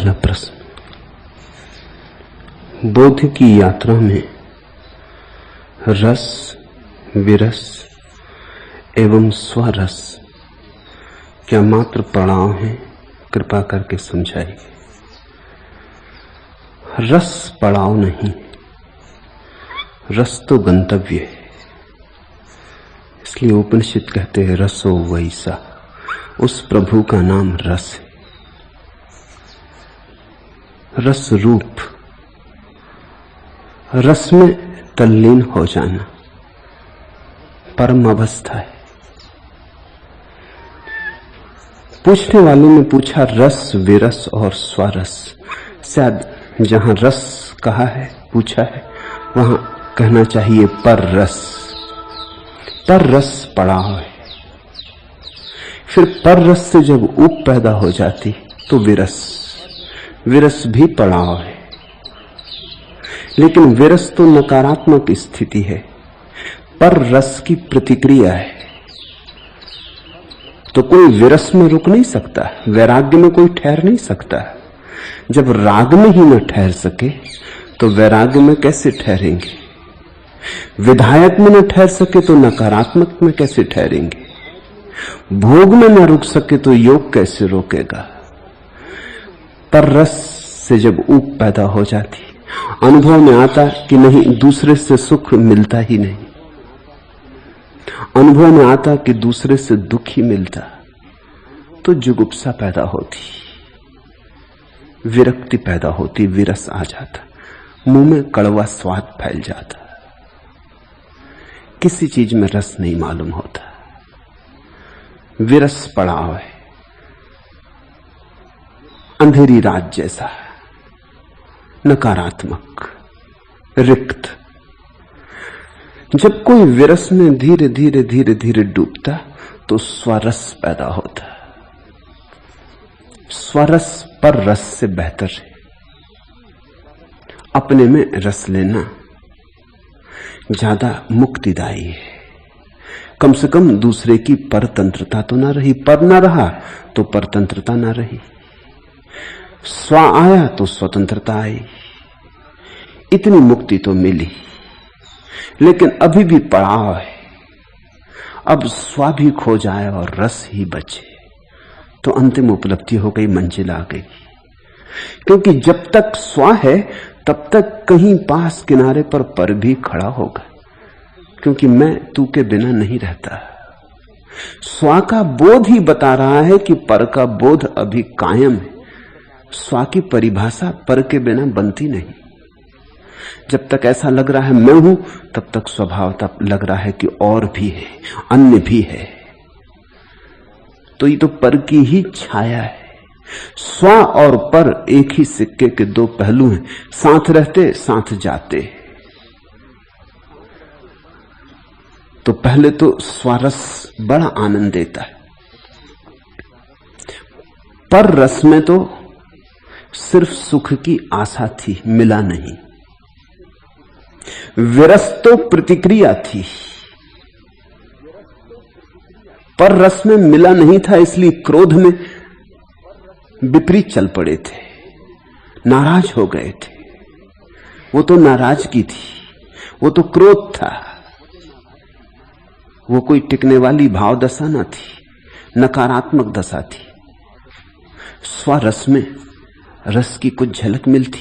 पहला प्रश्न। बोध की यात्रा में रस, विरस एवं स्वरस क्या मात्र पड़ाव हैं? कृपा करके समझाइए। रस पड़ाव नहीं, रस तो गंतव्य है। इसलिए उपनिषद कहते हैं रसो वैसा, उस प्रभु का नाम रस है। रस रूप, रस में तल्लीन हो जाना परम अवस्था है। पूछने वालों ने पूछा रस, विरस और स्वरस। शायद जहां रस कहा है, पूछा है, वहां कहना चाहिए पर रस। पर रस पड़ाव है। फिर पर रस से जब ऊप पैदा हो जाती तो विरस, विरस भी पड़ाव है। लेकिन विरस तो नकारात्मक स्थिति है, पर रस की प्रतिक्रिया है। तो कोई विरस में रुक नहीं सकता, वैराग्य में कोई ठहर नहीं सकता। जब राग में ही न ठहर सके तो वैराग्य में कैसे ठहरेंगे? विधायक में न ठहर सके तो नकारात्मक में कैसे ठहरेंगे? भोग में न रुक सके तो योग कैसे रोकेगा? पर रस से जब ऊप पैदा हो जाती, अनुभव में आता कि नहीं, दूसरे से सुख मिलता ही नहीं। अनुभव में आता कि दूसरे से दुख ही मिलता, तो जुगुप्सा पैदा होती, विरक्ति पैदा होती, विरस आ जाता, मुंह में कड़वा स्वाद फैल जाता। किसी चीज में रस नहीं मालूम होता। विरस पड़ाव है, अंधेरी रात जैसा, नकारात्मक, रिक्त। जब कोई विरस में धीरे धीरे धीरे धीरे डूबता तो स्वरस पैदा होता। स्वरस पर रस से बेहतर है। अपने में रस लेना ज्यादा मुक्तिदायी है। कम से कम दूसरे की परतंत्रता तो ना रही, पर ना रहा तो परतंत्रता ना रही। स्व आया तो स्वतंत्रता आई, इतनी मुक्ति तो मिली। लेकिन अभी भी पड़ाव है। अब स्व भी खो जाए और रस ही बचे तो अंतिम उपलब्धि हो गई, मंजिल आ गई। क्योंकि जब तक स्व है तब तक कहीं पास किनारे पर भी खड़ा होगा। क्योंकि मैं तू के बिना नहीं रहता। स्व का बोध ही बता रहा है कि पर का बोध अभी कायम है। स्व की परिभाषा पर के बिना बनती नहीं। जब तक ऐसा लग रहा है मैं हूं, तब तक स्वभावतः लग रहा है कि और भी है, अन्य भी है। तो ये तो पर की ही छाया है। स्व और पर एक ही सिक्के के दो पहलू हैं, साथ रहते साथ जाते। तो पहले तो स्वरस बड़ा आनंद देता है। पर रस में तो सिर्फ सुख की आशा थी, मिला नहीं। विरस तो प्रतिक्रिया थी, पर रस में मिला नहीं था। इसलिए क्रोध में विपरीत चल पड़े थे, नाराज हो गए थे। वो तो नाराजगी थी, वो तो क्रोध था। वो कोई टिकने वाली भाव दशा न थी, नकारात्मक दशा थी। स्वरस में रस की कुछ झलक मिलती,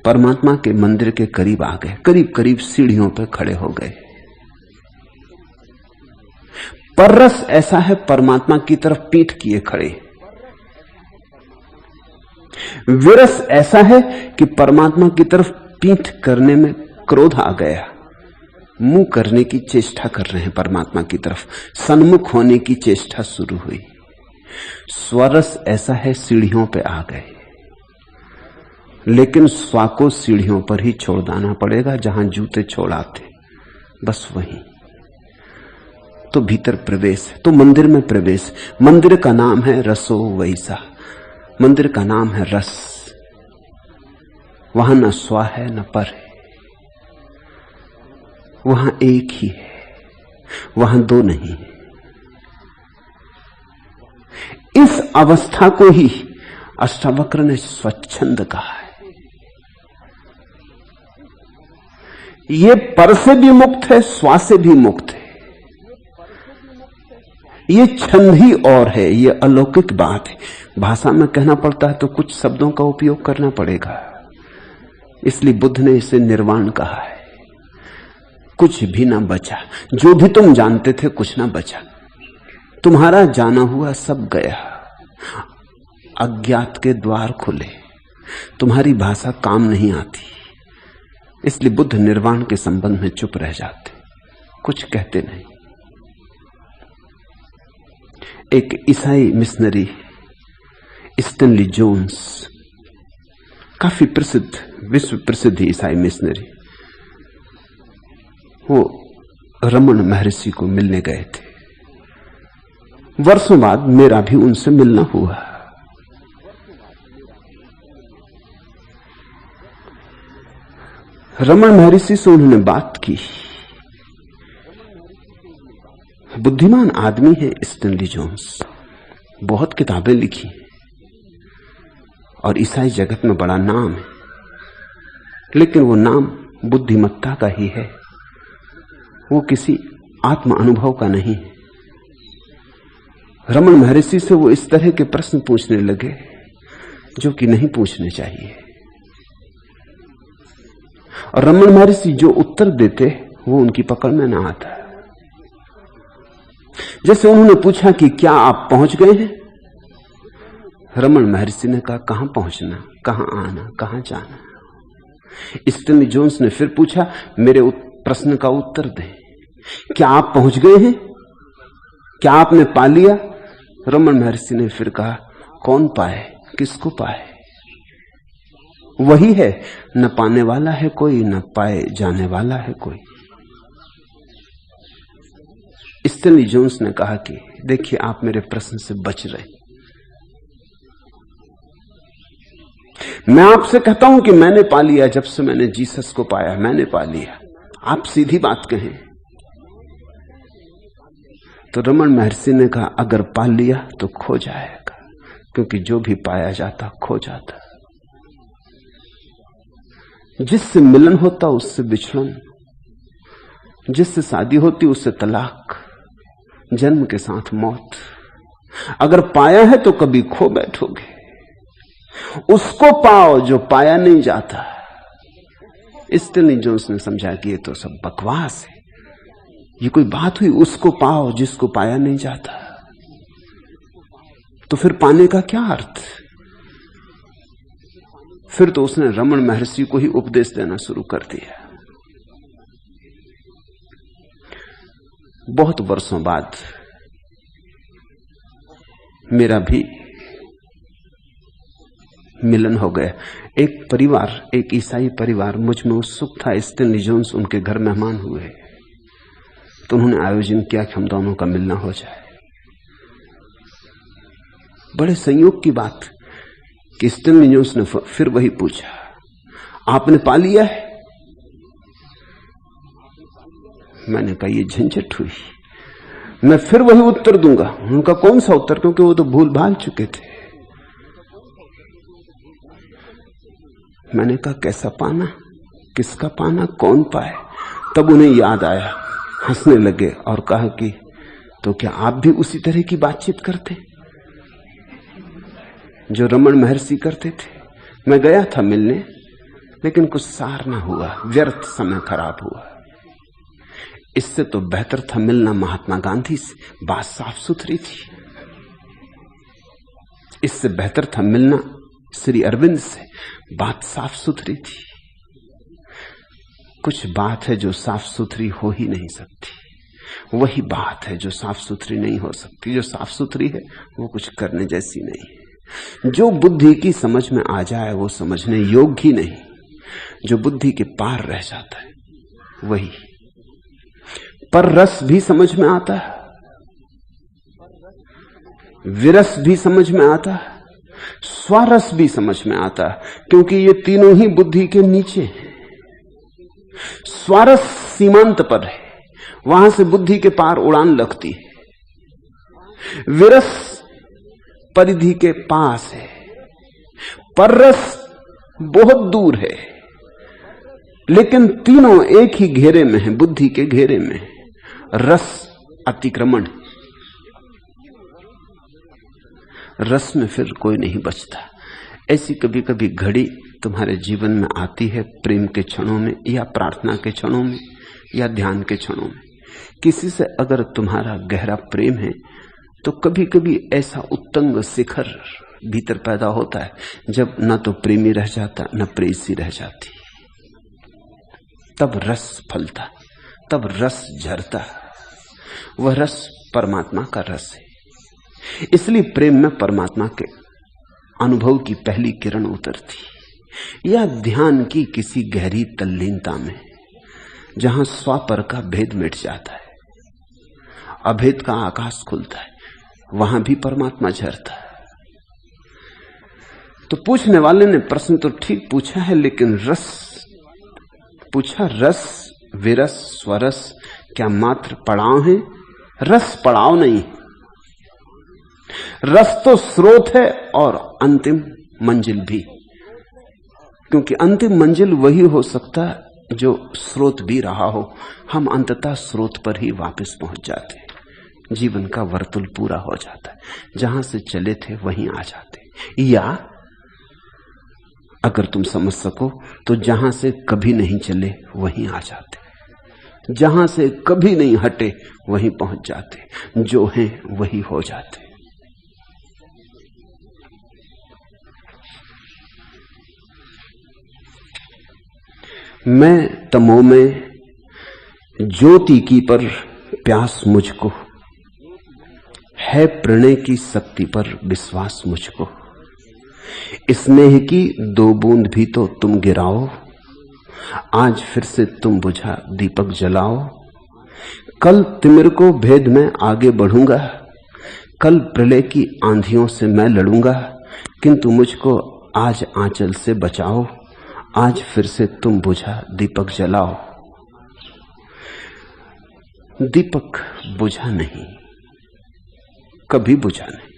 परमात्मा के मंदिर के करीब आ गए, करीब करीब सीढ़ियों पर खड़े हो गए। पर रस ऐसा है, परमात्मा की तरफ पीठ किए खड़े। विरस ऐसा है कि परमात्मा की तरफ पीठ करने में क्रोध आ गया, मुंह करने की चेष्टा कर रहे हैं परमात्मा की तरफ, सन्मुख होने की चेष्टा शुरू हुई। स्वरस ऐसा है, सीढ़ियों पे आ गए। लेकिन स्व को सीढ़ियों पर ही छोड़ देना पड़ेगा, जहां जूते छोड़ाते, बस वहीं। तो भीतर प्रवेश है, तो मंदिर में प्रवेश। मंदिर का नाम है रसो वैसा, मंदिर का नाम है रस। वहां न स्व है न पर है, वहां एक ही है, वहां दो नहीं है। इस अवस्था को ही अष्टावक्र ने स्वच्छंद कहा है। ये पर से भी मुक्त है, स्वा से भी मुक्त है। ये छंद ही और है, ये अलौकिक बात है। भाषा में कहना पड़ता है तो कुछ शब्दों का उपयोग करना पड़ेगा, इसलिए बुद्ध ने इसे निर्वाण कहा है। कुछ भी ना बचा, जो भी तुम जानते थे कुछ ना बचा, तुम्हारा जाना हुआ सब गया। अज्ञात के द्वार खुले, तुम्हारी भाषा काम नहीं आती, इसलिए बुद्ध निर्वाण के संबंध में चुप रह जाते, कुछ कहते नहीं। एक ईसाई मिशनरी स्टैनली जोन्स, काफी प्रसिद्ध, विश्व प्रसिद्ध ईसाई मिशनरी, वो रमन महर्षि को मिलने गए थे। वर्षों बाद मेरा भी उनसे मिलना हुआ। रमन महर्षि से उन्होंने बात की। बुद्धिमान आदमी है स्टैनली जोन्स, बहुत किताबें लिखी और ईसाई जगत में बड़ा नाम है, लेकिन वो नाम बुद्धिमत्ता का ही है, वो किसी आत्म अनुभव का नहीं है। रमन महर्षि से वो इस तरह के प्रश्न पूछने लगे जो कि नहीं पूछने चाहिए, और रमन महर्षि जो उत्तर देते वो उनकी पकड़ में ना आता। जैसे उन्होंने पूछा कि क्या आप पहुंच गए हैं? रमन महर्षि ने कहा, कहां पहुंचना, कहां आना, कहां जाना। स्टैनली जोन्स ने फिर पूछा, मेरे प्रश्न का उत्तर दें, क्या आप पहुंच गए हैं? क्या आपने पा लिया? रमन महर्षि ने फिर कहा, कौन पाए, किसको पाए? वही है, न पाने वाला है कोई, न पाए जाने वाला है कोई। स्टैनली जोन्स ने कहा कि देखिए, आप मेरे प्रश्न से बच रहे। मैं आपसे कहता हूं कि मैंने पा लिया, जब से मैंने जीसस को पाया मैंने पा लिया। आप सीधी बात कहें। तो रमन महर्षि ने कहा, अगर पा लिया तो खो जाएगा, क्योंकि जो भी पाया जाता खो जाता। जिससे मिलन होता उससे बिछड़न, जिससे शादी होती उससे तलाक, जन्म के साथ मौत। अगर पाया है तो कभी खो बैठोगे। उसको पाओ जो पाया नहीं जाता। स्टैनली जोन्स ने समझा कि ये तो सब बकवास है, ये कोई बात हुई? उसको पाओ जिसको पाया नहीं जाता, तो फिर पाने का क्या अर्थ? फिर तो उसने रमन महर्षि को ही उपदेश देना शुरू कर दिया। बहुत वर्षों बाद मेरा भी मिलन हो गया। एक परिवार, एक ईसाई परिवार मुझ में उत्सुक था। स्टैनली जोन्स उनके घर मेहमान हुए, तो उन्होंने आयोजन किया कि हम दोनों का मिलना हो जाए। बड़े संयोग की बात कि स्टैनली जोन्स ने फिर वही पूछा, आपने पा लिया है? मैंने कहा, ये झंझट हुई, मैं फिर वही उत्तर दूंगा। उनका कौन सा उत्तर, क्योंकि वो तो भूल भाल चुके थे। मैंने कहा, कैसा पाना, किसका पाना, कौन पाए? तब उन्हें याद आया, हंसने लगे और कहा कि तो क्या आप भी उसी तरह की बातचीत करते जो रमन महर्षि करते थे? मैं गया था मिलने, लेकिन कुछ सार ना हुआ, व्यर्थ समय खराब हुआ। इससे तो बेहतर था मिलना महात्मा गांधी से, बात साफ सुथरी थी। इससे बेहतर था मिलना श्री अरविंद से, बात साफ सुथरी थी। कुछ बात है जो साफ सुथरी हो ही नहीं सकती, वही बात है जो साफ सुथरी नहीं हो सकती। जो साफ सुथरी है वो कुछ करने जैसी नहीं है। जो बुद्धि की समझ में आ जाए वो समझने योग्य ही नहीं, जो बुद्धि के पार रह जाता है वही। पर रस भी समझ में आता है, विरस भी समझ में आता है, स्वारस भी समझ में आता है, क्योंकि ये तीनों ही बुद्धि के नीचे हैं। स्वारस सीमांत पर है, वहां से बुद्धि के पार उड़ान लगती है। विरस परिधि के पास है, पर रस बहुत दूर है, लेकिन तीनों एक ही घेरे में है, बुद्धि के घेरे में। रस अतिक्रमण, रस में फिर कोई नहीं बचता। ऐसी कभी कभी घड़ी तुम्हारे जीवन में आती है, प्रेम के क्षणों में या प्रार्थना के क्षणों में या ध्यान के क्षणों में। किसी से अगर तुम्हारा गहरा प्रेम है तो कभी कभी ऐसा उत्तुंग शिखर भीतर पैदा होता है जब न तो प्रेमी रह जाता न प्रेयसी रह जाती। तब रस फलता, तब रस झरता। वह रस परमात्मा का रस है। इसलिए प्रेम में परमात्मा के अनुभव की पहली किरण उतरती, या ध्यान की किसी गहरी तल्लीनता में जहां स्वापर का भेद मिट जाता है, अभेद का आकाश खुलता है, वहां भी परमात्मा झरता है। तो पूछने वाले ने प्रश्न तो ठीक पूछा है, लेकिन रस पूछा, रस विरस स्वरस क्या मात्र पड़ाव है? रस पड़ाव नहीं, रस तो स्रोत है और अंतिम मंजिल भी, क्योंकि अंतिम मंजिल वही हो सकता जो स्रोत भी रहा हो। हम अंततः स्रोत पर ही वापस पहुंच जाते हैं, जीवन का वर्तुल पूरा हो जाता है, जहां से चले थे वहीं आ जाते। या अगर तुम समझ सको तो जहां से कभी नहीं चले वहीं आ जाते, जहां से कभी नहीं हटे वहीं पहुंच जाते, जो हैं वही हो जाते। मैं तमो में ज्योति की पर प्यास मुझको, है प्रणय की शक्ति पर विश्वास मुझको। स्नेह की दो बूंद भी तो तुम गिराओ, आज फिर से तुम बुझा दीपक जलाओ। कल तिमिर को भेद में आगे बढ़ूंगा, कल प्रलय की आंधियों से मैं लड़ूंगा, किंतु मुझको आज आंचल से बचाओ, आज फिर से तुम बुझा दीपक जलाओ। दीपक बुझा नहीं, कभी बुझा नहीं,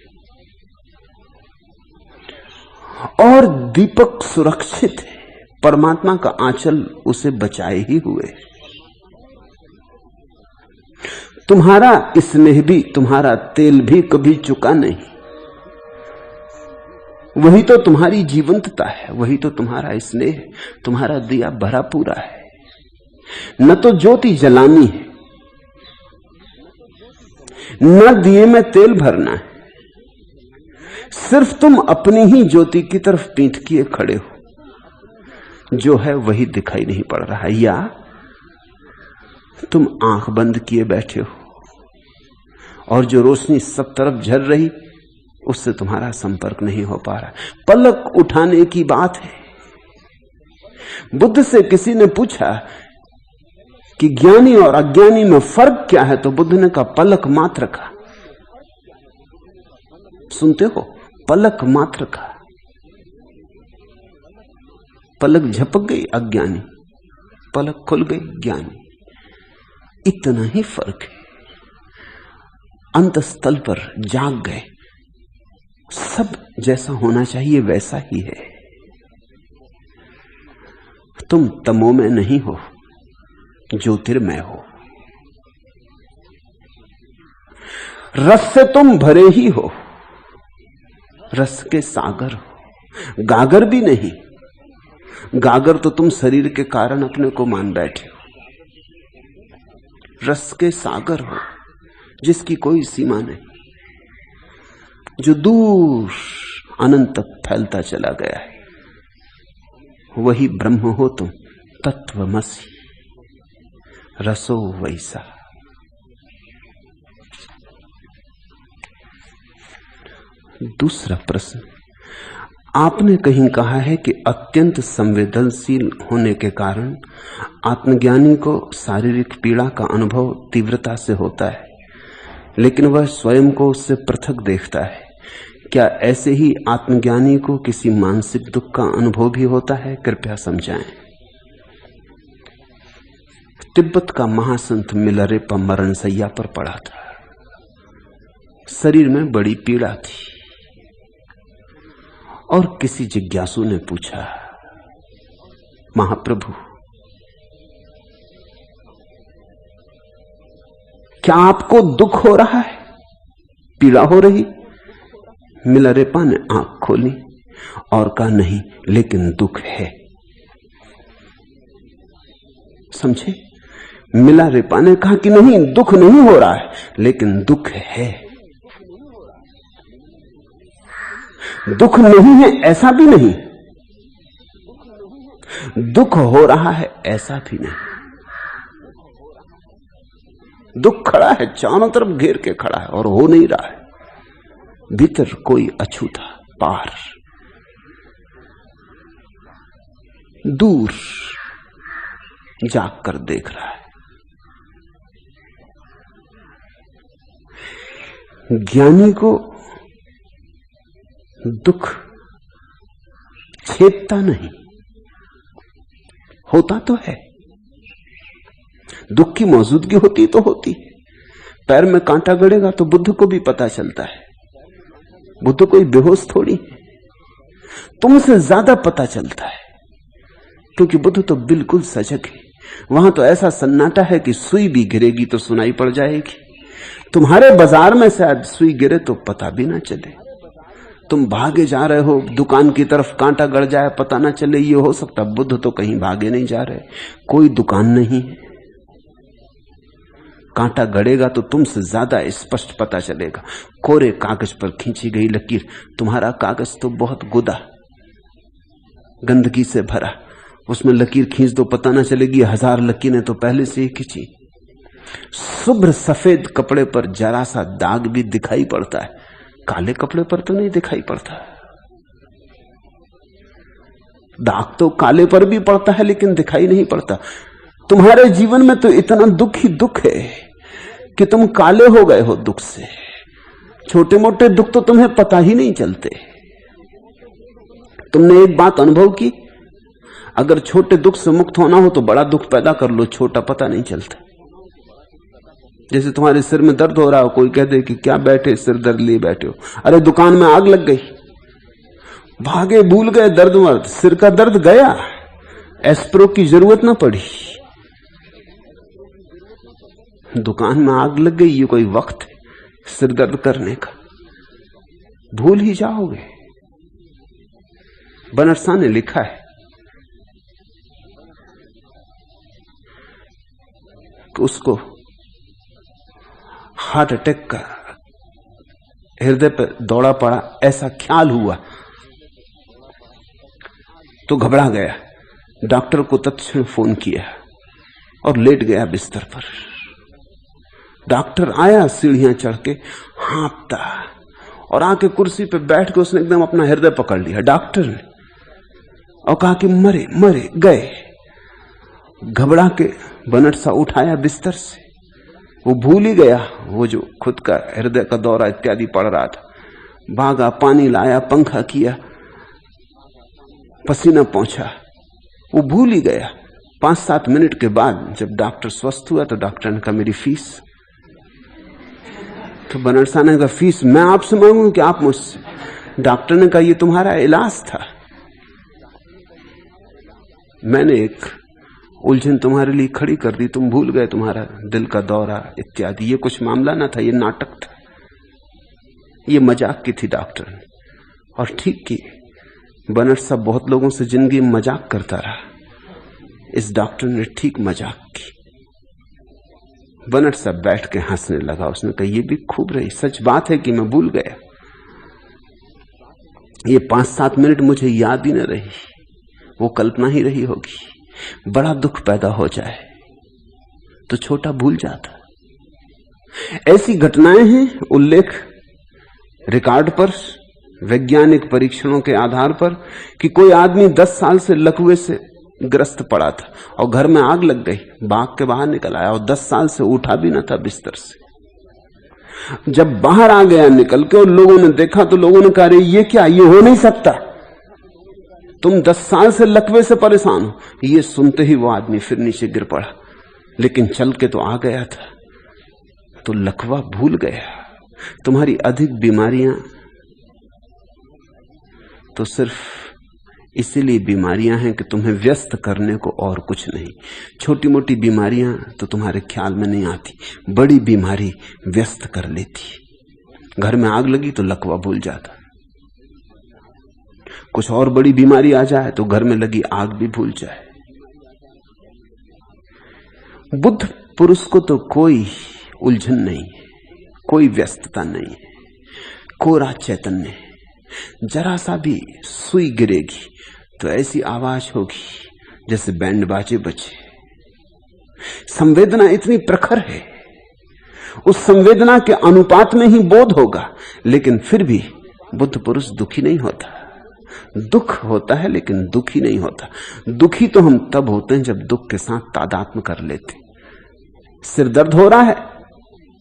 और दीपक सुरक्षित है, परमात्मा का आंचल उसे बचाए ही हुए। तुम्हारा स्नेह भी, तुम्हारा तेल भी कभी चुका नहीं। वही तो तुम्हारी जीवंतता है, वही तो तुम्हारा स्नेह, तुम्हारा दिया भरा पूरा है। न तो ज्योति जलानी है, न दिए में तेल भरना है, सिर्फ तुम अपनी ही ज्योति की तरफ पीठ किए खड़े हो, जो है वही दिखाई नहीं पड़ रहा है। या तुम आंख बंद किए बैठे हो और जो रोशनी सब तरफ झर रही उससे तुम्हारा संपर्क नहीं हो पा रहा। पलक उठाने की बात है। बुद्ध से किसी ने पूछा कि ज्ञानी और अज्ञानी में फर्क क्या है, तो बुद्ध ने कहा पलक मात्र का। सुनते हो, पलक मात्र का। पलक झपक गई अज्ञानी, पलक खुल गई ज्ञानी, इतना ही फर्क है। अंतस्थल पर जाग गए, सब जैसा होना चाहिए वैसा ही है। तुम तमो में नहीं हो, ज्योतिर्मय हो। रस से तुम भरे ही हो, रस के सागर हो। गागर भी नहीं, गागर तो तुम शरीर के कारण अपने को मान बैठे हो। रस के सागर हो जिसकी कोई सीमा नहीं, जो दूर अनंत तक फैलता चला गया है। वही ब्रह्म हो तुम, तत्वमसि, रसो वैसा। दूसरा प्रश्न, आपने कहीं कहा है कि अत्यंत संवेदनशील होने के कारण आत्मज्ञानी को शारीरिक पीड़ा का अनुभव तीव्रता से होता है, लेकिन वह स्वयं को उससे पृथक देखता है। क्या ऐसे ही आत्मज्ञानी को किसी मानसिक दुख का अनुभव भी होता है? कृपया समझाएं। तिब्बत का महासंत मिलरेपा मरणशैया पर पड़ा था। शरीर में बड़ी पीड़ा थी और किसी जिज्ञासु ने पूछा, महाप्रभु, क्या आपको दुख हो रहा है, पीड़ा हो रही? मिलारेपा ने आंख खोली और कहा, नहीं, लेकिन दुख है। समझे? मिलारेपा ने कहा कि नहीं, दुख नहीं हो रहा है, लेकिन दुख है। दुख नहीं है ऐसा भी नहीं, दुख हो रहा है ऐसा भी नहीं। दुख खड़ा है, चारों तरफ घेर के खड़ा है और हो नहीं रहा है। भीतर कोई अछूता पार, दूर जाग कर देख रहा है। ज्ञानी को दुख छेदता नहीं, होता तो है। दुख की मौजूदगी होती तो होती है। पैर में कांटा गड़ेगा तो बुद्ध को भी पता चलता है। बुद्ध कोई बेहोश थोड़ी है, तुमसे ज्यादा पता चलता है, क्योंकि बुद्ध तो बिल्कुल सजग है। वहां तो ऐसा सन्नाटा है कि सुई भी गिरेगी तो सुनाई पड़ जाएगी। तुम्हारे बाजार में शायद सुई गिरे तो पता भी ना चले। तुम भागे जा रहे हो दुकान की तरफ, कांटा गड़ जाए पता ना चले, ये हो सकता। बुद्ध तो कहीं भागे नहीं जा रहे, कोई दुकान नहीं है। कांटा गड़ेगा तो तुमसे ज्यादा स्पष्ट पता चलेगा। कोरे कागज पर खींची गई लकीर, तुम्हारा कागज तो बहुत गुदा, गंदगी से भरा, उसमें लकीर खींच दो पता ना चलेगी। 1000 लकीरें तो पहले से ही खींची। शुभ्र सफेद कपड़े पर जरा सा दाग भी दिखाई पड़ता है, काले कपड़े पर तो नहीं दिखाई पड़ता। दाग तो काले पर भी पड़ता है लेकिन दिखाई नहीं पड़ता। तुम्हारे जीवन में तो इतना दुख ही दुख है कि तुम काले हो गए हो दुख से। छोटे मोटे दुख तो तुम्हें पता ही नहीं चलते। तुमने एक बात अनुभव की, अगर छोटे दुख से मुक्त होना हो तो बड़ा दुख पैदा कर लो, छोटा पता नहीं चलता। जैसे तुम्हारे सिर में दर्द हो रहा हो, कोई कह दे कि क्या बैठे सिर दर्द लिए बैठे हो, अरे दुकान में आग लग गई, भागे भूल गए दर्द मर्द, सिर का दर्द गया, एस्प्रो की जरूरत ना पड़ी। दुकान में आग लग गई, ये कोई वक्त है सिर दर्द करने का, भूल ही जाओगे। बनरसा ने लिखा है कि उसको हार्ट अटैक का हृदय पर दौड़ा पड़ा ऐसा ख्याल हुआ तो घबरा गया, डॉक्टर को तत्क्षण फोन किया और लेट गया बिस्तर पर। डॉक्टर आया सीढ़ियां चढ़ के हाँफता और आके कुर्सी पे बैठ के उसने एकदम अपना हृदय पकड़ लिया डॉक्टर ने और कहा कि मरे मरे गए। घबरा के बनरसा उठाया बिस्तर से, वो भूल ही गया वो जो खुद का हृदय का दौरा इत्यादि पड़ रहा था। भागा, पानी लाया, पंखा किया, पसीना पहुंचा, वो भूल ही गया। 5-7 मिनट के बाद जब डॉक्टर स्वस्थ हुआ तो डॉक्टर ने कहा मेरी फीस। तो बनरसा ने कहा फीस मैं आपसे मांगू कि आप मुझसे? डॉक्टर ने कहा ये तुम्हारा इलाज था, मैंने एक उलझन तुम्हारे लिए खड़ी कर दी, तुम भूल गए तुम्हारा दिल का दौरा इत्यादि। ये कुछ मामला ना था, ये नाटक था, ये मजाक की थी डॉक्टर ने, और ठीक की। बनरसा बहुत लोगों से जिंदगी में मजाक करता रहा, इस डॉक्टर ने ठीक मजाक की। बनरसा बैठ के हंसने लगा, उसने कहा ये भी खूब रही, सच बात है कि मैं भूल गया, ये 5-7 मिनट मुझे याद ही न रही, वो कल्पना ही रही होगी। बड़ा दुख पैदा हो जाए तो छोटा भूल जाता। ऐसी घटनाएं हैं, उल्लेख रिकॉर्ड पर, वैज्ञानिक परीक्षणों के आधार पर, कि कोई आदमी 10 साल से लकवे से ग्रस्त पड़ा था और घर में आग लग गई, भाग के बाहर निकल आया और 10 साल से उठा भी न था बिस्तर से। जब बाहर आ गया निकल के और लोगों ने देखा तो लोगों ने कहा ये क्या, ये हो नहीं सकता, तुम 10 साल से लकवे से परेशान हो। ये सुनते ही वो आदमी फिर नीचे गिर पड़ा, लेकिन चल के तो आ गया था, तो लकवा भूल गया। तुम्हारी अधिक बीमारियां तो सिर्फ इसीलिए बीमारियां हैं कि तुम्हें व्यस्त करने को और कुछ नहीं। छोटी मोटी बीमारियां तो तुम्हारे ख्याल में नहीं आती, बड़ी बीमारी व्यस्त कर लेती। घर में आग लगी तो लकवा भूल जाता, कुछ और बड़ी बीमारी आ जाए तो घर में लगी आग भी भूल जाए। बुद्ध पुरुष को तो कोई उलझन नहीं है, कोई व्यस्तता नहीं है, कोरा चैतन्य है। जरा सा भी सुई गिरेगी तो ऐसी आवाज होगी जैसे बैंड बाजे बजे। संवेदना इतनी प्रखर है, उस संवेदना के अनुपात में ही बोध होगा। लेकिन फिर भी बुद्ध पुरुष दुखी नहीं होता। दुख होता है लेकिन दुखी नहीं होता। दुखी तो हम तब होते हैं जब दुख के साथ तादात्म्य कर लेते। सिर दर्द हो रहा है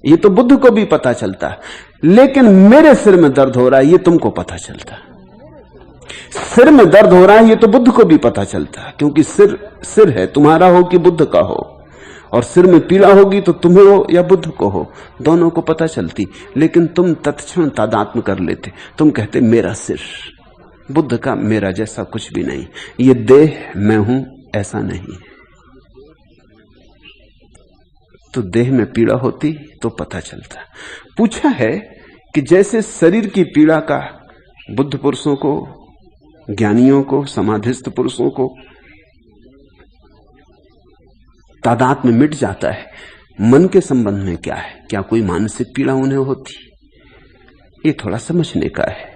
ये तो बुद्ध को भी पता चलता है, लेकिन मेरे सिर में दर्द हो रहा है ये तुमको पता चलता है। सिर में दर्द हो रहा है ये तो बुद्ध को भी पता चलता है, क्योंकि सिर है, तुम्हारा हो कि बुद्ध का हो। और सिर में पीड़ा होगी तो तुम्हें हो या बुद्ध को हो, दोनों को पता चलती। लेकिन तुम तत्क्षण तादात्म्य कर लेते। तुम कहते मेरा सिर, बुद्ध का मेरा जैसा कुछ भी नहीं, ये देह मैं हूं ऐसा नहीं। तो देह में पीड़ा होती तो पता चलता। पूछा है कि जैसे शरीर की पीड़ा का बुद्ध पुरुषों को, ज्ञानियों को, समाधिस्थ पुरुषों को तादात्म्य मिट जाता है, मन के संबंध में क्या है? क्या कोई मानसिक पीड़ा उन्हें होती? ये थोड़ा समझने का है।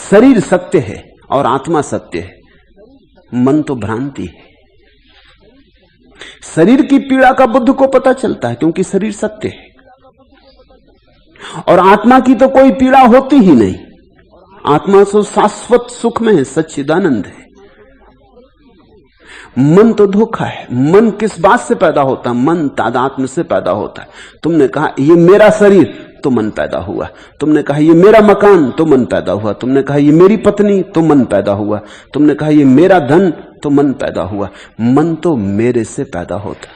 शरीर सत्य है और आत्मा सत्य है, मन तो भ्रांति है। शरीर की पीड़ा का बुद्ध को पता चलता है क्योंकि शरीर सत्य है, और आत्मा की तो कोई पीड़ा होती ही नहीं। आत्मा तो शाश्वत सुख में है, सच्चिदानंद है। मन तो धोखा है। मन किस बात से पैदा होता है? मन तादात्म्य से पैदा होता है। तुमने कहा ये मेरा शरीर तो मन पैदा हुआ, तुमने कहा ये मेरा मकान तो मन पैदा हुआ, तुमने कहा ये मेरी पत्नी तो मन पैदा हुआ, तुमने कहा ये मेरा धन तो मन पैदा हुआ। मन तो मेरे से पैदा होता,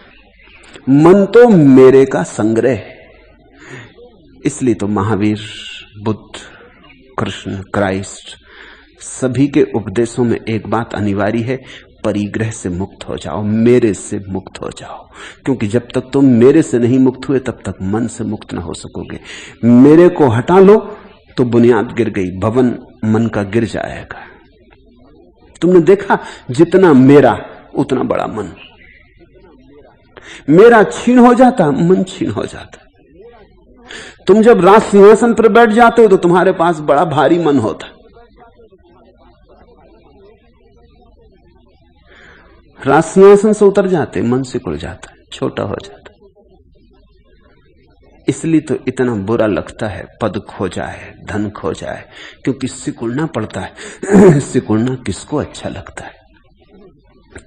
मन तो मेरे का संग्रह है। इसलिए तो महावीर, बुद्ध, कृष्ण, क्राइस्ट सभी के उपदेशों में एक बात अनिवार्य है, परिग्रह से मुक्त हो जाओ, मेरे से मुक्त हो जाओ। क्योंकि जब तक तुम मेरे से नहीं मुक्त हुए तब तक मन से मुक्त ना हो सकोगे। मेरे को हटा लो तो बुनियाद गिर गई, भवन मन का गिर जाएगा। तुमने देखा जितना मेरा उतना बड़ा मन। मेरा छीन हो जाता, मन छीन हो जाता। तुम जब राज सिंहासन पर बैठ जाते हो तो तुम्हारे पास बड़ा भारी मन होता, राज सिंहासन से उतर जाते, मन सिकुड़ जाता, छोटा हो जाता। इसलिए तो इतना बुरा लगता है पद खो जाए, धन खो जाए, क्योंकि सिकुड़ना पड़ता है। सिकुड़ना किसको अच्छा लगता है?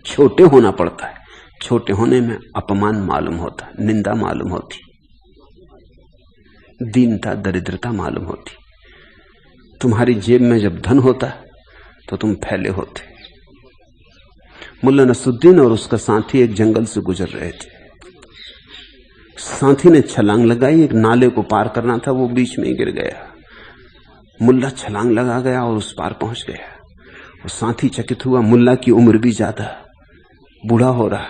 छोटे होना पड़ता है। छोटे होने में अपमान मालूम होता, निंदा मालूम होती, दीनता, दरिद्रता मालूम होती। तुम्हारी जेब में जब धन होता तो तुम फैले होते। मुल्ला नसरुद्दीन और उसका साथी एक जंगल से गुजर रहे थे। साथी ने छलांग लगाई, एक नाले को पार करना था, वो बीच में ही गिर गया। मुल्ला छलांग लगा गया और उस पार पहुंच गया। और साथी चकित हुआ, मुल्ला की उम्र भी ज्यादा, बूढ़ा हो रहा,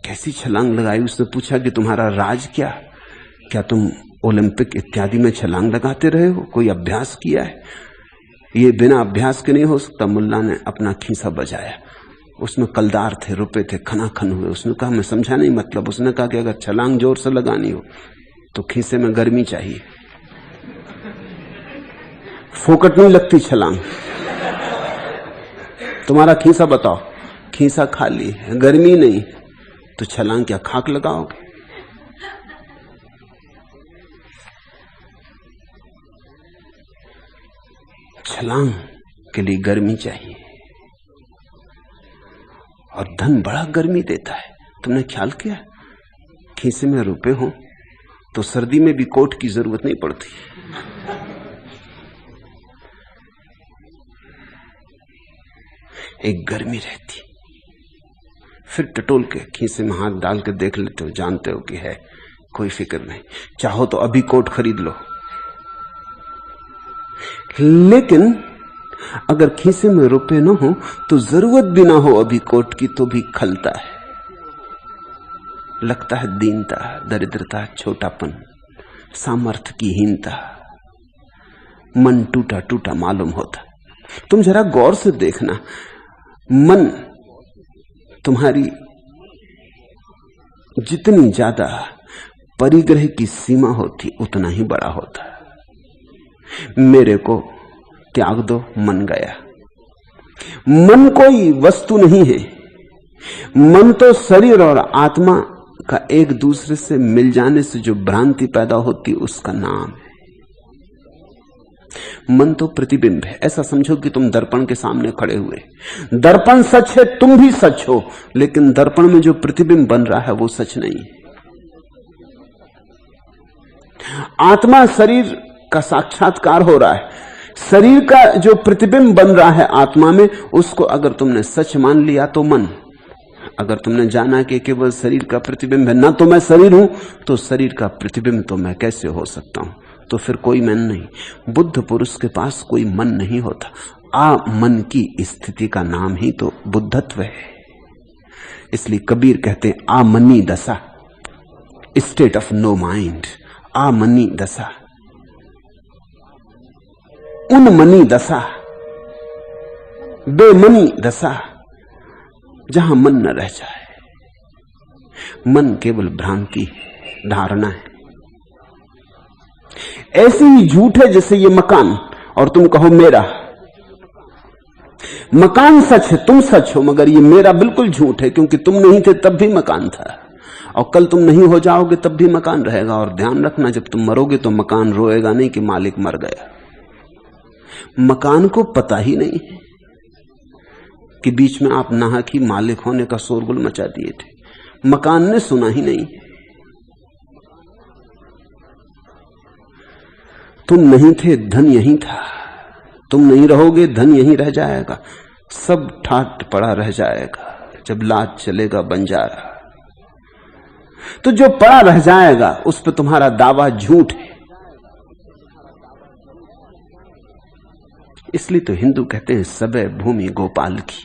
कैसी छलांग लगाई? उसने पूछा कि तुम्हारा राज क्या तुम ओलंपिक इत्यादि में छलांग लगाते रहे हो? कोई अभ्यास किया है? ये बिना अभ्यास के नहीं हो सकता। मुल्ला ने अपना खीसा बजाया, उसमें कलदार थे, रुपए थे, खनाखन हुए। उसने कहा मैं समझा नहीं मतलब। उसने कहा कि अगर छलांग जोर से लगानी हो तो खीसे में गर्मी चाहिए, फोकट नहीं लगती छलांग। तुम्हारा खीसा बताओ। खीसा खाली है, गर्मी नहीं, तो छलांग क्या खाक लगाओगे? छलांग के लिए गर्मी चाहिए, और धन बड़ा गर्मी देता है। तुमने ख्याल किया? खीसे में रुपए हो तो सर्दी में भी कोट की जरूरत नहीं पड़ती। एक गर्मी रहती। फिर टटोल के खीसे में हाथ डाल के देख लेते हो, जानते हो कि है, कोई फिक्र नहीं। चाहो तो अभी कोट खरीद लो। लेकिन अगर खीसे में रुपए न हो तो जरूरत भी ना हो अभी कोट की तो भी खलता है। लगता है दीनता, दरिद्रता, छोटापन, सामर्थ्य की हीनता, मन टूटा टूटा मालूम होता। तुम जरा गौर से देखना, मन तुम्हारी जितनी ज्यादा परिग्रह की सीमा होती उतना ही बड़ा होता। मेरे को त्याग दो, मन गया। मन कोई वस्तु नहीं है, मन तो शरीर और आत्मा का एक दूसरे से मिल जाने से जो भ्रांति पैदा होती उसका नाम है। मन तो प्रतिबिंब है। ऐसा समझो कि तुम दर्पण के सामने खड़े हुए, दर्पण सच है, तुम भी सच हो, लेकिन दर्पण में जो प्रतिबिंब बन रहा है वो सच नहीं है। आत्मा शरीर का साक्षात्कार हो रहा है, शरीर का जो प्रतिबिंब बन रहा है आत्मा में, उसको अगर तुमने सच मान लिया तो मन। अगर तुमने जाना कि केवल शरीर का प्रतिबिंब है, ना तो मैं शरीर हूं, तो शरीर का प्रतिबिंब तो मैं कैसे हो सकता हूं, तो फिर कोई मन नहीं। बुद्ध पुरुष के पास कोई मन नहीं होता। आ मन की स्थिति का नाम ही तो बुद्धत्व है। इसलिए कबीर कहते आ मनी दशा, स्टेट ऑफ नो माइंड। आ मनी दशा, उन मनी दशा, बेमनी दशा, जहां मन न रह जाए। मन केवल भ्रांति है, धारणा है। ऐसी ही झूठ है जैसे ये मकान, और तुम कहो मेरा। मकान सच है, तुम सच हो, मगर ये मेरा बिल्कुल झूठ है, क्योंकि तुम नहीं थे तब भी मकान था, और कल तुम नहीं हो जाओगे तब भी मकान रहेगा। और ध्यान रखना, जब तुम मरोगे तो मकान रोएगा नहीं कि मालिक मर गया। मकान को पता ही नहीं है कि बीच में आप नाहक ही मालिक होने का शोरगुल मचा दिए थे। मकान ने सुना ही नहीं। तुम नहीं थे, धन यहीं था। तुम नहीं रहोगे, धन यहीं रह जाएगा। सब ठाट पड़ा रह जाएगा। जब लाज चलेगा बंजारा, तो जो पड़ा रह जाएगा उस पर तुम्हारा दावा झूठ है। इसलिए तो हिंदू कहते हैं सब है भूमि गोपाल की।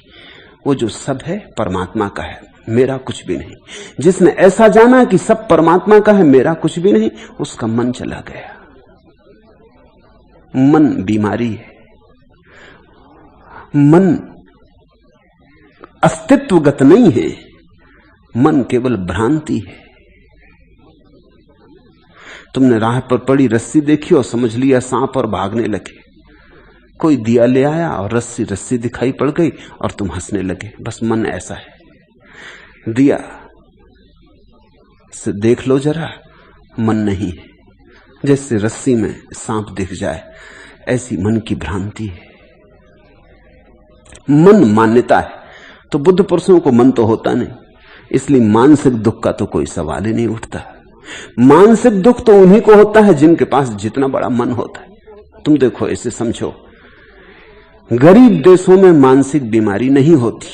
वो जो सब है परमात्मा का है, मेरा कुछ भी नहीं। जिसने ऐसा जाना कि सब परमात्मा का है, मेरा कुछ भी नहीं, उसका मन चला गया। मन बीमारी है। मन अस्तित्वगत नहीं है, मन केवल भ्रांति है। तुमने राह पर पड़ी रस्सी देखी और समझ लिया सांप और भागने लगे। कोई दिया ले आया और रस्सी रस्सी दिखाई पड़ गई और तुम हंसने लगे। बस मन ऐसा है। दिया से देख लो जरा, मन नहीं है। जैसे रस्सी में सांप दिख जाए, ऐसी मन की भ्रांति है। मन मान्यता है। तो बुद्ध पुरुषों को मन तो होता नहीं, इसलिए मानसिक दुख का तो कोई सवाल ही नहीं उठता। मानसिक दुख तो उन्हीं को होता है जिनके पास जितना बड़ा मन होता है। तुम देखो, इसे समझो, गरीब देशों में मानसिक बीमारी नहीं होती।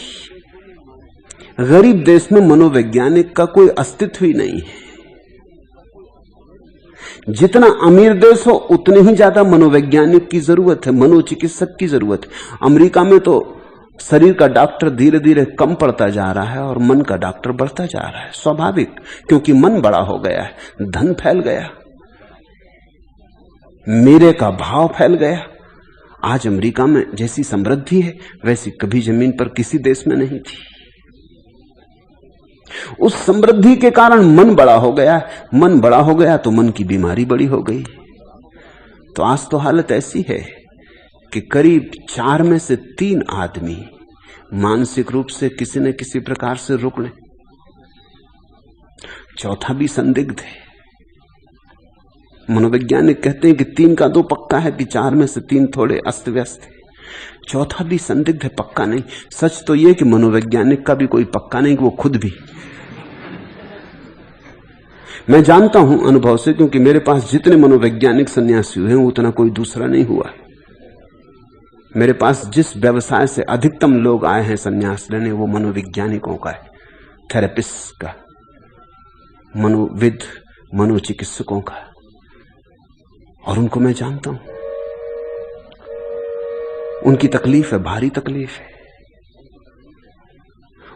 गरीब देश में मनोवैज्ञानिक का कोई अस्तित्व ही नहीं है। जितना अमीर देश हो उतने ही ज्यादा मनोवैज्ञानिक की जरूरत है, मनोचिकित्सक की जरूरत है। अमेरिका में तो शरीर का डॉक्टर धीरे धीरे कम पड़ता जा रहा है और मन का डॉक्टर बढ़ता जा रहा है। स्वाभाविक, क्योंकि मन बड़ा हो गया है, धन फैल गया, मेरे का भाव फैल गया। आज अमेरिका में जैसी समृद्धि है वैसी कभी जमीन पर किसी देश में नहीं थी। उस समृद्धि के कारण मन बड़ा हो गया। मन बड़ा हो गया तो मन की बीमारी बड़ी हो गई। तो आज तो हालत ऐसी है कि करीब 4 में से 3 आदमी मानसिक रूप से किसी न किसी प्रकार से रुकने, चौथा भी संदिग्ध है। मनोवैज्ञानिक कहते हैं कि 3 का 2 पक्का है, कि 4 में से 3 थोड़े अस्त व्यस्त है, चौथा भी संदिग्ध है, पक्का नहीं। सच तो यह कि मनोवैज्ञानिक का भी कोई पक्का नहीं कि वो खुद भी। मैं जानता हूं अनुभव से, क्योंकि मेरे पास जितने मनोवैज्ञानिक सन्यासी हुए हैं उतना कोई दूसरा नहीं हुआ। मेरे पास जिस व्यवसाय से अधिकतम लोग आए हैं सन्यास लेने, वो मनोवैज्ञानिकों का है, थेरेपिस्ट का, मनोविद, मनोचिकित्सकों का, और उनको मैं जानता हूं। उनकी तकलीफ है, भारी तकलीफ है।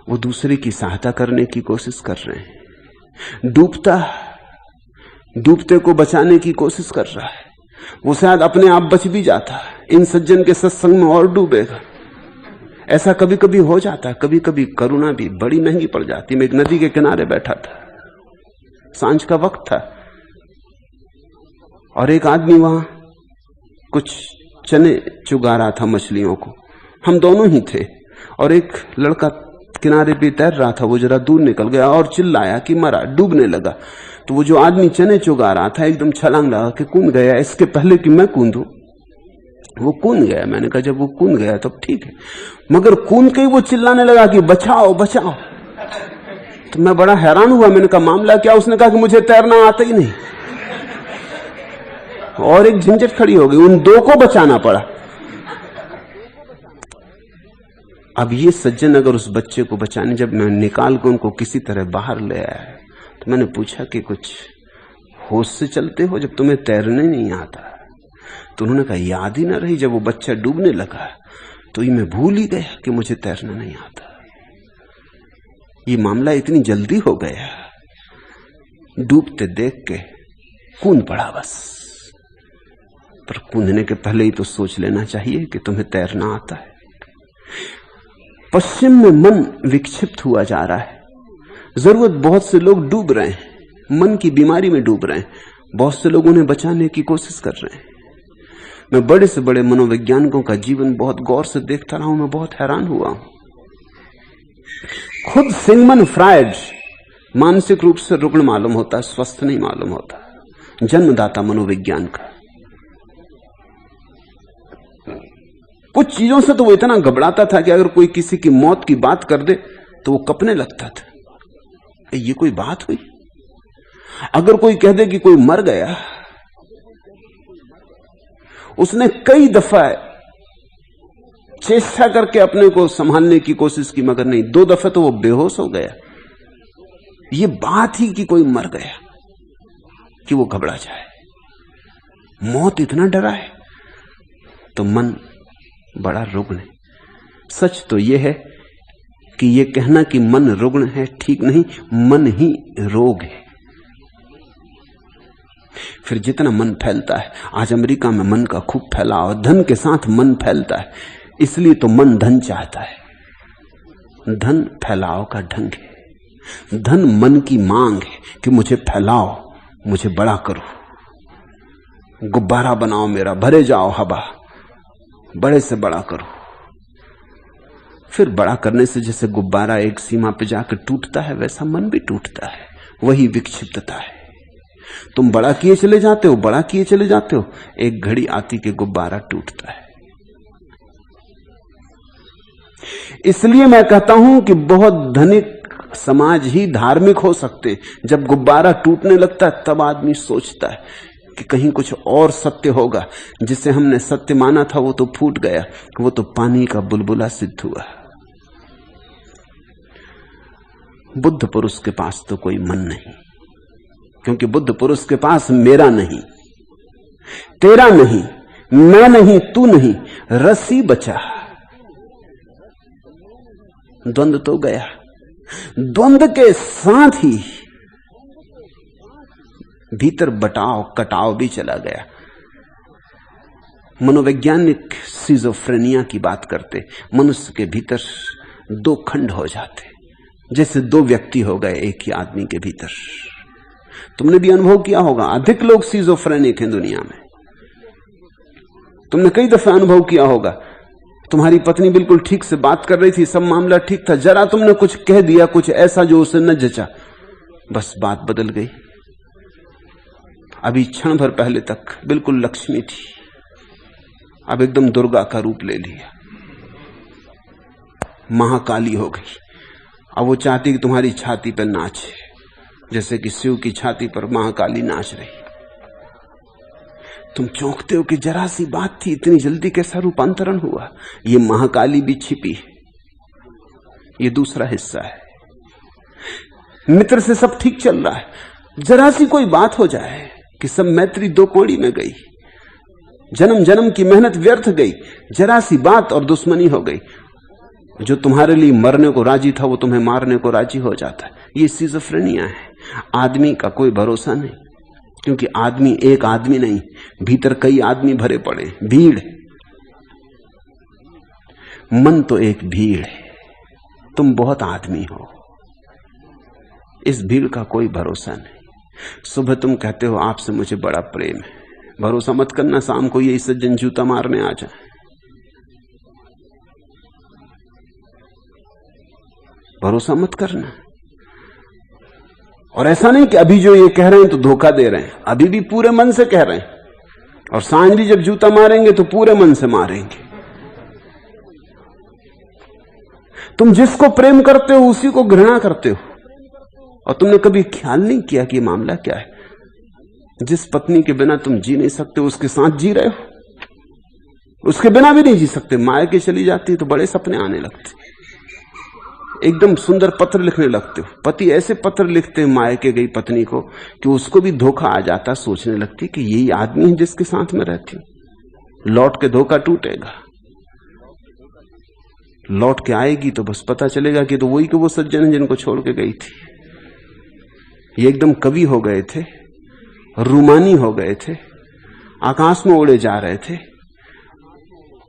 वो दूसरे की सहायता करने की कोशिश कर रहे हैं। डूबते को बचाने की कोशिश कर रहा है। वो शायद अपने आप बच भी जाता, इन सज्जन के सत्संग में और डूबेगा। ऐसा कभी कभी हो जाता है। कभी कभी करुणा भी बड़ी महंगी पड़ जाती। मैं एक नदी के किनारे बैठा था, सांझ का वक्त था, और एक आदमी वहां कुछ चने चुगा रहा था मछलियों को। हम दोनों ही थे, और एक लड़का किनारे पे तैर रहा था। वो जरा दूर निकल गया और चिल्लाया कि मरा, डूबने लगा। तो वो जो आदमी चने चुगा रहा था एकदम छलांग लगा के कूद गया, इसके पहले कि मैं कूदूं। वो कूद गया। मैंने कहा जब वो कूद गया तब ठीक है, मगर कूद के ही वो चिल्लाने लगा कि बचाओ बचाओ। तो मैं बड़ा हैरान हुआ। मैंने कहा मामला क्या? उसने कहा कि मुझे तैरना आता ही नहीं। और एक झंझट खड़ी हो गई, उन दो को बचाना पड़ा। अब ये सज्जन अगर उस बच्चे को बचाने, जब मैं निकाल कर उनको किसी तरह बाहर ले आया, तो मैंने पूछा कि कुछ होश से चलते हो जब तुम्हें तैरने नहीं आता? तो उन्होंने कहा याद ही ना रही। जब वो बच्चा डूबने लगा तो ये मैं भूल ही गया कि मुझे तैरना नहीं आता। ये मामला इतनी जल्दी हो गया, डूबते देख के कूद पड़ा बस। पर कूदने के पहले ही तो सोच लेना चाहिए कि तुम्हें तैरना आता है। पश्चिम में मन विक्षिप्त हुआ जा रहा है। जरूरत, बहुत से लोग डूब रहे हैं, मन की बीमारी में डूब रहे हैं। बहुत से लोग उन्हें बचाने की कोशिश कर रहे हैं। मैं बड़े से बड़े मनोवैज्ञानिकों का जीवन बहुत गौर से देखता रहा हूं। मैं बहुत हैरान हुआ हूं। खुद सिगमंड फ्रायड मानसिक रूप से रुग्ण मालूम होता है, स्वस्थ नहीं मालूम होता, जन्मदाता मनोविज्ञान का। कुछ चीजों से तो वो इतना घबराता था कि अगर कोई किसी की मौत की बात कर दे तो वो कपने लगता था। ये कोई बात हुई? अगर कोई कह दे कि कोई मर गया, उसने कई दफा चेष्टा करके अपने को संभालने की कोशिश की, मगर नहीं। 2 दफे तो वो बेहोश हो गया। ये बात ही कि कोई मर गया कि वो घबरा जाए। मौत इतना डरा है। तो मन बड़ा रुग्ण है। सच तो यह है कि यह कहना कि मन रुग्ण है ठीक नहीं, मन ही रोग है। फिर जितना मन फैलता है, आज अमेरिका में मन का खूब फैलाव, धन के साथ मन फैलता है, इसलिए तो मन धन चाहता है। धन फैलाव का ढंग है। धन मन की मांग है कि मुझे फैलाओ, मुझे बड़ा करो, गुब्बारा बनाओ मेरा, भरे जाओ हवा, बड़े से बड़ा करो। फिर बड़ा करने से जैसे गुब्बारा एक सीमा पे जाकर टूटता है, वैसा मन भी टूटता है। वही विक्षिप्तता है। तुम बड़ा किए चले जाते हो, बड़ा किए चले जाते हो, एक घड़ी आती कि गुब्बारा टूटता है। इसलिए मैं कहता हूं कि बहुत धनिक समाज ही धार्मिक हो सकते। जब गुब्बारा टूटने लगता है तब आदमी सोचता है कि कहीं कुछ और सत्य होगा। जिसे हमने सत्य माना था वो तो फूट गया, वो तो पानी का बुलबुला सिद्ध हुआ। बुद्ध पुरुष के पास तो कोई मन नहीं, क्योंकि बुद्ध पुरुष के पास मेरा नहीं, तेरा नहीं, मैं नहीं, तू नहीं, रस्सी बचा। द्वंद तो गया। द्वंद के साथ ही भीतर बटाव कटाव भी चला गया। मनोवैज्ञानिक सिजोफ्रेनिया की बात करते। मनुष्य के भीतर 2 खंड हो जाते, जैसे 2 व्यक्ति हो गए एक ही आदमी के भीतर। तुमने भी अनुभव किया होगा। अधिक लोग सिजोफ्रेनिक हैं दुनिया में। तुमने कई दफा अनुभव किया होगा, तुम्हारी पत्नी बिल्कुल ठीक से बात कर रही थी, सब मामला ठीक था, जरा तुमने कुछ कह दिया, कुछ ऐसा जो उसे न जचा, बस बात बदल गई। अभी क्षण भर पहले तक बिल्कुल लक्ष्मी थी, अब एकदम दुर्गा का रूप ले लिया, महाकाली हो गई। अब वो चाहती कि तुम्हारी छाती पर नाचे, जैसे कि शिव की छाती पर महाकाली नाच रही। तुम चौंकते हो कि जरा सी बात थी, इतनी जल्दी कैसा रूपांतरण हुआ। ये महाकाली भी छिपी है। ये दूसरा हिस्सा है। मित्र से सब ठीक चल रहा है, जरा सी कोई बात हो जाए कि सब मैत्री 2 कोड़ी में गई। जन्म जन्म की मेहनत व्यर्थ गई, जरा सी बात और दुश्मनी हो गई। जो तुम्हारे लिए मरने को राजी था वो तुम्हें मारने को राजी हो जाता है। ये सिजोफ्रेनिया है। आदमी का कोई भरोसा नहीं, क्योंकि आदमी एक आदमी नहीं, भीतर कई आदमी भरे पड़े, भीड़। मन तो एक भीड़ है, तुम बहुत आदमी हो, इस भीड़ का कोई भरोसा नहीं। सुबह तुम कहते हो आपसे मुझे बड़ा प्रेम है, भरोसा मत करना शाम को यही सज्जन जूता मारने आ जाए। भरोसा मत करना। और ऐसा नहीं कि अभी जो ये कह रहे हैं तो धोखा दे रहे हैं, अभी भी पूरे मन से कह रहे हैं, और सांझ भी जब जूता मारेंगे तो पूरे मन से मारेंगे। तुम जिसको प्रेम करते हो उसी को घृणा करते हो, और तुमने कभी ख्याल नहीं किया कि मामला क्या है। जिस पत्नी के बिना तुम जी नहीं सकते उसके साथ जी रहे हो, उसके बिना भी नहीं जी सकते। मायके चली जाती तो बड़े सपने आने लगते, एकदम सुंदर पत्र लिखने लगते हो। पति ऐसे पत्र लिखते हैं मायके गई पत्नी को कि उसको भी धोखा आ जाता, सोचने लगती कि यही आदमी है जिसके साथ में रहती हूं। लौट के धोखा टूटेगा, लौट के आएगी तो बस पता चलेगा कि तो वही कि वो सज्जन है जिनको छोड़ के गई थी। ये एकदम कवि हो गए थे, रूमानी हो गए थे, आकाश में उड़े जा रहे थे।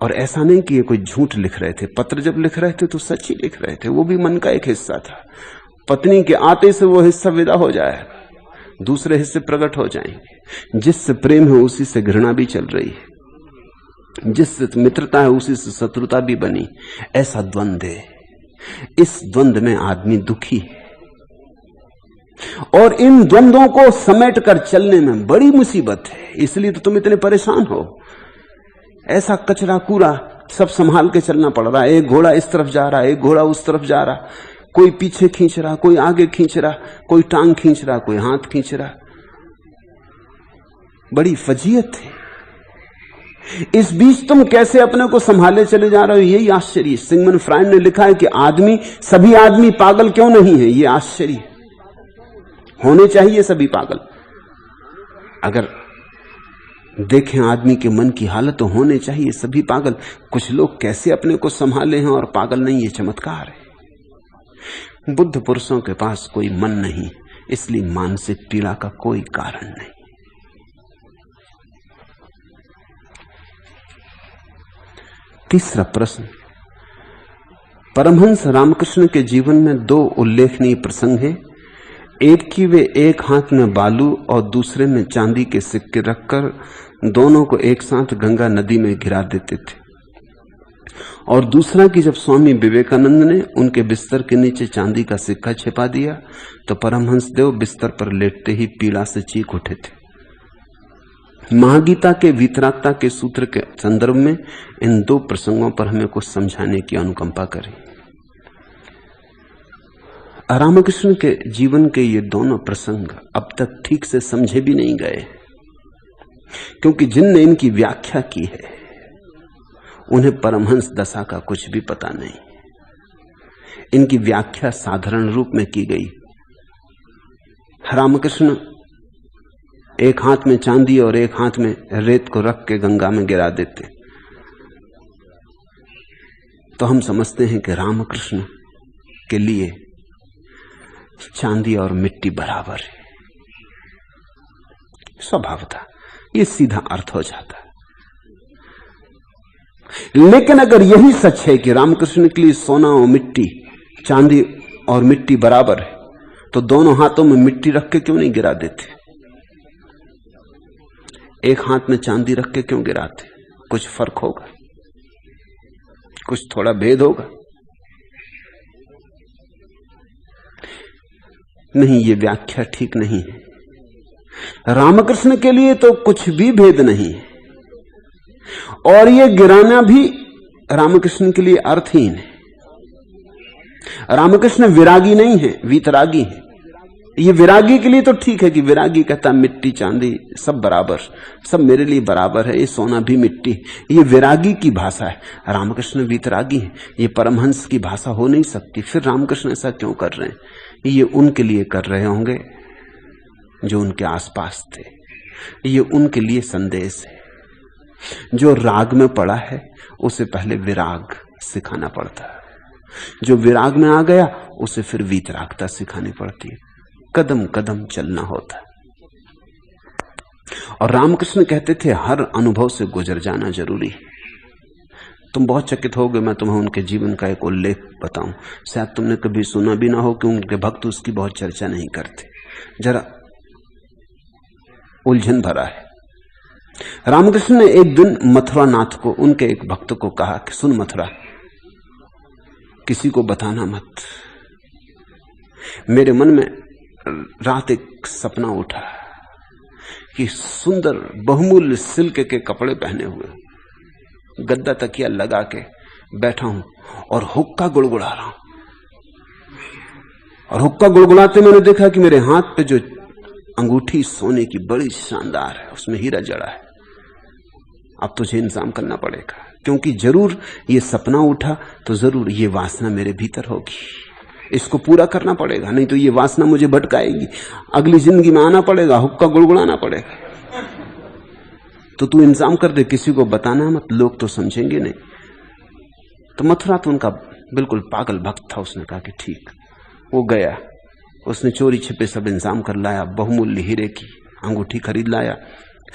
और ऐसा नहीं कि ये कोई झूठ लिख रहे थे, पत्र जब लिख रहे थे तो सच ही लिख रहे थे। वो भी मन का एक हिस्सा था। पत्नी के आते से वो हिस्सा विदा हो जाएगा, दूसरे हिस्से प्रकट हो जाएंगे। जिससे प्रेम है उसी से घृणा भी चल रही है, जिससे मित्रता है उसी से शत्रुता भी बनी। ऐसा द्वंद्व है, इस द्वंद्व में आदमी दुखी है। और इन द्वंद्वों को समेट कर चलने में बड़ी मुसीबत है, इसलिए तो तुम इतने परेशान हो। ऐसा कचरा कूड़ा सब संभाल के चलना पड़ रहा है। एक घोड़ा इस तरफ जा रहा है, एक घोड़ा उस तरफ जा रहा, कोई पीछे खींच रहा, कोई आगे खींच रहा, कोई टांग खींच रहा, कोई हाथ खींच रहा। बड़ी फजीयत है। इस बीच तुम कैसे अपने को संभाले चले जा रहे हो, यही आश्चर्य। सिगमंड फ्रायड ने लिखा है कि आदमी, सभी आदमी पागल क्यों नहीं है, ये आश्चर्य। होने चाहिए सभी पागल। अगर देखें आदमी के मन की हालत तो होने चाहिए सभी पागल। कुछ लोग कैसे अपने को संभाले हैं और पागल नहीं, ये चमत्कार है। बुद्ध पुरुषों के पास कोई मन नहीं, इसलिए मानसिक पीड़ा का कोई कारण नहीं। तीसरा प्रश्न, परमहंस रामकृष्ण के जीवन में दो उल्लेखनीय प्रसंग हैं। एक की वे एक हाथ में बालू और दूसरे में चांदी के सिक्के रखकर दोनों को एक साथ गंगा नदी में गिरा देते थे, और दूसरा कि जब स्वामी विवेकानंद ने उनके बिस्तर के नीचे चांदी का सिक्का छिपा दिया तो परमहंस देव बिस्तर पर लेटते ही पीड़ा से चीख उठे थे। महागीता के वीतरागता के सूत्र के संदर्भ में इन दो प्रसंगों पर हमें कुछ समझाने की अनुकंपा करें। रामकृष्ण के जीवन के ये दोनों प्रसंग अब तक ठीक से समझे भी नहीं गए, क्योंकि जिनने इनकी व्याख्या की है उन्हें परमहंस दशा का कुछ भी पता नहीं। इनकी व्याख्या साधारण रूप में की गई। रामकृष्ण एक हाथ में चांदी और एक हाथ में रेत को रख के गंगा में गिरा देते, तो हम समझते हैं कि रामकृष्ण के लिए चांदी और मिट्टी बराबर है। स्वभावतः ये सीधा अर्थ हो जाता है। लेकिन अगर यही सच है कि रामकृष्ण के लिए सोना और मिट्टी, चांदी और मिट्टी बराबर है, तो दोनों हाथों में मिट्टी रख के क्यों नहीं गिरा देते? एक हाथ में चांदी रख के क्यों गिराते? कुछ फर्क होगा, कुछ थोड़ा भेद होगा? नहीं, ये व्याख्या ठीक नहीं है। रामकृष्ण के लिए तो कुछ भी भेद नहीं है, और ये गिराना भी रामकृष्ण के लिए अर्थहीन है। रामकृष्ण विरागी नहीं है, वीतरागी है। ये विरागी के लिए तो ठीक है कि विरागी कहता मिट्टी चांदी सब बराबर, सब मेरे लिए बराबर है, ये सोना भी मिट्टी। ये विरागी की भाषा है। रामकृष्ण वीतरागी है, ये परमहंस की भाषा हो नहीं सकती। फिर रामकृष्ण ऐसा क्यों कर रहे हैं? ये उनके लिए कर रहे होंगे जो उनके आसपास थे। ये उनके लिए संदेश है। जो राग में पड़ा है उसे पहले विराग सिखाना पड़ता है, जो विराग में आ गया उसे फिर वीतरागता सिखानी पड़ती है। कदम कदम चलना होता है। और रामकृष्ण कहते थे हर अनुभव से गुजर जाना जरूरी है। तुम बहुत चकित होगे मैं तुम्हें उनके जीवन का एक उल्लेख बताऊं, शायद तुमने कभी सुना भी ना हो कि उनके भक्त उसकी बहुत चर्चा नहीं करते, जरा उलझन भरा है। रामकृष्ण ने एक दिन मथुरा नाथ को, उनके एक भक्त को कहा कि सुन मथुरा, किसी को बताना मत, मेरे मन में रात एक सपना उठा कि सुंदर बहुमूल्य सिल्क के कपड़े पहने हुए गद्दा तकिया लगा के बैठा हूं और हुक्का गुड़गुड़ा रहा हूं, और हुक्का गुड़गुड़ाते मैंने देखा कि मेरे हाथ पे जो अंगूठी सोने की बड़ी शानदार है, उसमें हीरा जड़ा है। अब तुझे इंतजाम करना पड़ेगा, क्योंकि जरूर ये सपना उठा तो जरूर ये वासना मेरे भीतर होगी, इसको पूरा करना पड़ेगा, नहीं तो ये वासना मुझे भटकाएगी, अगली जिंदगी में आना पड़ेगा, हुक्का गुड़गुड़ाना पड़ेगा। तो तू इंतजाम कर दे, किसी को बताना मत, लोग तो समझेंगे नहीं। तो मथुरा तो उनका बिल्कुल पागल भक्त था, उसने कहा कि ठीक। वो गया, उसने चोरी छिपे सब इंतजाम कर लाया, बहुमूल्य हीरे की अंगूठी खरीद लाया,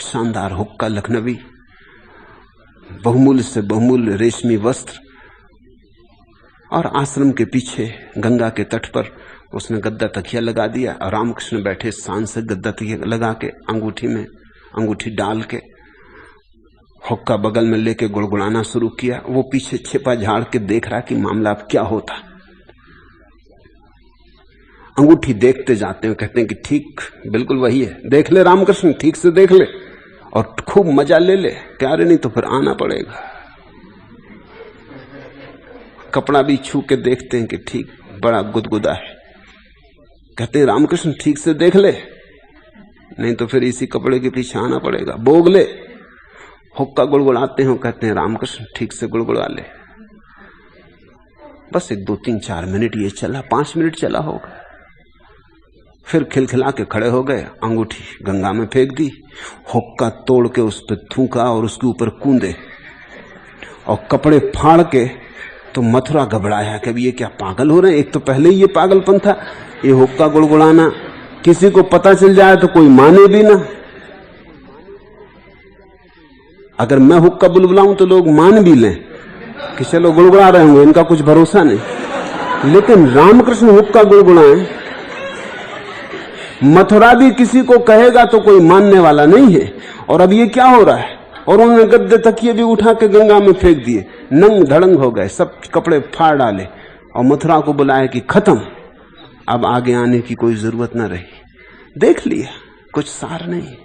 शानदार हुक्का लखनवी, बहुमूल्य से बहुमूल्य रेशमी वस्त्र, और आश्रम के पीछे गंगा के तट पर उसने गद्दा तकिया लगा दिया। और रामकृष्ण बैठे शान से गद्दा तकिया लगा के अंगूठी में अंगूठी डाल के हुक्का बगल में लेके गुड़गुड़ाना शुरू किया। वो पीछे छिपा झाड़ के देख रहा कि मामला अब क्या होता। अंगूठी देखते जाते हैं, कहते हैं कि ठीक बिल्कुल वही है, देख ले रामकृष्ण, ठीक से देख ले और खूब मजा ले ले, क्या रे नहीं तो फिर आना पड़ेगा। कपड़ा भी छू के देखते हैं कि ठीक बड़ा गुदगुदा है, कहते हैं रामकृष्ण ठीक से देख ले, नहीं तो फिर इसी कपड़े के पीछे आना पड़ेगा, बोग ले। हुक्का गुड़गुड़ाते हैं, कहते हैं रामकृष्ण ठीक से गुड़गुड़ा ले। बस एक 2-3-4 मिनट ये चला, 5 मिनट चला होगा, फिर खिलखिला के खड़े हो गए, अंगूठी गंगा में फेंक दी, हुक्का तोड़ के उस पर थूका और उसके ऊपर कूदे और कपड़े फाड़ के। तो मथुरा घबराया कि अब ये क्या पागल हो रहे हैं, एक तो पहले ही ये पागलपन था, ये हुक्का गुड़गुड़ाना, किसी को पता चल जाए तो कोई माने भी ना। अगर मैं हुक्का बुलबुलाऊं तो लोग मान भी लें कि चलो गुड़गुड़ा रहे होंगे, इनका कुछ भरोसा नहीं। लेकिन रामकृष्ण हुक्का गुड़गुड़ाएं, मथुरा भी किसी को कहेगा तो कोई मानने वाला नहीं है। और अब ये क्या हो रहा है, और उन्होंने गद्दे तकिए भी उठा के गंगा में फेंक दिए, नंग धड़ंग हो गए, सब कपड़े फाड़ डाले और मथुरा को बुलाया कि खत्म, अब आगे आने की कोई जरूरत न रही, देख लिया कुछ सार नहीं।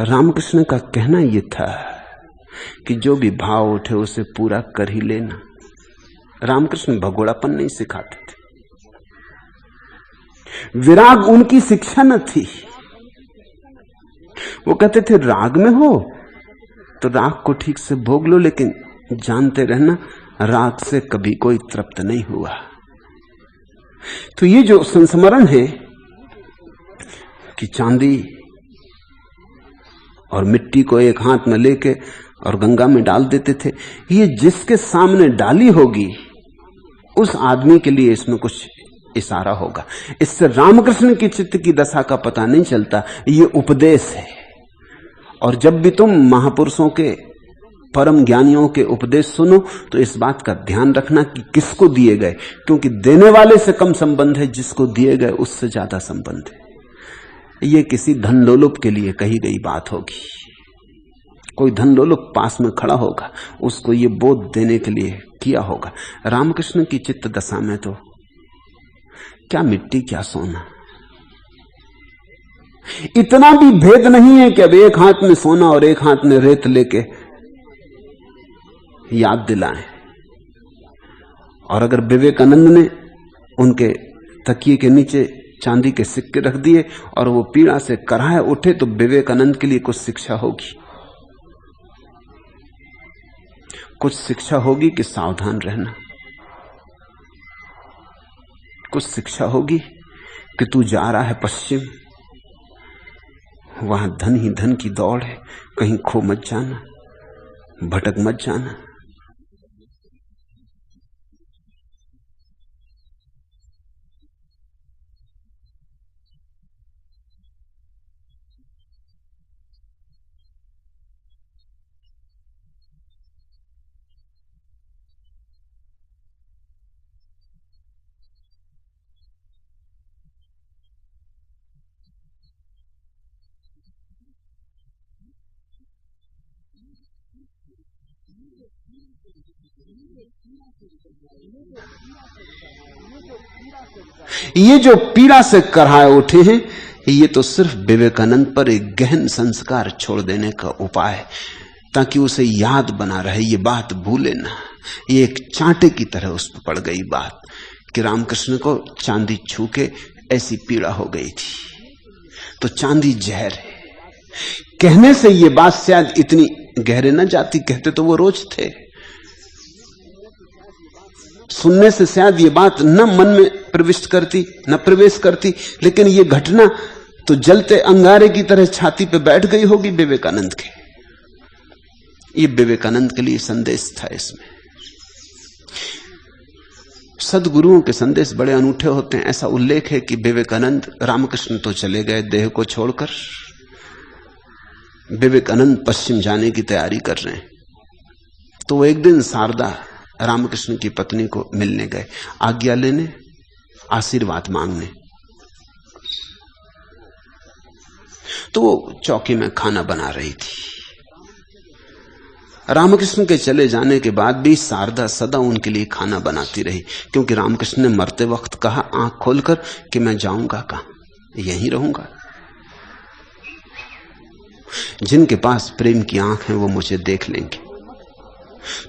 रामकृष्ण का कहना यह था कि जो भी भाव उठे उसे पूरा कर ही लेना। रामकृष्ण भगोड़ापन नहीं सिखाते थे, विराग उनकी शिक्षा न थी। वो कहते थे राग में हो तो राग को ठीक से भोग लो, लेकिन जानते रहना राग से कभी कोई तृप्त नहीं हुआ। तो ये जो संस्मरण है कि चांदी और मिट्टी को एक हाथ में लेके और गंगा में डाल देते थे, ये जिसके सामने डाली होगी उस आदमी के लिए इसमें कुछ इशारा होगा। इससे रामकृष्ण की चित्त की दशा का पता नहीं चलता, ये उपदेश है। और जब भी तुम महापुरुषों के, परम ज्ञानियों के उपदेश सुनो तो इस बात का ध्यान रखना कि किसको दिए गए, क्योंकि देने वाले से कम संबंध है, जिसको दिए गए उससे ज्यादा संबंध है। ये किसी धनलोलुप के लिए कही गई बात होगी। कोई धनलोलुप पास में खड़ा होगा, उसको ये बोध देने के लिए किया होगा। रामकृष्ण की चित्त दशा में तो क्या मिट्टी क्या सोना, इतना भी भेद नहीं है कि अब एक हाथ में सोना और एक हाथ में रेत लेके याद दिलाएं। और अगर विवेकानंद ने उनके तकिए के नीचे चांदी के सिक्के रख दिए और वो पीड़ा से कराहे उठे, तो विवेकानंद के लिए कुछ शिक्षा होगी, कुछ शिक्षा होगी कि सावधान रहना, कुछ शिक्षा होगी कि तू जा रहा है पश्चिम, वहां धन ही धन की दौड़ है। कहीं खो मत जाना, भटक मत जाना। ये जो पीड़ा से कराए उठे हैं, ये तो सिर्फ विवेकानंद पर एक गहन संस्कार छोड़ देने का उपाय है, ताकि उसे याद बना रहे, ये बात भूले ना। ये एक चांटे की तरह उस पर पड़ गई बात कि रामकृष्ण को चांदी छू के ऐसी पीड़ा हो गई थी, तो चांदी जहर है। कहने से ये बात शायद इतनी गहरे न जाती, कहते तो वो रोज थे। सुनने से शायद ये बात न मन में प्रविष्ट करती, न प्रवेश करती, लेकिन ये घटना तो जलते अंगारे की तरह छाती पे बैठ गई होगी विवेकानंद के। ये विवेकानंद के लिए संदेश था। इसमें सदगुरुओं के संदेश बड़े अनूठे होते हैं। ऐसा उल्लेख है कि विवेकानंद, रामकृष्ण तो चले गए देह को छोड़कर, विवेकानंद पश्चिम जाने की तैयारी कर रहे हैं। तो वो एक दिन शारदा रामकृष्ण की पत्नी को मिलने गए, आज्ञा लेने, आशीर्वाद मांगने। तो वो चौकी में खाना बना रही थी। रामकृष्ण के चले जाने के बाद भी शारदा सदा उनके लिए खाना बनाती रही, क्योंकि रामकृष्ण ने मरते वक्त कहा आंख खोलकर कि मैं जाऊंगा कहां, यहीं रहूंगा। जिनके पास प्रेम की आंख है वो मुझे देख लेंगे।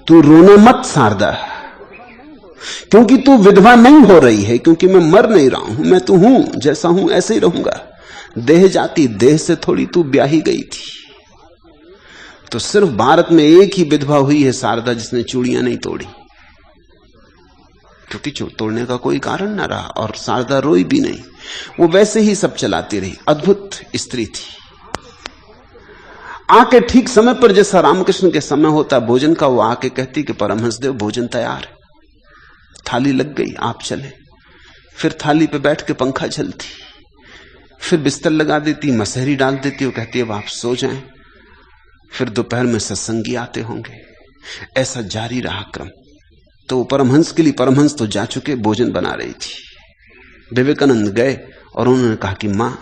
तू रोना मत शारदा, क्योंकि तू विधवा नहीं हो रही है, क्योंकि मैं मर नहीं रहा हूं, मैं तो हूं, जैसा हूं ऐसे ही रहूंगा। देह जाती, देह से थोड़ी तू ब्याही गई थी। तो सिर्फ भारत में एक ही विधवा हुई है शारदा जिसने चूड़ियां नहीं तोड़ी, क्योंकि तोड़ने का कोई कारण ना रहा, और शारदा रोई भी नहीं। वो वैसे ही सब चलाती रही। अद्भुत स्त्री थी। आके ठीक समय पर, जैसा रामकृष्ण के समय होता भोजन का, वो आके कहती कि परमहंसदेव भोजन तैयार है। थाली लग गई, आप चले। फिर थाली पे बैठ के पंखा झलती, फिर बिस्तर लगा देती, मसहरी डाल देती। वो कहती है अब आप सो जाएं। फिर दोपहर में सत्संगी आते होंगे। ऐसा जारी रहा क्रम। तो परमहंस के लिए, परमहंस तो जा चुके, भोजन बना रही थी। विवेकानंद गए और उन्होंने कहा कि मां,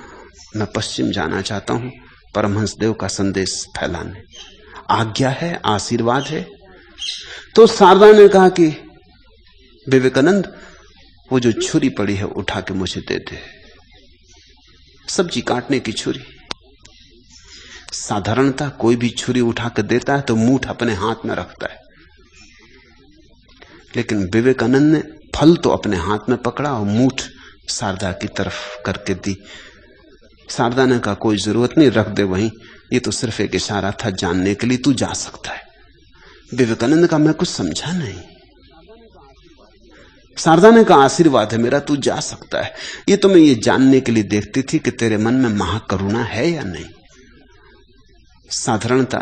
मैं पश्चिम जाना चाहता हूं परमहंस देव का संदेश फैलाने, आज्ञा है, आशीर्वाद है। तो शारदा ने कहा कि विवेकानंद, वो जो छुरी पड़ी है उठा के मुझे दे दे, सब्जी काटने की छुरी। साधारणतः कोई भी छुरी उठा के देता है तो मूठ अपने हाथ में रखता है, लेकिन विवेकानंद ने फल तो अपने हाथ में पकड़ा और मूठ शारदा की तरफ करके दी। शारदा ने कहा कोई जरूरत नहीं, रख दे वहीं, ये तो सिर्फ एक इशारा था जानने के लिए, तू जा सकता है। विवेकानंद ने कहा मैं कुछ समझा नहीं। शारदा ने कहा आशीर्वाद है मेरा, तू जा सकता है। ये तो मैं ये जानने के लिए देखती थी कि तेरे मन में महाकरुणा है या नहीं। साधारणता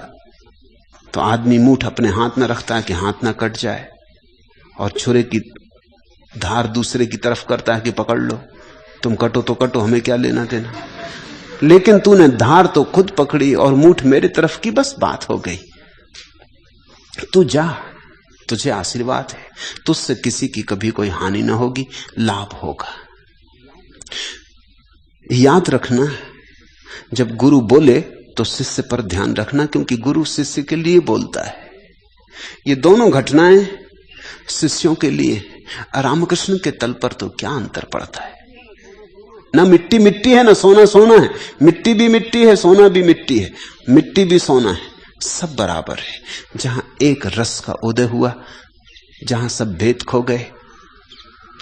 तो आदमी मूठ अपने हाथ में रखता है कि हाथ ना कट जाए, और छुरे की धार दूसरे की तरफ करता है कि पकड़ लो, तुम कटो तो कटो, हमें क्या लेना देना। लेकिन तूने धार तो खुद पकड़ी और मूठ मेरी तरफ की, बस बात हो गई। तू जा, तुझे आशीर्वाद है, तुझसे किसी की कभी कोई हानि ना होगी, लाभ होगा। याद रखना, जब गुरु बोले तो शिष्य पर ध्यान रखना, क्योंकि गुरु शिष्य के लिए बोलता है। ये दोनों घटनाएं शिष्यों के लिए। रामकृष्ण के तल पर तो क्या अंतर पड़ता है, ना मिट्टी मिट्टी है ना सोना सोना है। मिट्टी भी मिट्टी है, सोना भी मिट्टी है, मिट्टी भी सोना है, सब बराबर है। जहां एक रस का उदय हुआ, जहां सब भेद खो गए,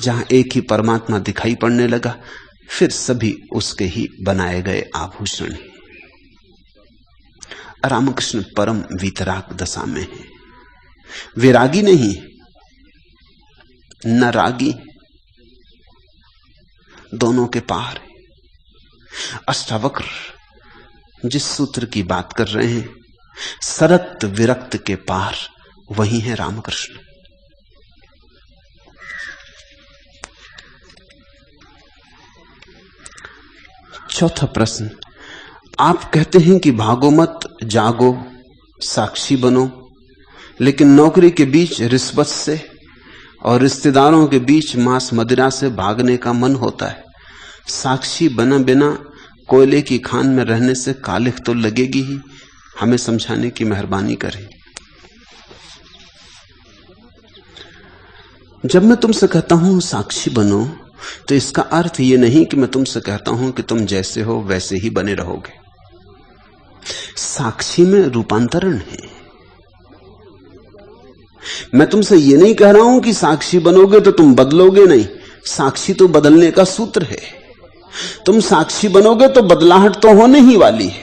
जहां एक ही परमात्मा दिखाई पड़ने लगा, फिर सभी उसके ही बनाए गए आभूषण हैं। रामकृष्ण परम वीतराग दशा में है, विरागी नहीं, न रागी, दोनों के पार है। अष्टावक्र जिस सूत्र की बात कर रहे हैं, सरक्त विरक्त के पार, वही है रामकृष्ण। चौथा प्रश्न, आप कहते हैं कि भागो मत, जागो, साक्षी बनो, लेकिन नौकरी के बीच रिश्वत से और रिश्तेदारों के बीच मांस मदिरा से भागने का मन होता है। साक्षी बना बिना कोयले की खान में रहने से कालिख तो लगेगी ही। हमें समझाने की मेहरबानी करें। जब मैं तुमसे कहता हूं साक्षी बनो, तो इसका अर्थ यह नहीं कि मैं तुमसे कहता हूं कि तुम जैसे हो वैसे ही बने रहोगे। साक्षी में रूपांतरण है। मैं तुमसे यह नहीं कह रहा हूं कि साक्षी बनोगे तो तुम बदलोगे नहीं। साक्षी तो बदलने का सूत्र है। तुम साक्षी बनोगे तो बदलाहट तो होने ही वाली है,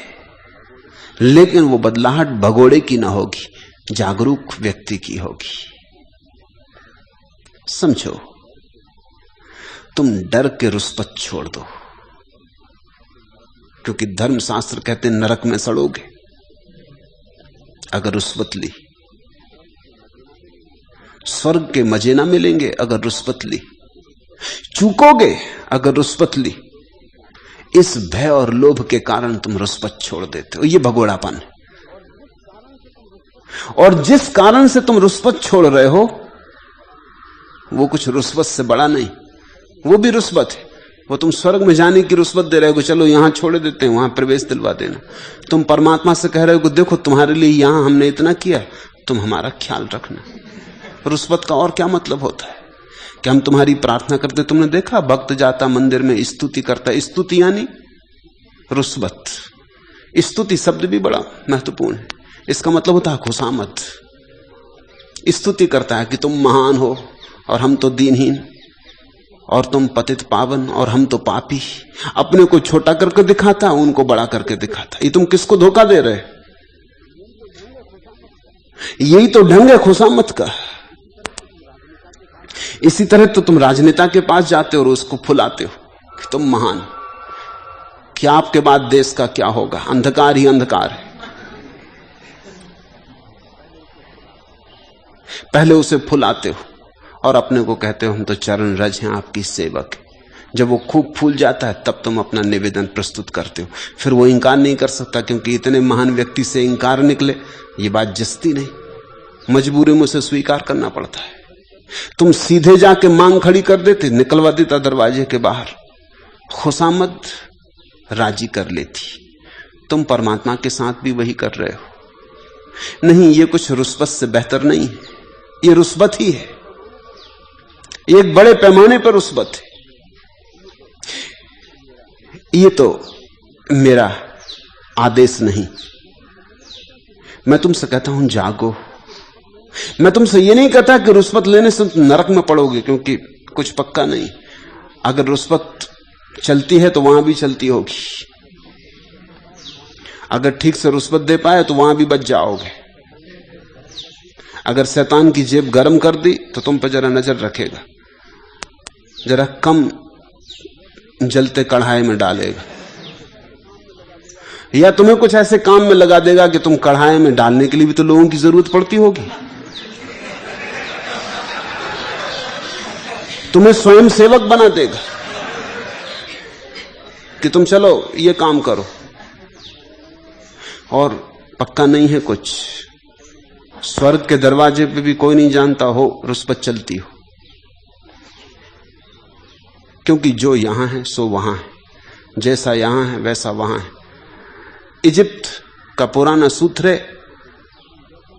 लेकिन वो बदलाहट भगोड़े की ना होगी, जागरूक व्यक्ति की होगी। समझो, तुम डर के रुष्पत छोड़ दो, क्योंकि धर्मशास्त्र कहते नरक में सड़ोगे अगर रुष्वत ली। स्वर्ग के मजे ना मिलेंगे अगर रुष्वत ली। चूकोगे अगर रुष्वत ली। इस भय और लोभ के कारण तुम रुष्वत छोड़ देते हो। यह भगोड़ापन है। और जिस कारण से तुम रुष्वत छोड़ रहे हो, वो कुछ रुष्वत से बड़ा नहीं, वो भी रुष्वत है। वो तुम स्वर्ग में जाने की रुष्वत दे रहे हो, चलो यहां छोड़ देते हैं, वहां प्रवेश दिलवा देना। तुम परमात्मा से कह रहे हो, देखो तुम्हारे लिए यहां हमने इतना किया, तुम हमारा ख्याल रखना। रुष्वत का और क्या मतलब होता है कि हम तुम्हारी प्रार्थना करते। तुमने देखा भक्त जाता मंदिर में स्तुति करता, स्तुति यानी रुष्वत। स्तुति शब्द भी बड़ा महत्वपूर्ण है। इसका मतलब होता है खुशामद। स्तुति करता है कि तुम महान हो और हम तो दीनहीन, और तुम पतित पावन और हम तो पापी। अपने को छोटा करके दिखाता, उनको बड़ा करके दिखाता। ये तुम किसको धोखा दे रहे? यही तो ढंग है खुशामद का। इसी तरह तो तुम राजनेता के पास जाते हो और उसको फुलाते हो कि तुम महान, कि आपके बाद देश का क्या होगा, अंधकार ही अंधकार है। पहले उसे फुलाते हो और अपने को कहते हो हम तो चरण रज हैं, आपकी सेवक। जब वो खूब फूल जाता है तब तुम अपना निवेदन प्रस्तुत करते हो। फिर वो इंकार नहीं कर सकता, क्योंकि इतने महान व्यक्ति से इंकार निकले ये बात जस्ती नहीं, मजबूरी में उसे स्वीकार करना पड़ता है। तुम सीधे जाके मांग खड़ी कर देते, निकलवा देता दरवाजे के बाहर, खुशामद राजी कर लेती। तुम परमात्मा के साथ भी वही कर रहे हो। नहीं, ये कुछ रुष्वत से बेहतर नहीं है, ये रुष्वत ही है। एक बड़े पैमाने पर रुष्वत है। ये तो मेरा आदेश नहीं। मैं तुमसे कहता हूं जागो। मैं तुमसे ये नहीं कहता कि रुष्वत लेने से नरक में पड़ोगे, क्योंकि कुछ पक्का नहीं। अगर रुष्वत चलती है तो वहां भी चलती होगी। अगर ठीक से रुष्वत दे पाए तो वहां भी बच जाओगे। अगर शैतान की जेब गर्म कर दी तो तुम पर जरा नजर रखेगा, जरा कम जलते कढ़ाई में डालेगा, या तुम्हें कुछ ऐसे काम में लगा देगा कि तुम कढ़ाई में डालने के लिए भी तो लोगों की जरूरत पड़ती होगी। तुम्हें स्वयं सेवक बना देगा कि तुम चलो ये काम करो। और पक्का नहीं है कुछ, स्वर्ग के दरवाजे पे भी कोई नहीं जानता हो रुष्वत चलती हो, क्योंकि जो यहां है सो वहां है, जैसा यहां है वैसा वहां है। इजिप्ट का पुराना सूत्र है,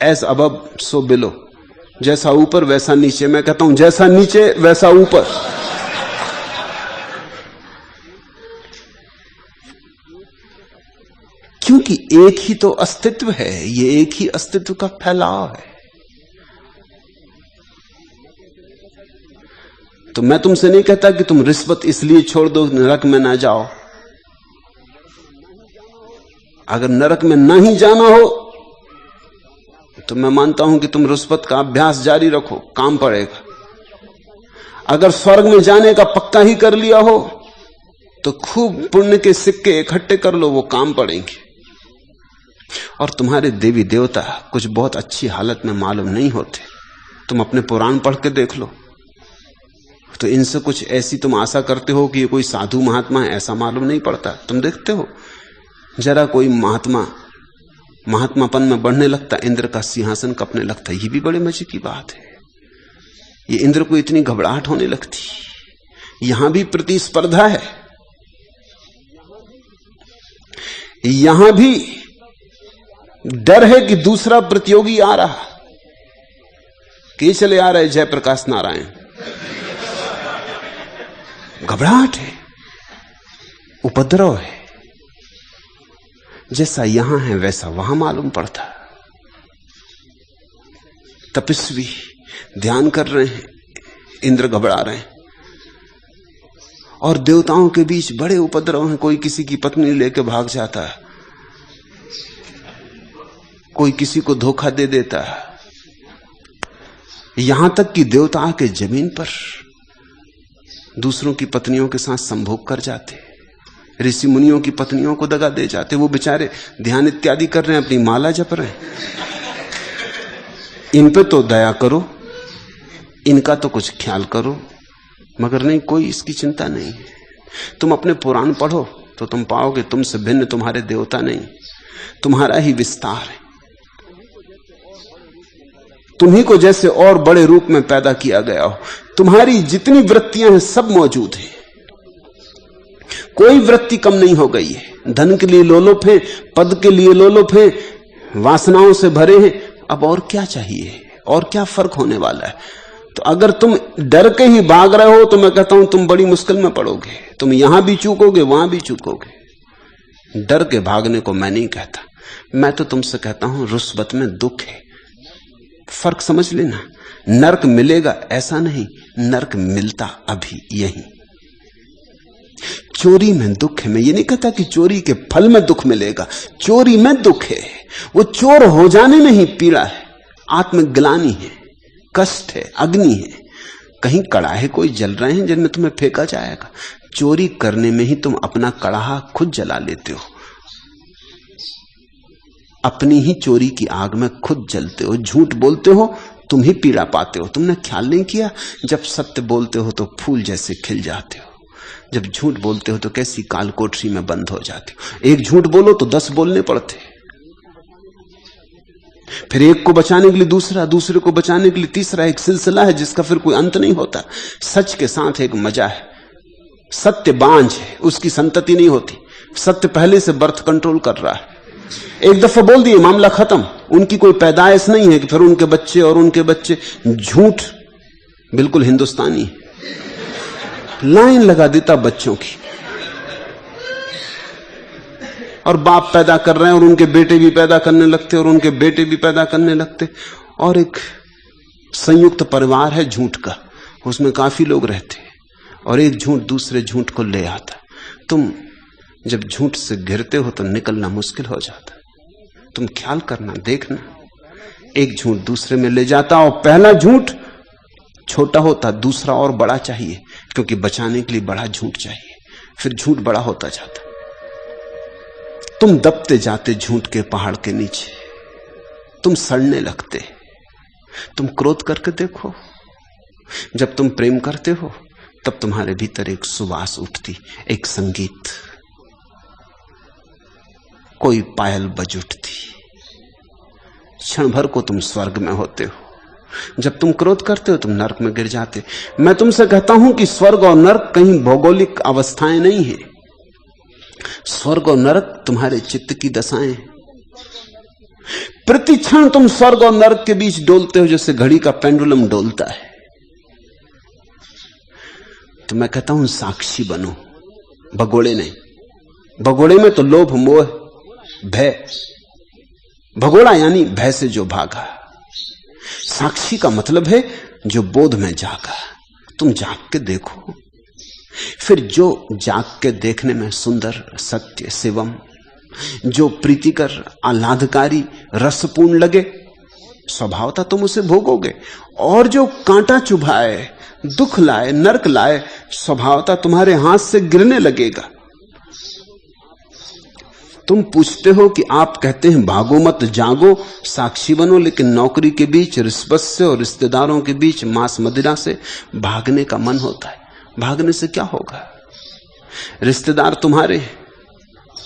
एज अबव सो बिलो, जैसा ऊपर वैसा नीचे। मैं कहता हूं जैसा नीचे वैसा ऊपर। क्योंकि एक ही तो अस्तित्व है, ये एक ही अस्तित्व का फैलाव है। तो मैं तुमसे नहीं कहता कि तुम रिश्वत इसलिए छोड़ दो नरक में ना जाओ। अगर नरक में ना ही जाना हो तो मैं मानता हूं कि तुम रिश्वत का अभ्यास जारी रखो, काम पड़ेगा। अगर स्वर्ग में जाने का पक्का ही कर लिया हो तो खूब पुण्य के सिक्के इकट्ठे कर लो, वो काम पड़ेंगे। और तुम्हारे देवी देवता कुछ बहुत अच्छी हालत में मालूम नहीं होते। तुम अपने पुराण पढ़ के देख लो, तो इनसे कुछ ऐसी तुम आशा करते हो कि ये कोई साधु महात्मा है, ऐसा मालूम नहीं पड़ता। तुम देखते हो जरा कोई महात्मापन में बढ़ने लगता, इंद्र का सिंहासन कपने लगता। ये भी बड़े मजे की बात है। ये इंद्र को इतनी घबराहट होने लगती, यहां भी प्रतिस्पर्धा है, यहां भी डर है कि दूसरा प्रतियोगी आ रहा, कि चले आ रहे जयप्रकाश नारायण। घबराहट है, उपद्रव है। जैसा यहां है वैसा वहां मालूम पड़ता। तपस्वी ध्यान कर रहे हैं, इंद्र घबरा रहे हैं। और देवताओं के बीच बड़े उपद्रव हैं। कोई किसी की पत्नी लेके भाग जाता है, कोई किसी को धोखा दे देता है, यहां तक कि देवता आके जमीन पर दूसरों की पत्नियों के साथ संभोग कर जाते, ऋषि मुनियों की पत्नियों को दगा दे जाते। वो बेचारे ध्यान इत्यादि कर रहे हैं, अपनी माला जप रहे हैं। इन पे तो दया करो, इनका तो कुछ ख्याल करो, मगर नहीं, कोई इसकी चिंता नहीं है। तुम अपने पुराण पढ़ो तो तुम पाओगे तुमसे भिन्न तुम्हारे देवता नहीं, तुम्हारा ही विस्तार है। तुम्ही को जैसे और बड़े रूप में पैदा किया गया हो, तुम्हारी जितनी वृत्तियां हैं सब मौजूद है, कोई वृत्ति कम नहीं हो गई है। धन के लिए लोलुप है, पद के लिए लोलुप है, वासनाओं से भरे हैं। अब और क्या चाहिए, और क्या फर्क होने वाला है? तो अगर तुम डर के ही भाग रहे हो तो मैं कहता हूं तुम बड़ी मुश्किल में पड़ोगे। तुम यहां भी चूकोगे, वहां भी चूकोगे। डर के भागने को मैं नहीं कहता, मैं तो तुमसे कहता हूं रुस्बत में दुख है, फर्क समझ लेना। नरक मिलेगा ऐसा नहीं, नरक मिलता अभी यही। चोरी में दुख है, मैं ये नहीं कहता कि चोरी के फल में दुख मिलेगा, चोरी में दुख है। वो चोर हो जाने में ही पीड़ा है, आत्मग्लानि है, कष्ट है, अग्नि है। कहीं कड़ाहे कोई जल रहे हैं जिनमें तुम्हें फेंका जाएगा। चोरी करने में ही तुम अपना कड़ाहा खुद जला लेते हो, अपनी ही चोरी की आग में खुद जलते हो। झूठ बोलते हो, तुम ही पीड़ा पाते हो। तुमने ख्याल नहीं किया, जब सत्य बोलते हो तो फूल जैसे खिल जाते हो, जब झूठ बोलते हो तो कैसी काल कोठरी में बंद हो जाते हो। एक झूठ बोलो तो 10 बोलने पड़ते, फिर एक को बचाने के लिए दूसरा, दूसरे को बचाने के लिए तीसरा। एक सिलसिला है जिसका फिर कोई अंत नहीं होता। सच के साथ एक मजा है, सत्य बांझ है, उसकी संतति नहीं होती। सत्य पहले से बर्थ कंट्रोल कर रहा है, एक दफा बोल दिए मामला खत्म। उनकी कोई पैदाइश नहीं है कि फिर उनके बच्चे और उनके बच्चे। झूठ बिल्कुल हिंदुस्तानी है, लाइन लगा देता बच्चों की, और बाप पैदा कर रहे हैं और उनके बेटे भी पैदा करने लगते और उनके बेटे भी पैदा करने लगते, और एक संयुक्त परिवार है झूठ का, उसमें काफी लोग रहते, और एक झूठ दूसरे झूठ को ले आता। तुम जब झूठ से घिरते हो तो निकलना मुश्किल हो जाता। तुम ख्याल करना, देखना, एक झूठ दूसरे में ले जाता, और पहला झूठ छोटा होता, दूसरा और बड़ा चाहिए, क्योंकि बचाने के लिए बड़ा झूठ चाहिए, फिर झूठ बड़ा होता जाता। तुम दबते जाते झूठ के पहाड़ के नीचे, तुम सड़ने लगते। तुम क्रोध करके देखो, जब तुम प्रेम करते हो तब तुम्हारे भीतर एक सुवास उठती, एक संगीत, कोई पायल बज उठती। क्षण भर को तुम स्वर्ग में होते हो। जब तुम क्रोध करते हो तुम नरक में गिर जाते। मैं तुमसे कहता हूं कि स्वर्ग और नरक कहीं भौगोलिक अवस्थाएं नहीं है। स्वर्ग और नरक तुम्हारे चित्त की दशाएं। प्रति क्षण तुम स्वर्ग और नरक के बीच डोलते हो, जैसे घड़ी का पेंडुलम डोलता है। तो मैं कहता हूं साक्षी बनो, भगोड़े नहीं। भगोड़े में तो लोभ, मोह, भय। भगोड़ा यानी भय से जो भागा। साक्षी का मतलब है जो बोध में जागा। तुम जाग के देखो, फिर जो जाग के देखने में सुंदर, सत्य, शिवम, जो प्रीतिकर, आह्लादकारी, रसपूर्ण लगे, स्वभावतः तुम उसे भोगोगे। और जो कांटा चुभाए, दुख लाए, नरक लाए, स्वभावतः तुम्हारे हाथ से गिरने लगेगा। तुम पूछते हो कि आप कहते हैं भागो मत जागो, साक्षी बनो, लेकिन नौकरी के बीच, रिश्वत से और रिश्तेदारों के बीच, मांस मदिरा से भागने का मन होता है। भागने से क्या होगा? रिश्तेदार तुम्हारे,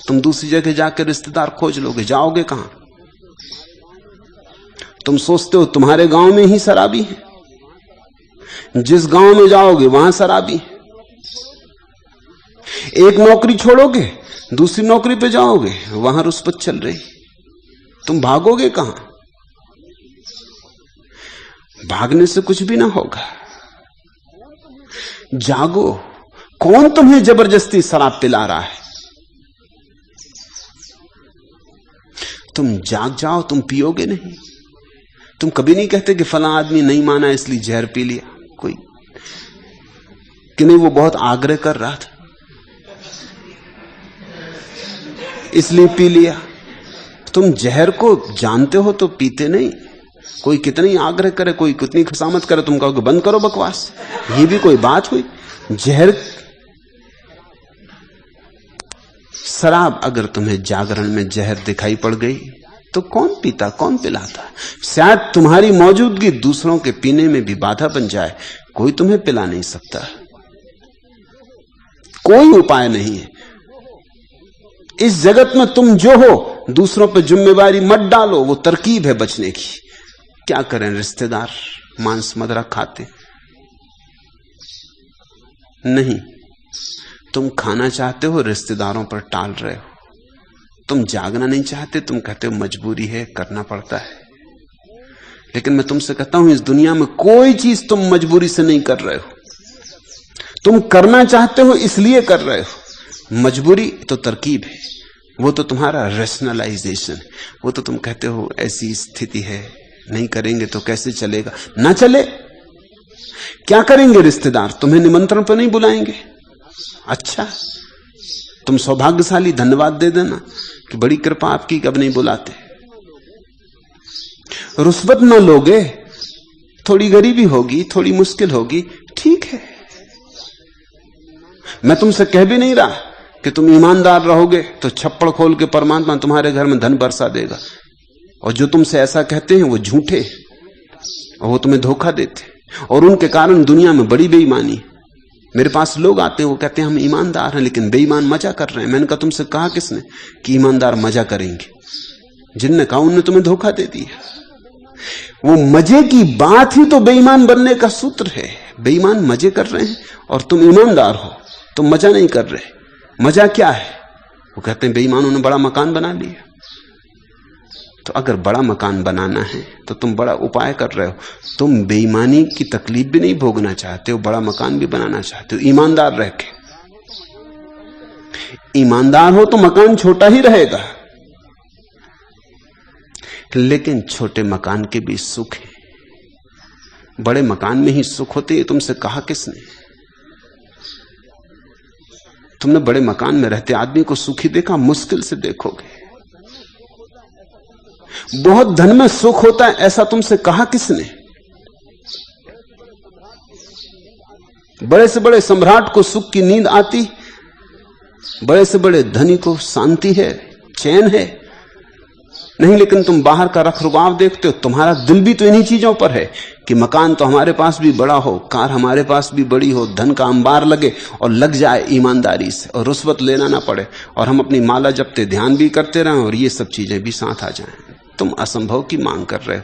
तुम दूसरी जगह जाकर रिश्तेदार खोज लोगे, जाओगे कहां? तुम सोचते हो तुम्हारे गांव में ही शराबी है, जिस गांव में जाओगे वहां शराबी है। एक नौकरी छोड़ोगे, दूसरी नौकरी पे जाओगे, वहां रुष्पत चल रही, तुम भागोगे कहां? भागने से कुछ भी ना होगा। जागो। कौन तुम्हें जबरदस्ती शराब पिला रहा है? तुम जाग जाओ, तुम पियोगे नहीं। तुम कभी नहीं कहते कि फला आदमी नहीं माना इसलिए जहर पी लिया, कोई कि नहीं वो बहुत आग्रह कर रहा था इसलिए पी लिया। तुम जहर को जानते हो तो पीते नहीं। कोई कितनी आग्रह करे, कोई कितनी खुशामत करे, तुम कहोगे बंद करो बकवास, ये भी कोई बात हुई? जहर, शराब अगर तुम्हें जागरण में जहर दिखाई पड़ गई तो कौन पीता, कौन पिलाता? शायद तुम्हारी मौजूदगी दूसरों के पीने में भी बाधा बन जाए, कोई तुम्हें पिला नहीं सकता। कोई उपाय नहीं है इस जगत में। तुम जो हो, दूसरों पर जिम्मेवारी मत डालो, वो तरकीब है बचने की। क्या करें रिश्तेदार मांस मदिरा खाते नहीं। तुम खाना चाहते हो, रिश्तेदारों पर टाल रहे हो। तुम जागना नहीं चाहते, तुम कहते हो मजबूरी है, करना पड़ता है। लेकिन मैं तुमसे कहता हूं, इस दुनिया में कोई चीज तुम मजबूरी से नहीं कर रहे हो। तुम करना चाहते हो इसलिए कर रहे हो। मजबूरी तो तरकीब है, वो तो तुम्हारा रेशनलाइजेशन, वो तो तुम कहते हो ऐसी स्थिति है, नहीं करेंगे तो कैसे चलेगा। ना चले, क्या करेंगे रिश्तेदार? तुम्हें निमंत्रण पर नहीं बुलाएंगे। अच्छा, तुम सौभाग्यशाली, धन्यवाद दे देना कि बड़ी कृपा आपकी, कब नहीं बुलाते। रुष्वत न लोगे, थोड़ी गरीबी होगी, थोड़ी मुश्किल होगी, ठीक है। मैं तुमसे कह भी नहीं रहा कि तुम ईमानदार रहोगे तो छप्पड़ खोल के परमात्मा तुम्हारे घर में धन बरसा देगा। और जो तुमसे ऐसा कहते हैं वो झूठे, और वो तुम्हें धोखा देते, और उनके कारण दुनिया में बड़ी बेईमानी। मेरे पास लोग आते हैं, वो कहते हैं हम ईमानदार हैं लेकिन बेईमान मजा कर रहे हैं। मैंने कहा तुमसे कहा किसने कि ईमानदार मजा करेंगे? जिनने कहा उनने तुम्हें धोखा दे दिया। वो मजे की बात ही तो बेईमान बनने का सूत्र है। बेईमान मजे कर रहे हैं और तुम ईमानदार हो, तुम मजा नहीं कर रहे। मजा क्या है? वो कहते हैं बेईमानों ने बड़ा मकान बना लिया। तो अगर बड़ा मकान बनाना है तो तुम बड़ा उपाय कर रहे हो। तुम बेईमानी की तकलीफ भी नहीं भोगना चाहते हो, बड़ा मकान भी बनाना चाहते हो ईमानदार रह के। ईमानदार हो तो मकान छोटा ही रहेगा, लेकिन छोटे मकान के भी सुख है, बड़े मकान में ही सुख होते है। तुमसे कहा किसने? तुमने बड़े मकान में रहते आदमी को सुखी देखा? मुश्किल से देखोगे। बहुत धन में सुख होता है, ऐसा तुमसे कहा किसने? बड़े से बड़े सम्राट को सुख की नींद आती, बड़े से बड़े धनी को शांति है, चैन है नहीं। लेकिन तुम बाहर का रखरखाव देखते हो, तुम्हारा दिल भी तो इन्हीं चीजों पर है कि मकान तो हमारे पास भी बड़ा हो, कार हमारे पास भी बड़ी हो, धन का अंबार लगे और लग जाए ईमानदारी से, और रुष्वत लेना ना पड़े, और हम अपनी माला जपते ध्यान भी करते रहें और ये सब चीजें भी साथ आ जाएं। तुम असंभव की मांग कर रहे हो,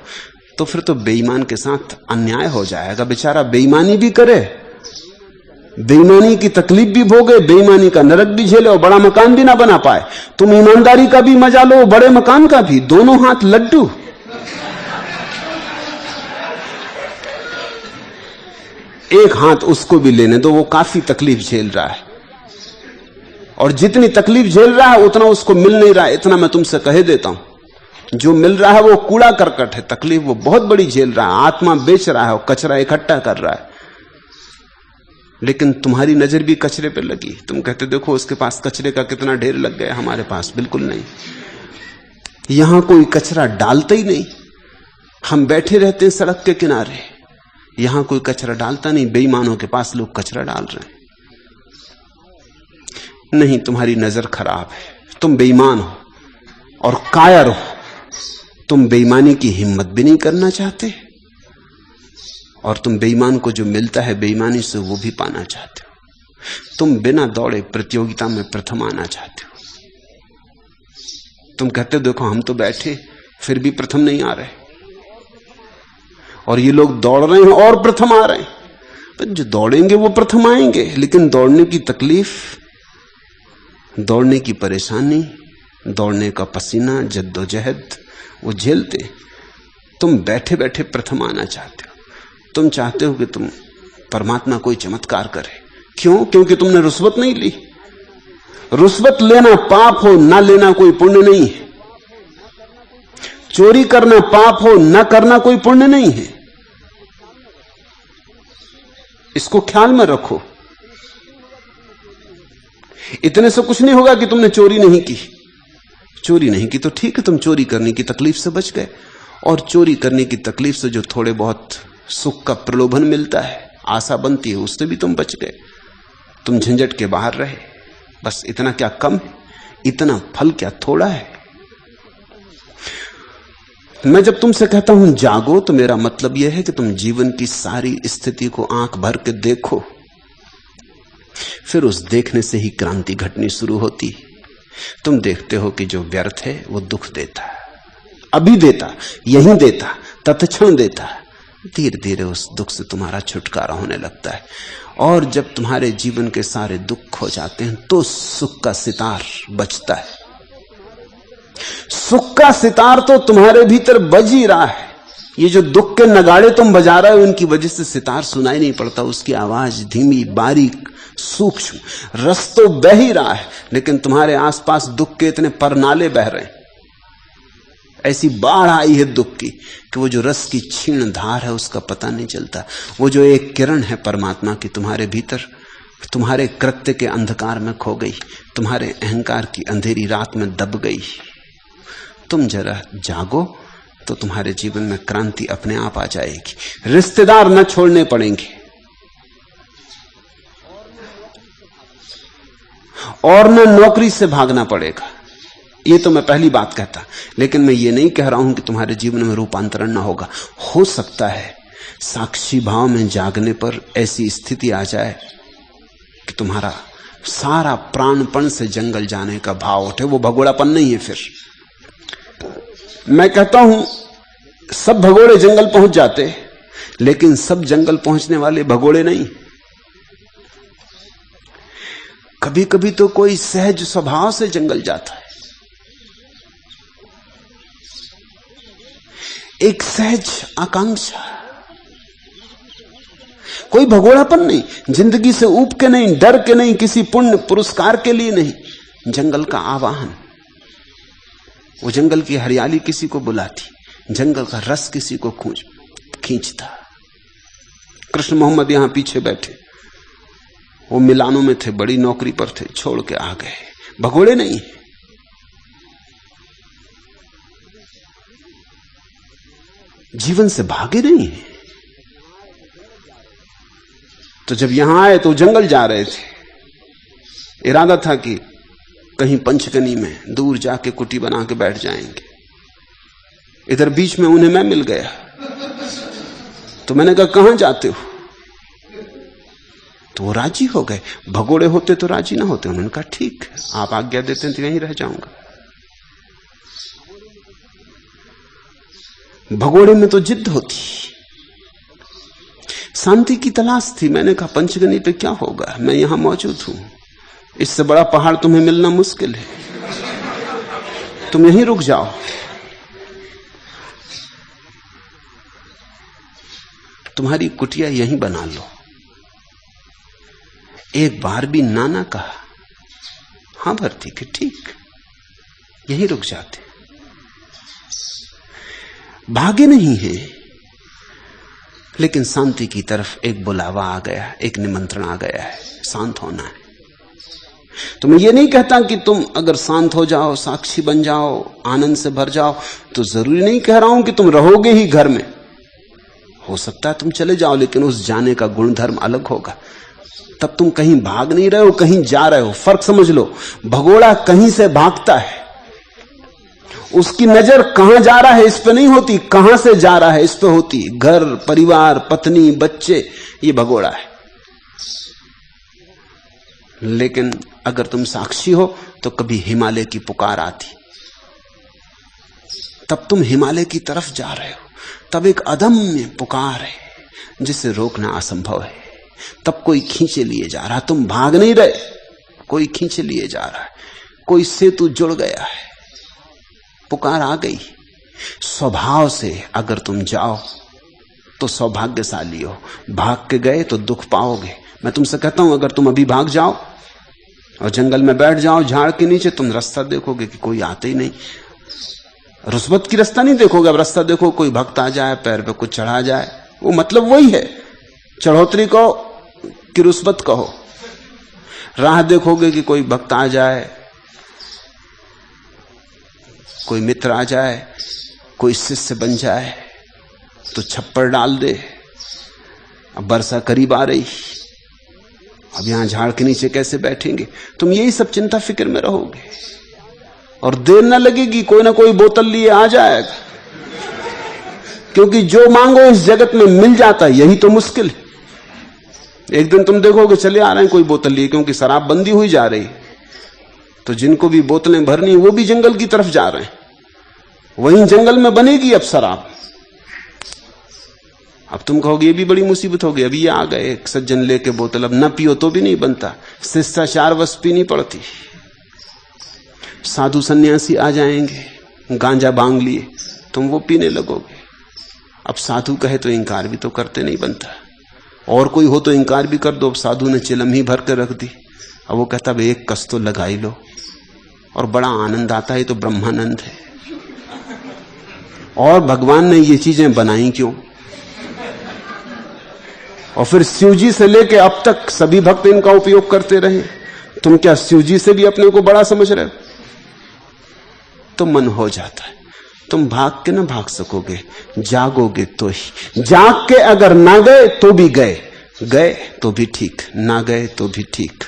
तो फिर तो बेईमान के साथ अन्याय हो जाएगा। बेचारा बेईमानी भी करे, बेईमानी की तकलीफ भी भोगे, बेईमानी का नरक भी झेले और बड़ा मकान भी ना बना पाए। तुम ईमानदारी का भी मजा लो, बड़े मकान का भी, दोनों हाथ लड्डू। एक हाथ उसको भी लेने दो, वो काफी तकलीफ झेल रहा है, और जितनी तकलीफ झेल रहा है उतना उसको मिल नहीं रहा है। इतना मैं तुमसे कह देता हूं, जो मिल रहा है वो कूड़ा करकट है, तकलीफ वो बहुत बड़ी झेल रहा है, आत्मा बेच रहा है और कचरा इकट्ठा कर रहा है। लेकिन तुम्हारी नजर भी कचरे पर लगी। तुम कहते देखो उसके पास कचरे का कितना ढेर लग गया, हमारे पास बिल्कुल नहीं। यहां कोई कचरा डालता ही नहीं, हम बैठे रहते हैं सड़क के किनारे, यहां कोई कचरा डालता नहीं। बेईमानों के पास लोग कचरा डाल रहे हैं। नहीं, तुम्हारी नजर खराब है, तुम बेईमान हो। और कायर हो। तुम बेईमानी की हिम्मत भी नहीं करना चाहते और तुम बेईमान को जो मिलता है बेईमानी से वो भी पाना चाहते हो। तुम बिना दौड़े प्रतियोगिता में प्रथम आना चाहते हो। तुम कहते हो देखो हम तो बैठे फिर भी प्रथम नहीं आ रहे और ये लोग दौड़ रहे हैं और प्रथम आ रहे हैं। तो जो दौड़ेंगे वो प्रथम आएंगे, लेकिन दौड़ने की तकलीफ, दौड़ने की परेशानी, दौड़ने का पसीना, जद्दोजहद वो झेलते। तुम बैठे बैठे प्रथम आना चाहते हो। तुम चाहते हो कि तुम परमात्मा कोई चमत्कार करे। क्यों? क्योंकि तुमने रुस्वत नहीं ली। रुस्वत लेना पाप हो, ना लेना कोई पुण्य नहीं है। चोरी करना पाप हो, ना करना कोई पुण्य नहीं है। इसको ख्याल में रखो। इतने से कुछ नहीं होगा कि तुमने चोरी नहीं की। चोरी नहीं की तो ठीक है, तुम चोरी करने की तकलीफ से बच गए। और चोरी करने की तकलीफ से जो थोड़े बहुत सुख का प्रलोभन मिलता है, आशा बनती है, उससे भी तुम बच गए। तुम झंझट के बाहर रहे। बस इतना क्या कम है? इतना फल क्या थोड़ा है? मैं जब तुमसे कहता हूं जागो तो मेरा मतलब यह है कि तुम जीवन की सारी स्थिति को आंख भर के देखो। फिर उस देखने से ही क्रांति घटनी शुरू होती। तुम देखते हो कि जो व्यर्थ है वो दुख देता है, अभी देता, यहीं देता, तत्क्षण देता। धीरे धीरे उस दुख से तुम्हारा छुटकारा होने लगता है। और जब तुम्हारे जीवन के सारे दुख खो जाते हैं तो सुख का सितार बजता है। सुख का सितार तो तुम्हारे भीतर बज ही रहा है। ये जो दुख के नगाड़े तुम बजा रहे हो, उनकी वजह से सितार सुनाई नहीं पड़ता। उसकी आवाज धीमी, बारीक, सूक्ष्म, रस तो बह ही रहा है, लेकिन तुम्हारे आसपास दुख के इतने परनाले बह रहे हैं। ऐसी बाढ़ आई है दुख की कि वो जो रस की क्षीण धार है उसका पता नहीं चलता। वो जो एक किरण है परमात्मा की तुम्हारे भीतर, तुम्हारे कृत्य के अंधकार में खो गई, तुम्हारे अहंकार की अंधेरी रात में दब गई। तुम जरा जागो तो तुम्हारे जीवन में क्रांति अपने आप आ जाएगी। रिश्तेदार न छोड़ने पड़ेंगे और न नौकरी से भागना पड़ेगा। ये तो मैं पहली बात कहता, लेकिन मैं ये नहीं कह रहा हूं कि तुम्हारे जीवन में रूपांतरण ना होगा। हो सकता है साक्षी भाव में जागने पर ऐसी स्थिति आ जाए कि तुम्हारा सारा प्राणपण से जंगल जाने का भाव उठे। वो भगोड़ापन नहीं है। फिर मैं कहता हूं सब भगोड़े जंगल पहुंच जाते, लेकिन सब जंगल पहुंचने वाले भगोड़े नहीं। कभी कभी तो कोई सहज स्वभाव से जंगल जाता है, एक सहज आकांक्षा, कोई भगोड़ापन नहीं, जिंदगी से ऊब के नहीं, डर के नहीं, किसी पुण्य पुरस्कार के लिए नहीं, जंगल का आवाहन। वो जंगल की हरियाली किसी को बुलाती, जंगल का रस किसी को खींचता। कृष्ण मोहम्मद यहां पीछे बैठे, वो मिलानों में थे, बड़ी नौकरी पर थे, छोड़ के आ गए। भगोड़े नहीं, जीवन से भागे नहीं। तो जब यहां आए तो जंगल जा रहे थे। इरादा था कि कहीं पंचगनी में दूर जाके कुटी बना के बैठ जाएंगे। इधर बीच में उन्हें मैं मिल गया, तो मैंने कहा कहां जाते हो? तो वो राजी हो गए। भगोड़े होते तो राजी ना होते। उन्होंने कहा ठीक है, आप आज्ञा देते हैं तो यहीं रह जाऊंगा। भगोड़े में तो जिद होती, शांति की तलाश थी। मैंने कहा पंचगनी पे क्या होगा, मैं यहां मौजूद हूं, इससे बड़ा पहाड़ तुम्हें मिलना मुश्किल है, तुम यहीं रुक जाओ। तुम्हारी कुटिया यहीं बना लो। एक बार भी नाना कहा, हां भरती कि ठीक, यहीं रुक जाते। भागे नहीं है, लेकिन शांति की तरफ एक बुलावा आ गया, एक निमंत्रण आ गया है, शांत होना है। तो मैं ये नहीं कहता कि तुम अगर शांत हो जाओ, साक्षी बन जाओ, आनंद से भर जाओ, तो जरूरी नहीं कह रहा हूं कि तुम रहोगे ही घर में। हो सकता है तुम चले जाओ, लेकिन उस जाने का गुणधर्म अलग होगा। तब तुम कहीं भाग नहीं रहे हो, कहीं जा रहे हो। फर्क समझ लो, भगोड़ा कहीं से भागता है उसकी नजर कहां जा रहा है इस पे नहीं होती, कहां से जा रहा है इस पे होती। घर, परिवार, पत्नी, बच्चे, ये भगोड़ा है। लेकिन अगर तुम साक्षी हो तो कभी हिमालय की पुकार आती, तब तुम हिमालय की तरफ जा रहे हो, तब एक अदम्य पुकार है जिसे रोकना असंभव है। तब कोई खींचे लिए जा रहा, तुम भाग नहीं रहे, कोई खींचे लिए जा रहा है, कोई सेतु जुड़ गया है, पुकार आ गई। स्वभाव से अगर तुम जाओ तो सौभाग्यशाली हो, भाग के गए तो दुख पाओगे। मैं तुमसे कहता हूं, अगर तुम अभी भाग जाओ और जंगल में बैठ जाओ झाड़ के नीचे, तुम रास्ता देखोगे कि कोई आते ही नहीं। रुस्बत की रास्ता नहीं देखोगे, अब रास्ता देखो कोई भक्त आ जाए, पैर पे कुछ चढ़ा जाए, वो मतलब वही है, चढ़ोतरी कहो कि रुस्बत कहो। राह देखोगे कि कोई भक्त आ जाए, कोई मित्र आ जाए, कोई शिष्य बन जाए तो छप्पर डाल दे। अब वर्षा करीब आ रही, अब यहां झाड़ के नीचे कैसे बैठेंगे, तुम यही सब चिंता फिक्र में रहोगे। और देर न लगेगी, कोई ना कोई बोतल लिए आ जाएगा, क्योंकि जो मांगो इस जगत में मिल जाता है, यही तो मुश्किल है। एक दिन तुम देखोगे चले आ रहे हैं कोई बोतल लिए, क्योंकि शराब बंदी हुई जा रही, तो जिनको भी बोतलें भरनी वो भी जंगल की तरफ जा रहे हैं, वहीं जंगल में बनेगी अब शराब। अब तुम कहोगे ये भी बड़ी मुसीबत हो गई, अभी ये आ गए एक सज्जन लेके बोतल, अब न पियो तो भी नहीं बनता, शिष्टाचार वश पीनी पड़ती। साधु सन्यासी आ जाएंगे गांजा बांग लिए, तुम वो पीने लगोगे। अब साधु कहे तो इंकार भी तो करते नहीं बनता, और कोई हो तो इंकार भी कर दो। अब साधु ने चिलम ही भर के रख दी, अब वो कहता है एक कस तो लगा ही लो, और बड़ा आनंद आता है, तो ब्रह्मानंद है। और भगवान ने ये चीजें बनाई क्यों? और फिर शिवजी से लेके अब तक सभी भक्त इनका उपयोग करते रहे, तुम क्या शिवजी से भी अपने को बड़ा समझ रहे हो? तो मन हो जाता है, तुम भाग के ना भाग सकोगे, जागोगे तो ही। जाग के अगर ना गए तो भी गए, गए तो भी ठीक, ना गए तो भी ठीक,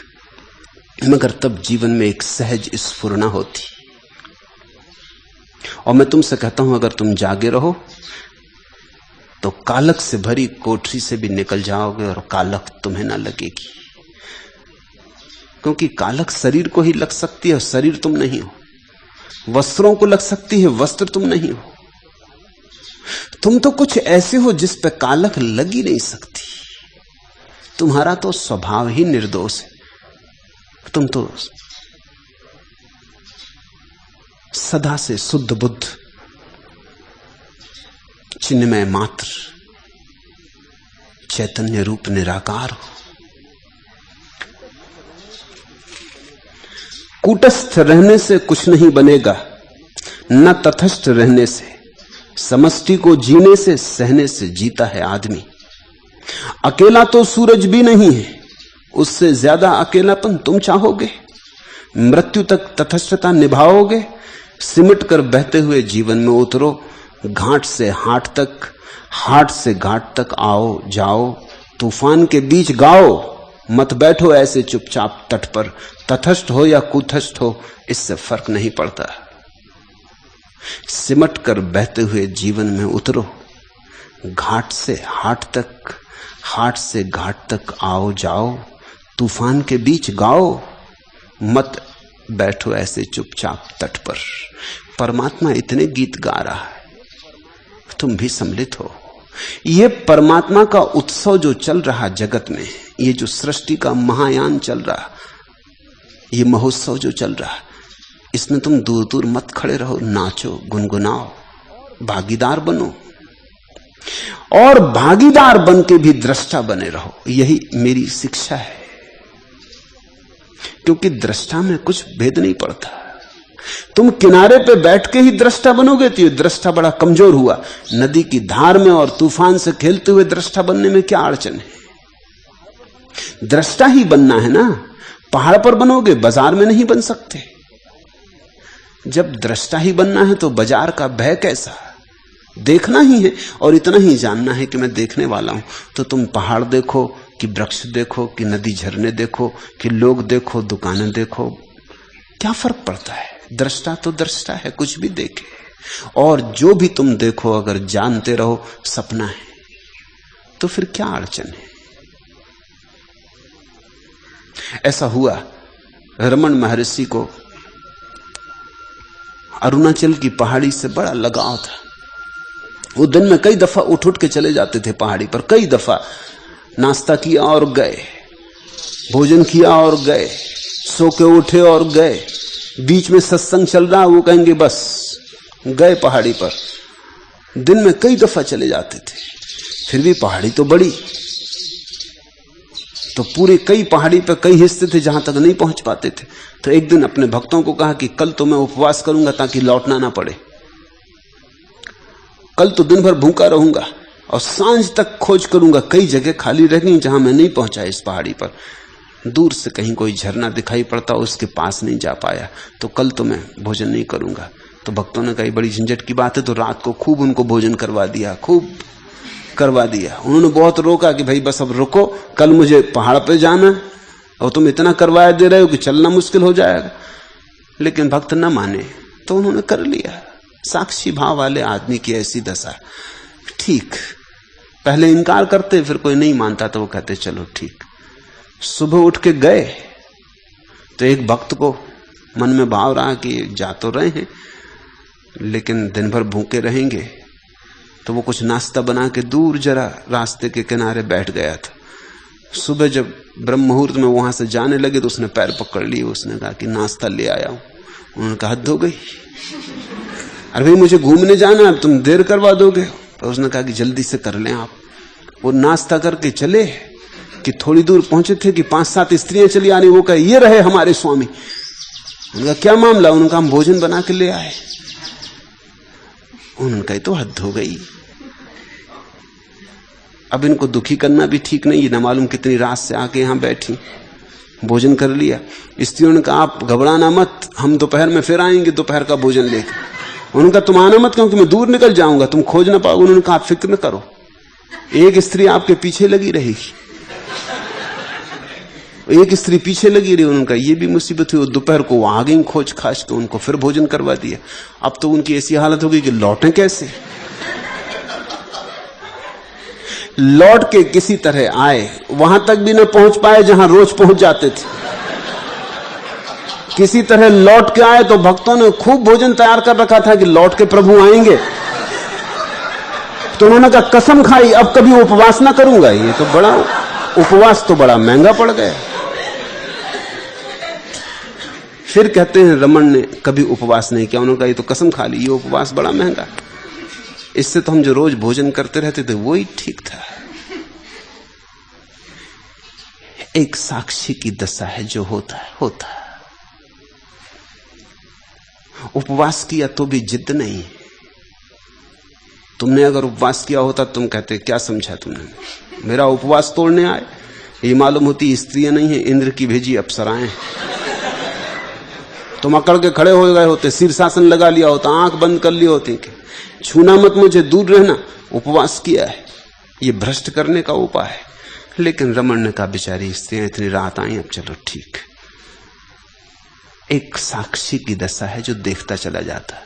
मगर तब जीवन में एक सहज स्फुरना होती। और मैं तुमसे कहता हूं, अगर तुम जागे रहो तो कालक से भरी कोठरी से भी निकल जाओगे और कालक तुम्हें ना लगेगी, क्योंकि कालक शरीर को ही लग सकती है, शरीर तुम नहीं हो। वस्त्रों को लग सकती है, वस्त्र तुम नहीं हो। तुम तो कुछ ऐसे हो जिस पे कालक लग ही नहीं सकती। तुम्हारा तो स्वभाव ही निर्दोष है, तुम तो सदा से शुद्ध बुद्ध, चिन्मय मात्र, चैतन्य रूप निराकार हो। कूटस्थ रहने से कुछ नहीं बनेगा, न तटस्थ रहने से। समष्टि को जीने से, सहने से जीता है आदमी। अकेला तो सूरज भी नहीं है, उससे ज्यादा अकेलापन तुम चाहोगे? मृत्यु तक तटस्थता निभाओगे? सिमट कर बहते हुए जीवन में उतरो, घाट से हाट तक, हाट से घाट तक आओ जाओ, तूफान के बीच गाओ, मत बैठो ऐसे चुपचाप तट पर। तटस्थ हो या कुटस्थ हो, इससे फर्क नहीं पड़ता। सिमट कर बहते हुए जीवन में उतरो, घाट से हाट तक, हाट से घाट तक आओ जाओ, तूफान के बीच गाओ, मत बैठो ऐसे चुपचाप तट पर। परमात्मा इतने गीत गा रहा है, तुम भी सम्मिलित हो। ये परमात्मा का उत्सव जो चल रहा जगत में, ये जो सृष्टि का महायान चल रहा, ये महोत्सव जो चल रहा, इसमें तुम दूर दूर मत खड़े रहो, नाचो, गुनगुनाओ, भागीदार बनो, और भागीदार बन के भी दृष्टा बने रहो। यही मेरी शिक्षा है, क्योंकि दृष्टा में कुछ भेद नहीं पड़ता। तुम किनारे पे बैठ के ही दृष्टा बनोगे तो ये दृष्टा बड़ा कमजोर हुआ। नदी की धार में और तूफान से खेलते हुए दृष्टा बनने में क्या अड़चन है? दृष्टा ही बनना है ना। पहाड़ पर बनोगे, बाजार में नहीं बन सकते। जब दृष्टा ही बनना है तो बाजार का भय कैसा? देखना ही है और इतना ही जानना है कि मैं देखने वाला हूं। तो तुम पहाड़ देखो कि वृक्ष देखो कि नदी झरने देखो कि लोग देखो, दुकानें देखो, क्या फर्क पड़ता है? दृष्टा तो दृष्टा है, कुछ भी देखे, और जो भी तुम देखो अगर जानते रहो सपना है तो फिर क्या अड़चन है। ऐसा हुआ, रमन महर्षि को अरुणाचल की पहाड़ी से बड़ा लगाव था। वो दिन में कई दफा उठ उठ के चले जाते थे पहाड़ी पर, कई दफा नाश्ता किया और गए, भोजन किया और गए, सो के उठे और गए, बीच में सत्संग चल रहा वो कहेंगे बस गए पहाड़ी पर। दिन में कई दफा चले जाते थे, फिर भी पहाड़ी तो बड़ी, तो पूरे कई पहाड़ी पर कई हिस्से थे जहां तक नहीं पहुंच पाते थे। तो एक दिन अपने भक्तों को कहा कि कल तो मैं उपवास करूंगा ताकि लौटना ना पड़े, कल तो दिन भर भूखा रहूंगा और सांझ तक खोज करूंगा, कई जगह खाली रह गई जहां मैं नहीं पहुंचा इस पहाड़ी पर। दूर से कहीं कोई झरना दिखाई पड़ता, उसके पास नहीं जा पाया, तो कल तो मैं भोजन नहीं करूंगा। तो भक्तों ने कही बड़ी झंझट की बात है, तो रात को खूब उनको भोजन करवा दिया, खूब करवा दिया। उन्होंने बहुत रोका कि भाई बस अब रुको, कल मुझे पहाड़ पे जाना और तुम इतना करवाया दे रहे हो कि चलना मुश्किल हो जाएगा। लेकिन भक्त न माने तो उन्होंने कर लिया। साक्षी भाव वाले आदमी की ऐसी दशा। ठीक, पहले इनकार करते, फिर कोई नहीं मानता तो वो कहते चलो ठीक। सुबह उठ के गए तो एक भक्त को मन में भाव रहा कि जा तो रहे हैं लेकिन दिन भर भूखे रहेंगे, तो वो कुछ नाश्ता बना के दूर जरा रास्ते के किनारे बैठ गया था। सुबह जब ब्रह्म मुहूर्त में वहां से जाने लगे तो उसने पैर पकड़ लिए, उसने कहा कि नाश्ता ले आया हूं। उन्होंने कहा हद हो गई, अरे भाई मुझे घूमने जाना है, तुम देर करवा दोगे। तो उसने कहा कि जल्दी से कर लें आप। वो नाश्ता करके चले कि थोड़ी दूर पहुंचे थे कि 5-7 स्त्रियां चली आनी। वो कहे ये रहे हमारे स्वामी। उनका क्या मामला? उनका हम भोजन बना के ले आए। उन्होंने कहा तो हद हो गई, अब इनको दुखी करना भी ठीक नहीं, न मालूम कितनी रात से आके यहां बैठी, भोजन कर लिया। स्त्रियों ने कहा आप घबराना मत, हम दोपहर में फिर आएंगे दोपहर का भोजन लेकर। उन्होंने कहा तुम आना मत क्योंकि मैं दूर निकल जाऊंगा, तुम खोज ना पाओगे। उन्होंने कहा फिक्र न करो, एक स्त्री आपके पीछे लगी रही, एक स्त्री पीछे लगी रही। उन्होंने कहा ये भी मुसीबत हुई। दोपहर को आ गई खोज खाज के, उनको फिर भोजन करवा दिया। अब तो उनकी ऐसी हालत हो गई कि लौटें कैसे। लौट के किसी तरह आए, वहां तक भी न पहुंच पाए जहां रोज पहुंच जाते थे। किसी तरह लौट के आए तो भक्तों ने खूब भोजन तैयार कर रखा था कि लौट के प्रभु आएंगे। तो उन्होंने कहा कसम खाई अब कभी उपवास ना करूंगा। ये तो बड़ा उपवास तो बड़ा महंगा पड़ गया। फिर कहते हैं रमन ने कभी उपवास नहीं किया। उन्होंने कहा ये तो कसम खा ली, ये उपवास बड़ा महंगा, इससे तो हम जो रोज भोजन करते रहते थे वही ठीक था। एक साक्षी की दशा है, जो होता है होता है। उपवास किया तो भी जिद नहीं। तुमने अगर उपवास किया होता तुम कहते क्या समझा तुमने, मेरा उपवास तोड़ने आए। ये मालूम होती स्त्रियां नहीं है, इंद्र की भेजी अप्सराएं। तुम अकड़ के खड़े हो गए होते, शीर्षासन लगा लिया होता, आंख बंद कर ली होती कि छूना मत मुझे, दूर रहना। उपवास किया है, ये भ्रष्ट करने का उपाय है। लेकिन रमन ने कहा बेचारी स्त्रियां इतनी रात आई, अब चलो ठीक। एक साक्षी की दशा है जो देखता चला जाता।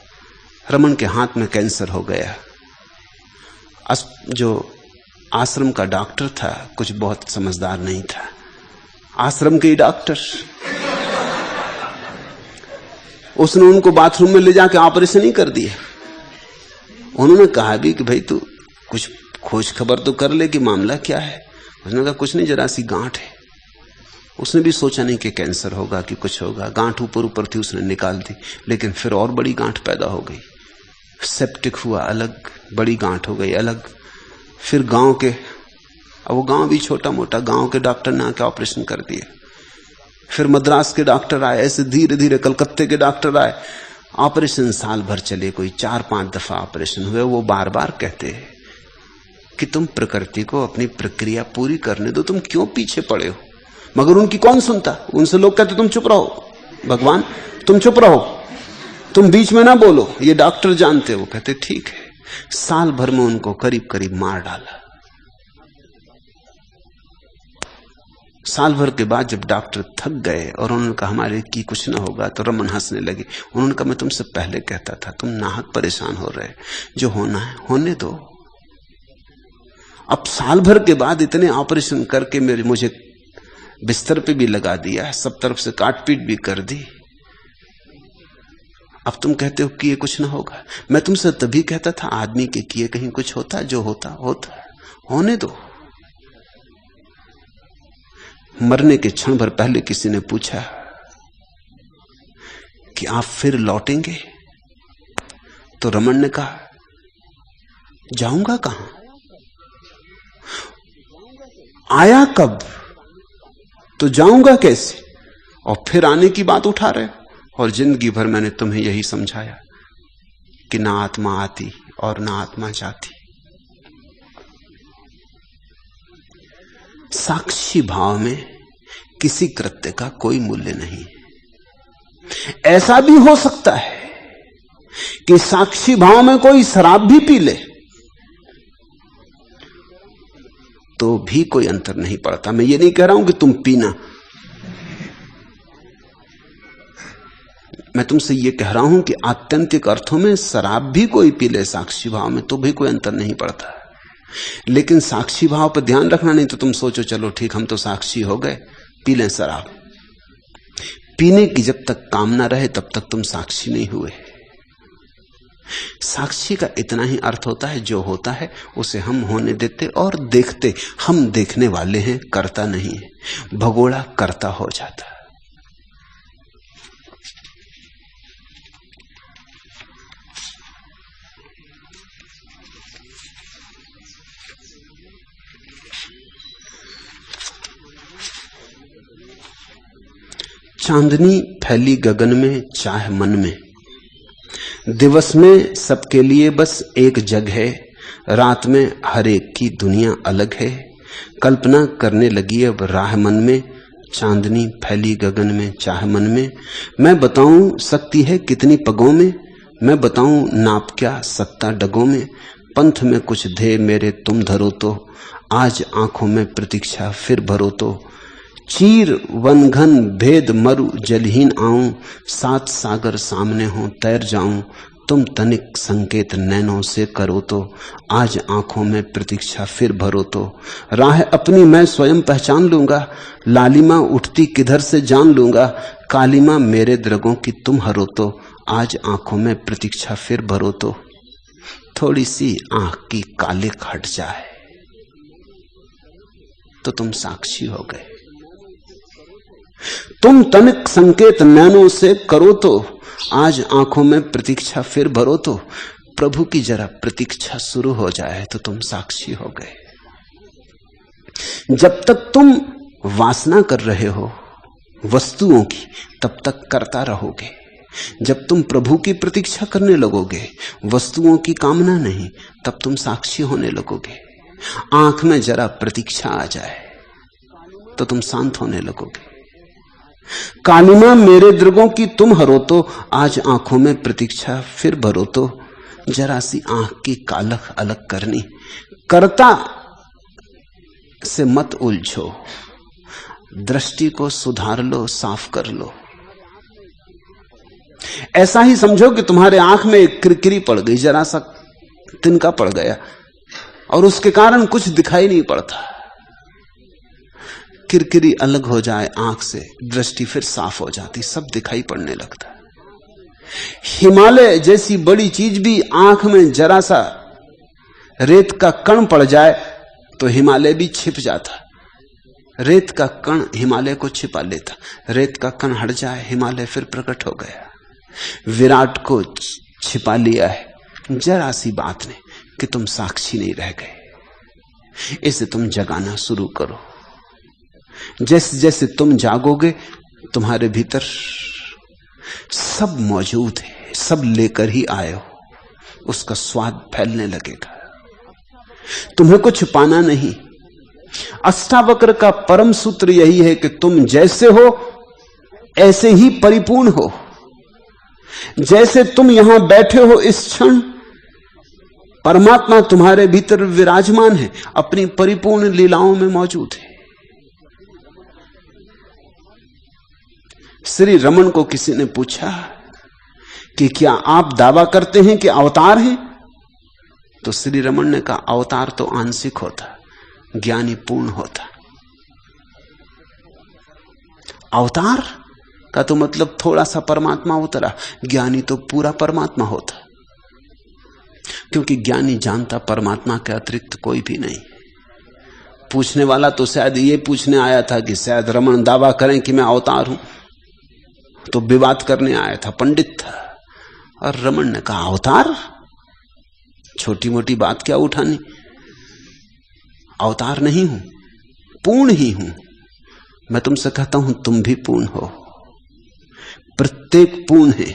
रमन के हाथ में कैंसर हो गया। जो आश्रम का डॉक्टर था कुछ बहुत समझदार नहीं था, आश्रम के ही डॉक्टर, उसने उनको बाथरूम में ले जाके ऑपरेशन ही कर दिया। उन्होंने कहा भी कि भाई तू कुछ खोज खबर तो कर ले कि मामला क्या है। उसने कहा कुछ नहीं, जरा सी गांठ है। उसने भी सोचा नहीं कि कैंसर होगा कि कुछ होगा। गांठ ऊपर ऊपर थी, उसने निकाल दी, लेकिन फिर और बड़ी गांठ पैदा हो गई। सेप्टिक हुआ अलग, बड़ी गांठ हो गई अलग। फिर गांव के, अब वो गांव भी छोटा मोटा, गांव के डॉक्टर ने आके ऑपरेशन कर दिया। फिर मद्रास के डॉक्टर आए, ऐसे धीरे धीरे कलकत्ते के डॉक्टर आए। ऑपरेशन साल भर चले, कोई 4-5 दफा ऑपरेशन हुए। वो बार बार कहते हैं कि तुम प्रकृति को अपनी प्रक्रिया पूरी करने दो, तुम क्यों पीछे पड़े हो। मगर उनकी कौन सुनता। उनसे लोग कहते तुम चुप रहो, भगवान तुम चुप रहो, तुम बीच में ना बोलो, ये डॉक्टर जानते। वो कहते ठीक है। साल भर में उनको करीब करीब मार डाला। साल भर के बाद जब डॉक्टर थक गए और उन्होंने कहा हमारे की कुछ ना होगा, तो रमन हंसने लगे। उन्होंने कहा मैं तुमसे पहले कहता था, तुम नाहक परेशान हो रहे, जो होना है होने दो। अब साल भर के बाद इतने ऑपरेशन करके मुझे बिस्तर पे भी लगा दिया, सब तरफ से काट पीट भी कर दी, अब तुम कहते हो कि ये कुछ ना होगा। मैं तुमसे तभी कहता था आदमी के किए कहीं कुछ होता, जो होता होता, होने दो। मरने के क्षण भर पहले किसी ने पूछा कि आप फिर लौटेंगे, तो रमन ने कहा जाऊंगा कहां, आया कब तो जाऊंगा कैसे, और फिर आने की बात उठा रहे। और जिंदगी भर मैंने तुम्हें यही समझाया कि ना आत्मा आती और ना आत्मा जाती। साक्षी भाव में किसी कृत्य का कोई मूल्य नहीं। ऐसा भी हो सकता है कि साक्षी भाव में कोई शराब भी पी ले तो भी कोई अंतर नहीं पड़ता। मैं ये नहीं कह रहा हूं कि तुम पीना, मैं तुमसे ये कह रहा हूं कि आत्यंतिक अर्थों में शराब भी कोई पी ले साक्षी भाव में तो भी कोई अंतर नहीं पड़ता। लेकिन साक्षी भाव पर ध्यान रखना, नहीं तो तुम सोचो चलो ठीक हम तो साक्षी हो गए, पी लें शराब। पीने की जब तक कामना रहे तब तक तुम साक्षी नहीं हुए। साक्षी का इतना ही अर्थ होता है जो होता है उसे हम होने देते और देखते। हम देखने वाले हैं, करता नहीं है। भगोड़ा करता हो जाता है। चांदनी फैली गगन में, चाह मन में, दिवस में सबके लिए बस एक जग है, रात में हर एक की दुनिया अलग है। कल्पना करने लगी अब राह मन में, चांदनी फैली गगन में, चाह मन में। मैं बताऊं सकती है कितनी पगों में, मैं बताऊं नाप क्या सत्ता डगों में। पंथ में कुछ ध्येय मेरे तुम धरो तो, आज आंखों में प्रतीक्षा फिर भरो तो। चीर वनघन भेद मरु जलहीन आऊं, सात सागर सामने हो तैर जाऊं। तुम तनिक संकेत नैनों से करो तो, आज आंखों में प्रतीक्षा फिर भरो तो। राह अपनी मैं स्वयं पहचान लूंगा, लालिमा उठती किधर से जान लूंगा। कालिमा मेरे द्रगों की तुम हरो तो, आज आंखों में प्रतीक्षा फिर भरो तो। थोड़ी सी आंख की कालिक हट जाए तो तुम साक्षी हो गए। तुम तनिक संकेत नैनों से करो तो, आज आंखों में प्रतीक्षा फिर भरो तो। प्रभु की जरा प्रतीक्षा शुरू हो जाए तो तुम साक्षी हो गए। जब तक तुम वासना कर रहे हो वस्तुओं की तब तक करता रहोगे। जब तुम प्रभु की प्रतीक्षा करने लगोगे, वस्तुओं की कामना नहीं, तब तुम साक्षी होने लगोगे। आंख में जरा प्रतीक्षा आ जाए तो तुम शांत होने लगोगे। कालिमा मेरे दृगों की तुम हरो तो, आज आंखों में प्रतीक्षा फिर भरो तो। जरा सी आंख की कालख अलग करनी, कर्ता से मत उलझो, दृष्टि को सुधार लो, साफ कर लो। ऐसा ही समझो कि तुम्हारे आंख में एक किरकिरी पड़ गई, जरा सा तिनका पड़ गया और उसके कारण कुछ दिखाई नहीं पड़ता। किरकिरी अलग हो जाए आंख से, दृष्टि फिर साफ हो जाती, सब दिखाई पड़ने लगता। हिमालय जैसी बड़ी चीज भी आंख में जरा सा रेत का कण पड़ जाए तो हिमालय भी छिप जाता। रेत का कण हिमालय को छिपा लेता, रेत का कण हट जाए हिमालय फिर प्रकट हो गया। विराट को छिपा लिया है जरा सी बात ने कि तुम साक्षी नहीं रह गए। इसे तुम जगाना शुरू करो। जैसे जैसे तुम जागोगे तुम्हारे भीतर सब मौजूद है, सब लेकर ही आए हो, उसका स्वाद फैलने लगेगा। तुम्हें कुछ पाना नहीं। अष्टावक्र का परम सूत्र यही है कि तुम जैसे हो ऐसे ही परिपूर्ण हो। जैसे तुम यहां बैठे हो इस क्षण, परमात्मा तुम्हारे भीतर विराजमान है, अपनी परिपूर्ण लीलाओं में मौजूद है। श्री रमन को किसी ने पूछा कि क्या आप दावा करते हैं कि अवतार हैं? तो श्री रमन ने कहा, अवतार तो आंशिक होता, ज्ञानी पूर्ण होता। अवतार का तो मतलब थोड़ा सा परमात्मा उतरा, ज्ञानी तो पूरा परमात्मा होता, क्योंकि ज्ञानी जानता परमात्मा के अतिरिक्त कोई भी नहीं। पूछने वाला तो शायद ये पूछने आया था कि शायद रमन दावा करें कि मैं अवतार हूं, तो विवाद करने आया था, पंडित था। और रमन ने कहा, अवतार? छोटी मोटी बात क्या उठानी, अवतार नहीं हूं, पूर्ण ही हूं। मैं तुमसे कहता हूं तुम भी पूर्ण हो, प्रत्येक पूर्ण है,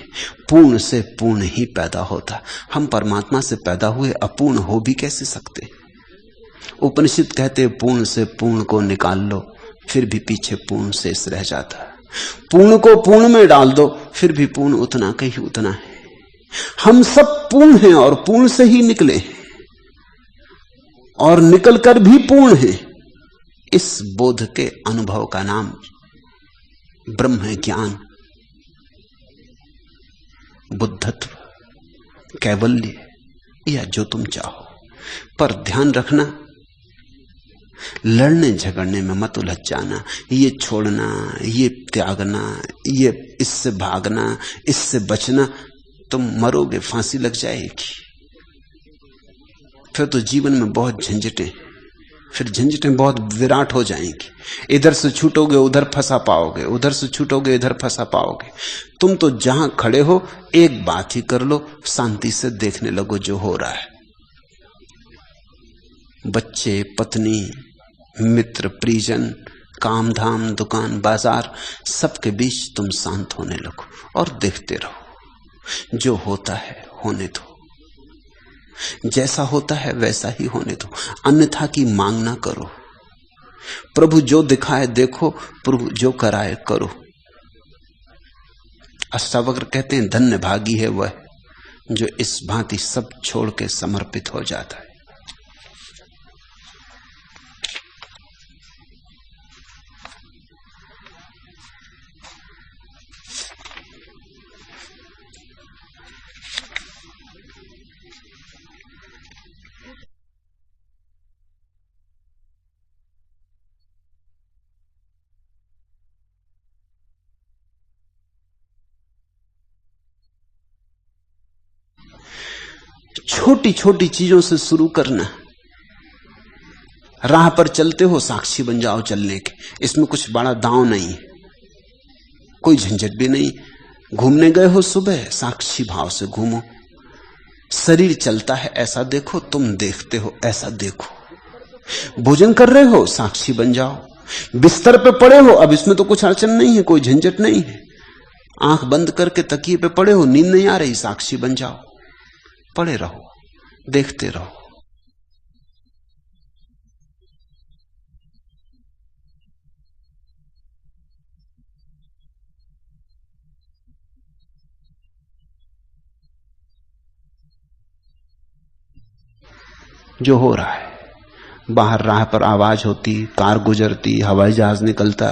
पूर्ण से पूर्ण ही पैदा होता। हम परमात्मा से पैदा हुए अपूर्ण हो भी कैसे सकते? उपनिषद कहते पूर्ण से पूर्ण को निकाल लो, फिर भी पीछे पूर्ण शेष रह जाता। पूर्ण को पूर्ण में डाल दो, फिर भी पूर्ण उतना का ही उतना है। हम सब पूर्ण हैं और पूर्ण से ही निकले हैं, और निकलकर भी पूर्ण हैं। इस बोध के अनुभव का नाम ब्रह्म ज्ञान, बुद्धत्व, कैवल्य, या जो तुम चाहो। पर ध्यान रखना, लड़ने झगड़ने में मत उलझ जाना। ये छोड़ना, ये त्यागना, ये इससे भागना, इससे बचना, तुम मरोगे, फांसी लग जाएगी। फिर तो जीवन में बहुत झंझटें, फिर झंझटें बहुत विराट हो जाएंगी। इधर से छूटोगे उधर फंसा पाओगे, उधर से छूटोगे इधर फंसा पाओगे। तुम तो जहां खड़े हो एक बात ही कर लो, शांति से देखने लगो जो हो रहा है। बच्चे, पत्नी, मित्र, परिजन, काम धाम, दुकान, बाजार, सबके बीच तुम शांत होने लगो और देखते रहो। जो होता है होने दो, जैसा होता है वैसा ही होने दो, अन्यथा की मांग ना करो। प्रभु जो दिखाए देखो, प्रभु जो कराए करो। अष्टावक्र कहते हैं, धन्य भागी है वह जो इस भांति सब छोड़ के समर्पित हो जाता है। छोटी छोटी चीजों से शुरू करना। राह पर चलते हो, साक्षी बन जाओ चलने के। इसमें कुछ बड़ा दांव नहीं, कोई झंझट भी नहीं। घूमने गए हो सुबह, साक्षी भाव से घूमो। शरीर चलता है ऐसा देखो, तुम देखते हो ऐसा देखो। भोजन कर रहे हो, साक्षी बन जाओ। बिस्तर पे पड़े हो, अब इसमें तो कुछ अड़चन नहीं है, कोई झंझट नहीं है। आंख बंद करके तकिए पे पड़े हो, नींद नहीं आ रही, साक्षी बन जाओ। पड़े रहो, देखते रहो। जो हो रहा है, बाहर राह पर आवाज होती, कार गुजरती, हवाई जहाज निकलता,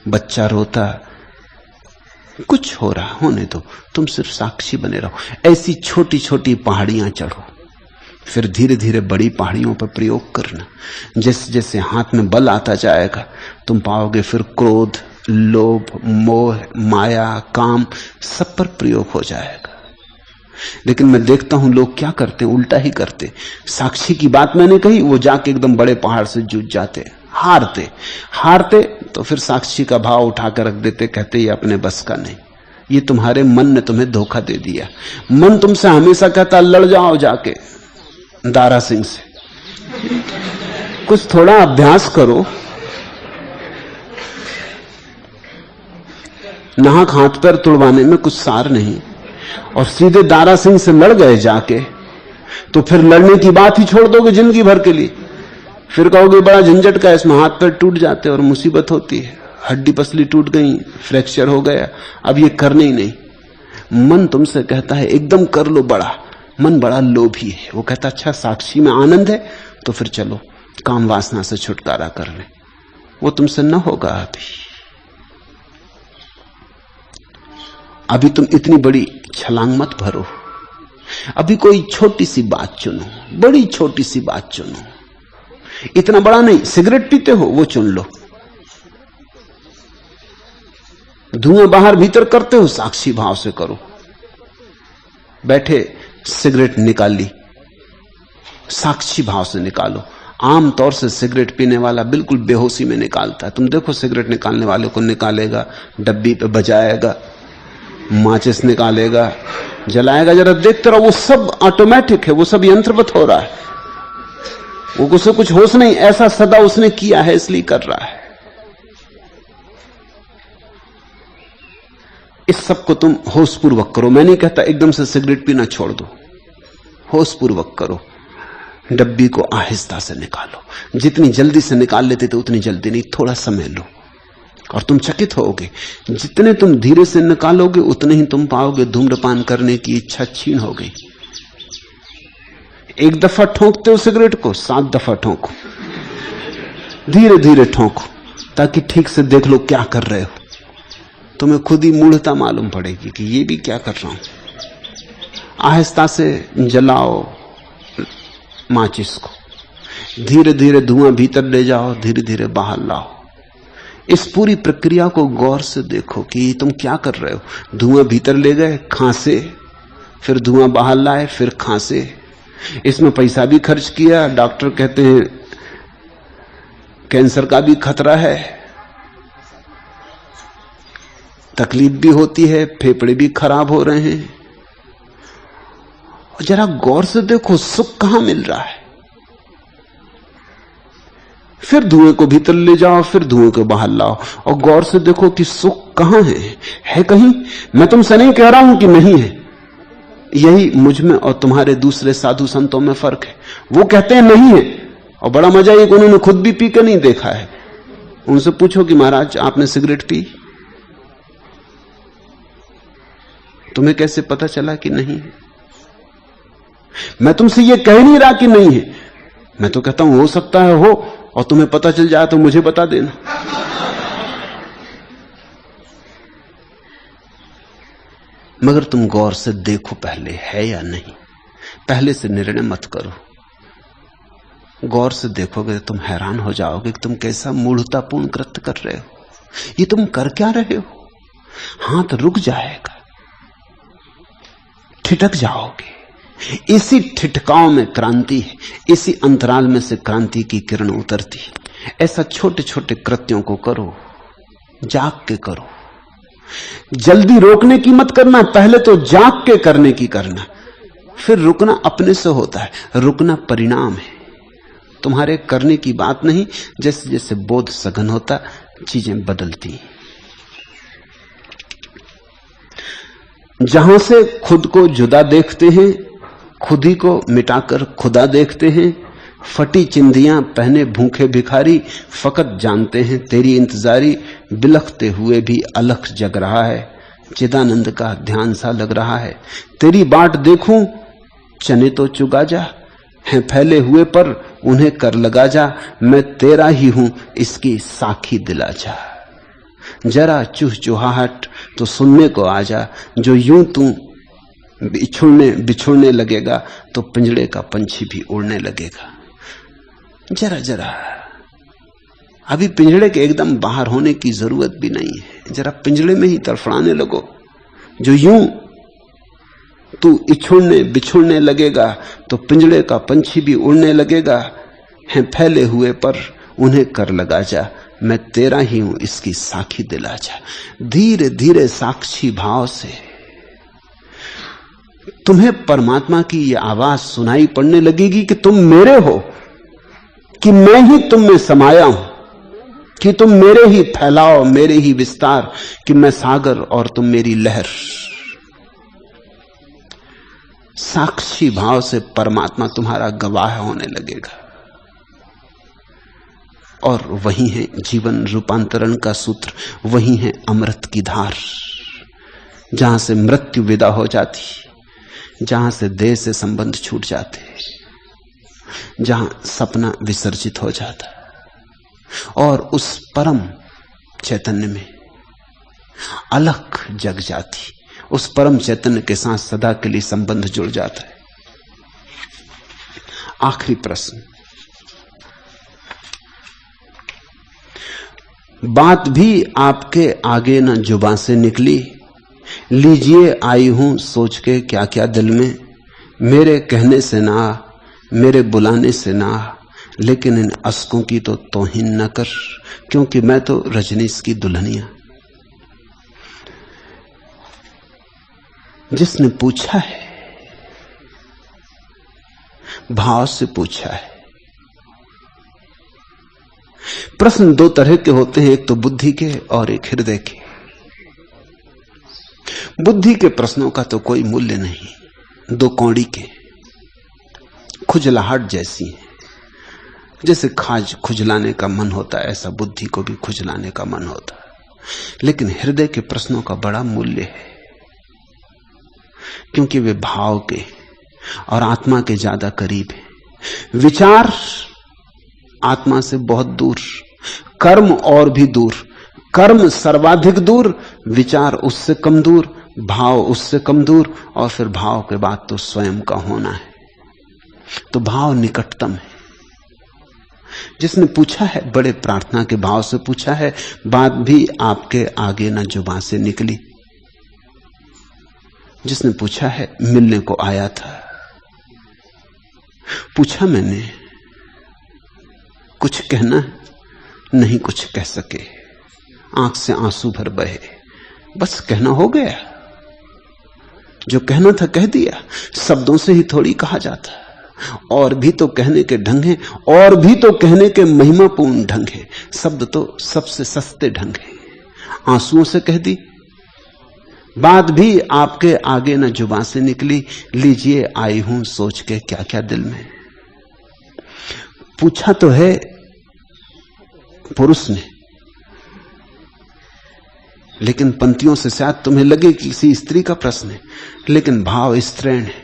बच्चा रोता, कुछ हो रहा, होने दो। तुम सिर्फ साक्षी बने रहो। ऐसी छोटी छोटी पहाड़ियां चढ़ो, फिर धीरे धीरे बड़ी पहाड़ियों पर प्रयोग करना। जैसे जैसे हाथ में बल आता जाएगा, तुम पाओगे फिर क्रोध, लोभ, मोह, माया, काम सब पर प्रयोग हो जाएगा। लेकिन मैं देखता हूं लोग क्या करते, उल्टा ही करते। साक्षी की बात मैंने कही, वो जाके एकदम बड़े पहाड़ से जूझ जाते, हारते तो फिर साक्षी का भाव उठाकर रख देते, कहते ये अपने बस का नहीं। ये तुम्हारे मन ने तुम्हें धोखा दे दिया। मन तुमसे हमेशा कहता लड़ जाओ जाके दारा सिंह से, कुछ थोड़ा अभ्यास करो। नाहक हाथ पैर तुड़वाने में कुछ सार नहीं, और सीधे दारा सिंह से लड़ गए जाके, तो फिर लड़ने की बात ही छोड़ दोगे जिंदगी भर के लिए। फिर कहोगे बड़ा झंझट का, इसमें हाथ पैर टूट जाते और मुसीबत होती है, हड्डी पसली टूट गई, फ्रैक्चर हो गया, अब ये करने ही नहीं। मन तुमसे कहता है एकदम कर लो बड़ा। मन बड़ा लोभी है, वो कहता अच्छा साक्षी में आनंद है तो फिर चलो काम वासना से छुटकारा कर ले। वो तुमसे न होगा अभी। अभी तुम इतनी बड़ी छलांग मत भरो, अभी कोई छोटी सी बात चुनो, बड़ी छोटी सी बात चुनो। इतना बड़ा नहीं, सिगरेट पीते हो वो चुन लो, धुआं बाहर भीतर करते हो साक्षी भाव से करो। बैठे सिगरेट निकाली, साक्षी भाव से निकालो। आमतौर से सिगरेट पीने वाला बिल्कुल बेहोशी में निकालता है। तुम देखो सिगरेट निकालने वाले को, निकालेगा, डब्बी पे बजाएगा, माचिस निकालेगा, जलाएगा, जरा देखते रहो। वो सब ऑटोमेटिक है, वो सब यंत्रवत हो रहा है, वो उसे कुछ होश नहीं, ऐसा सदा उसने किया है इसलिए कर रहा है। इस सब को तुम होशपूर्वक करो। मैं नहीं कहता एकदम से सिगरेट पीना छोड़ दो, होशपूर्वक करो। डब्बी को आहिस्ता से निकालो, जितनी जल्दी से निकाल लेते थे उतनी जल्दी नहीं, थोड़ा समय लो और तुम चकित होगे। जितने तुम धीरे से निकालोगे उतने ही तुम पाओगे धूम्रपान करने की इच्छा छीन हो गई। एक दफा ठोंकते हो सिगरेट को, 7 दफा ठोंको, धीरे धीरे ठोंको, ताकि ठीक से देख लो क्या कर रहे हो। तुम्हें खुद ही मूढ़ता मालूम पड़ेगी कि ये भी क्या कर रहा हूं। आहिस्ता से जलाओ माचिस को, धीरे धीरे धुआं भीतर ले जाओ, धीरे धीरे बाहर लाओ। इस पूरी प्रक्रिया को गौर से देखो कि तुम क्या कर रहे हो। धुआं भीतर ले गए, खांसे, फिर धुआं बाहर लाए, फिर खांसे। इसमें पैसा भी खर्च किया, डॉक्टर कहते हैं कैंसर का भी खतरा है, तकलीफ भी होती है, फेफड़े भी खराब हो रहे हैं। जरा गौर से देखो सुख कहां मिल रहा है। फिर धुएं को भीतर ले जाओ, फिर धुएं को बाहर लाओ और गौर से देखो कि सुख कहां है कहीं? मैं तुमसे नहीं कह रहा हूं कि नहीं है, यही मुझ में और तुम्हारे दूसरे साधु संतों में फर्क है। वो कहते हैं नहीं है, और बड़ा मजा ये कि उन्होंने खुद भी पी के नहीं देखा है। उनसे पूछो कि महाराज आपने सिगरेट पी, तुम्हें कैसे पता चला कि नहीं है? मैं तुमसे ये कह नहीं रहा कि नहीं है, मैं तो कहता हूं हो सकता है हो, और तुम्हें पता चल जाए तो मुझे बता देना। मगर तुम गौर से देखो पहले है या नहीं, पहले से निर्णय मत करो। गौर से देखोगे तो तुम हैरान हो जाओगे कि तुम कैसा मूढ़तापूर्ण कृत्य कर रहे हो। ये तुम कर क्या रहे हो? हाथ रुक जाएगा, ठिठक जाओगे। इसी ठिठकाव में क्रांति है, इसी अंतराल में से क्रांति की किरण उतरती है। ऐसा छोटे छोटे कृत्यों को करो, जाग के करो। जल्दी रोकने की मत करना, पहले तो जाग के करने की करना, फिर रुकना अपने से होता है। रुकना परिणाम है, तुम्हारे करने की बात नहीं। जैसे जैसे बोध सघन होता चीजें बदलती। जहां से खुद को जुदा देखते हैं, खुद ही को मिटाकर खुदा देखते हैं। फटी चिंधियां पहने भूखे भिखारी, फकत जानते हैं तेरी इंतजारी। बिलखते हुए भी अलख जग रहा है, चिदानंद का ध्यान सा लग रहा है। तेरी बाट देखूं चने तो चुगा जा, हैं फैले हुए पर उन्हें कर लगा जा। मैं तेरा ही हूं इसकी साखी दिला जा। जरा चुहचुहाहट तो सुनने को आ जा, जो यूं तू बिछुड़ने लगेगा तो पिंजड़े का पंछी भी उड़ने लगेगा। जरा जरा, अभी पिंजड़े के एकदम बाहर होने की जरूरत भी नहीं है, जरा पिंजड़े में ही तड़फड़ाने लगो। जो यूं तू बिछुड़ने लगेगा तो पिंजड़े का पंछी भी उड़ने लगेगा। हैं फैले हुए पर उन्हें कर लगा जा, मैं तेरा ही हूं इसकी साखी दिला जा। धीरे धीरे साक्षी भाव से तुम्हें परमात्मा की यह आवाज सुनाई पड़ने लगेगी कि तुम मेरे हो, कि मैं ही तुम में समाया हूं, कि तुम मेरे ही फैलाओ, मेरे ही विस्तार, कि मैं सागर और तुम मेरी लहर। साक्षी भाव से परमात्मा तुम्हारा गवाह होने लगेगा। और वही है जीवन रूपांतरण का सूत्र, वही है अमृत की धार, जहां से मृत्यु विदा हो जाती, जहां से देह से संबंध छूट जाते, जहां सपना विसर्जित हो जाता, और उस परम चैतन्य में अलख जग जाती। उस परम चैतन्य के साथ सदा के लिए संबंध जुड़ जाता है। आखिरी प्रश्न, बात भी आपके आगे न जुबान से निकली, लीजिए आई हूं सोच के क्या क्या दिल में, मेरे कहने से ना, मेरे बुलाने से ना, लेकिन इन अश्कों की तो तौहीन न कर, क्योंकि मैं तो रजनीश की दुल्हनिया। जिसने पूछा है, भाव से पूछा है। प्रश्न दो तरह के होते हैं, एक तो बुद्धि के और एक हृदय के। बुद्धि के प्रश्नों का तो कोई मूल्य नहीं, दो कौड़ी के, खुजलाहट जैसी है। जैसे खाज खुजलाने का मन होता है, ऐसा बुद्धि को भी खुजलाने का मन होता है। लेकिन हृदय के प्रश्नों का बड़ा मूल्य है, क्योंकि वे भाव के और आत्मा के ज्यादा करीब है। विचार आत्मा से बहुत दूर, कर्म और भी दूर, कर्म सर्वाधिक दूर, विचार उससे कम दूर, भाव उससे कम दूर, और फिर भाव के बाद तो स्वयं का होना है। तो भाव निकटतम है। जिसने पूछा है, बड़े प्रार्थना के भाव से पूछा है, बात भी आपके आगे न जुबान से निकली। जिसने पूछा है, मिलने को आया था, पूछा मैंने, कुछ कहना नहीं, कुछ कह सके, आंख से आंसू भर बहे, बस कहना हो गया, जो कहना था कह दिया। शब्दों से ही थोड़ी कहा जाता, और भी तो कहने के ढंग है, और भी तो कहने के महिमापूर्ण ढंग है। शब्द तो सबसे सस्ते ढंग है, आंसुओं से कह दी। बात भी आपके आगे न जुबान से निकली, लीजिए आई हूं सोच के क्या क्या दिल में। पूछा तो है पुरुष ने, लेकिन पंक्तियों से शायद तुम्हें लगे कि किसी स्त्री का प्रश्न है, लेकिन भाव स्त्रीण है,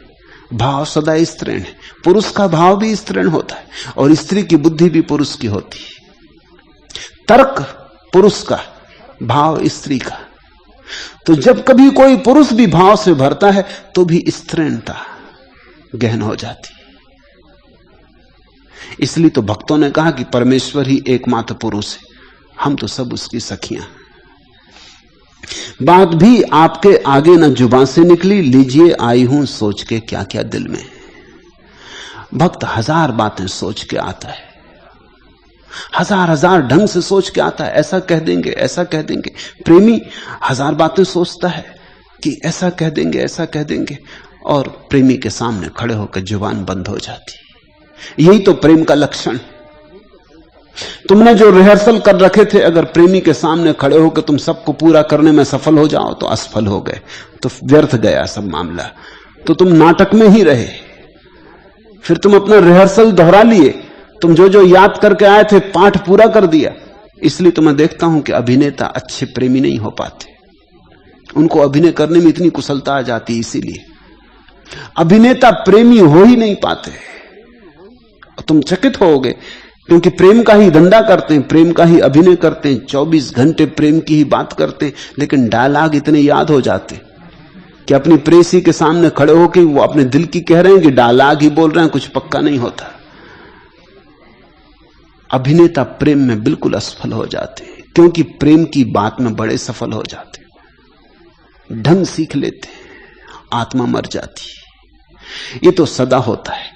भाव सदा स्त्रीण है। पुरुष का भाव भी स्त्रीण होता है, और स्त्री की बुद्धि भी पुरुष की होती है। तर्क पुरुष का, भाव स्त्री का। तो जब कभी कोई पुरुष भी भाव से भरता है, तो भी स्त्रीणता गहन हो जाती है। इसलिए तो भक्तों ने कहा कि परमेश्वर ही एकमात्र पुरुष है, हम तो सब उसकी सखियां। बात भी आपके आगे न जुबान से निकली, लीजिए आई हूं सोच के क्या क्या दिल में। भक्त हजार बातें सोच के आता है, हजार हजार ढंग से सोच के आता है, ऐसा कह देंगे, ऐसा कह देंगे। प्रेमी हजार बातें सोचता है कि ऐसा कह देंगे, ऐसा कह देंगे, और प्रेमी के सामने खड़े होकर जुबान बंद हो जाती। यही तो प्रेम का लक्षण। तुमने जो रिहर्सल कर रखे थे, अगर प्रेमी के सामने खड़े होकर तुम सबको पूरा करने में सफल हो जाओ तो असफल हो गए, तो व्यर्थ गया सब मामला। तो तुम नाटक में ही रहे, फिर तुम अपना रिहर्सल दोहरा लिए, तुम जो जो याद करके आए थे पाठ पूरा कर दिया। इसलिए तो मैं देखता हूं कि अभिनेता अच्छे प्रेमी नहीं हो पाते, उनको अभिनय करने में इतनी कुशलता आ जाती, इसीलिए अभिनेता प्रेमी हो ही नहीं पाते। तुम चकित होगे, क्योंकि प्रेम का ही धंधा करते हैं, प्रेम का ही अभिनय करते हैं, 24 घंटे प्रेम की ही बात करते हैं, लेकिन डायलॉग इतने याद हो जाते कि अपनी प्रेसी के सामने खड़े होकर वो अपने दिल की कह रहे हैं कि डायलॉग ही बोल रहे हैं, कुछ पक्का नहीं होता। अभिनेता प्रेम में बिल्कुल असफल हो जाते हैं, क्योंकि प्रेम की बात में बड़े सफल हो जाते, ढंग सीख लेते, आत्मा मर जाती। ये तो सदा होता है।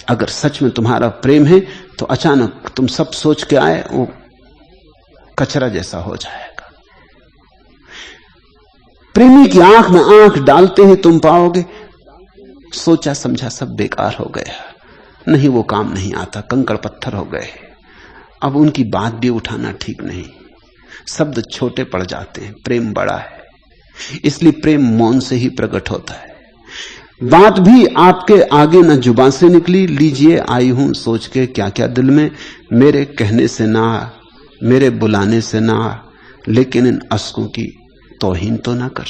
अगर सच में तुम्हारा प्रेम है तो अचानक तुम सब सोच के आए, वो कचरा जैसा हो जाएगा। प्रेमी की आंख में आंख डालते ही तुम पाओगे सोचा समझा सब बेकार हो गया, नहीं वो काम नहीं आता, कंकड़ पत्थर हो गए। अब उनकी बात भी उठाना ठीक नहीं, शब्द छोटे पड़ जाते हैं, प्रेम बड़ा है। इसलिए प्रेम मौन से ही प्रकट होता है। बात भी आपके आगे न जुबान से निकली, लीजिए आई हूं सोच के क्या क्या दिल में, मेरे कहने से ना, मेरे बुलाने से ना, लेकिन इन अश्कों की तौहीन तो ना कर।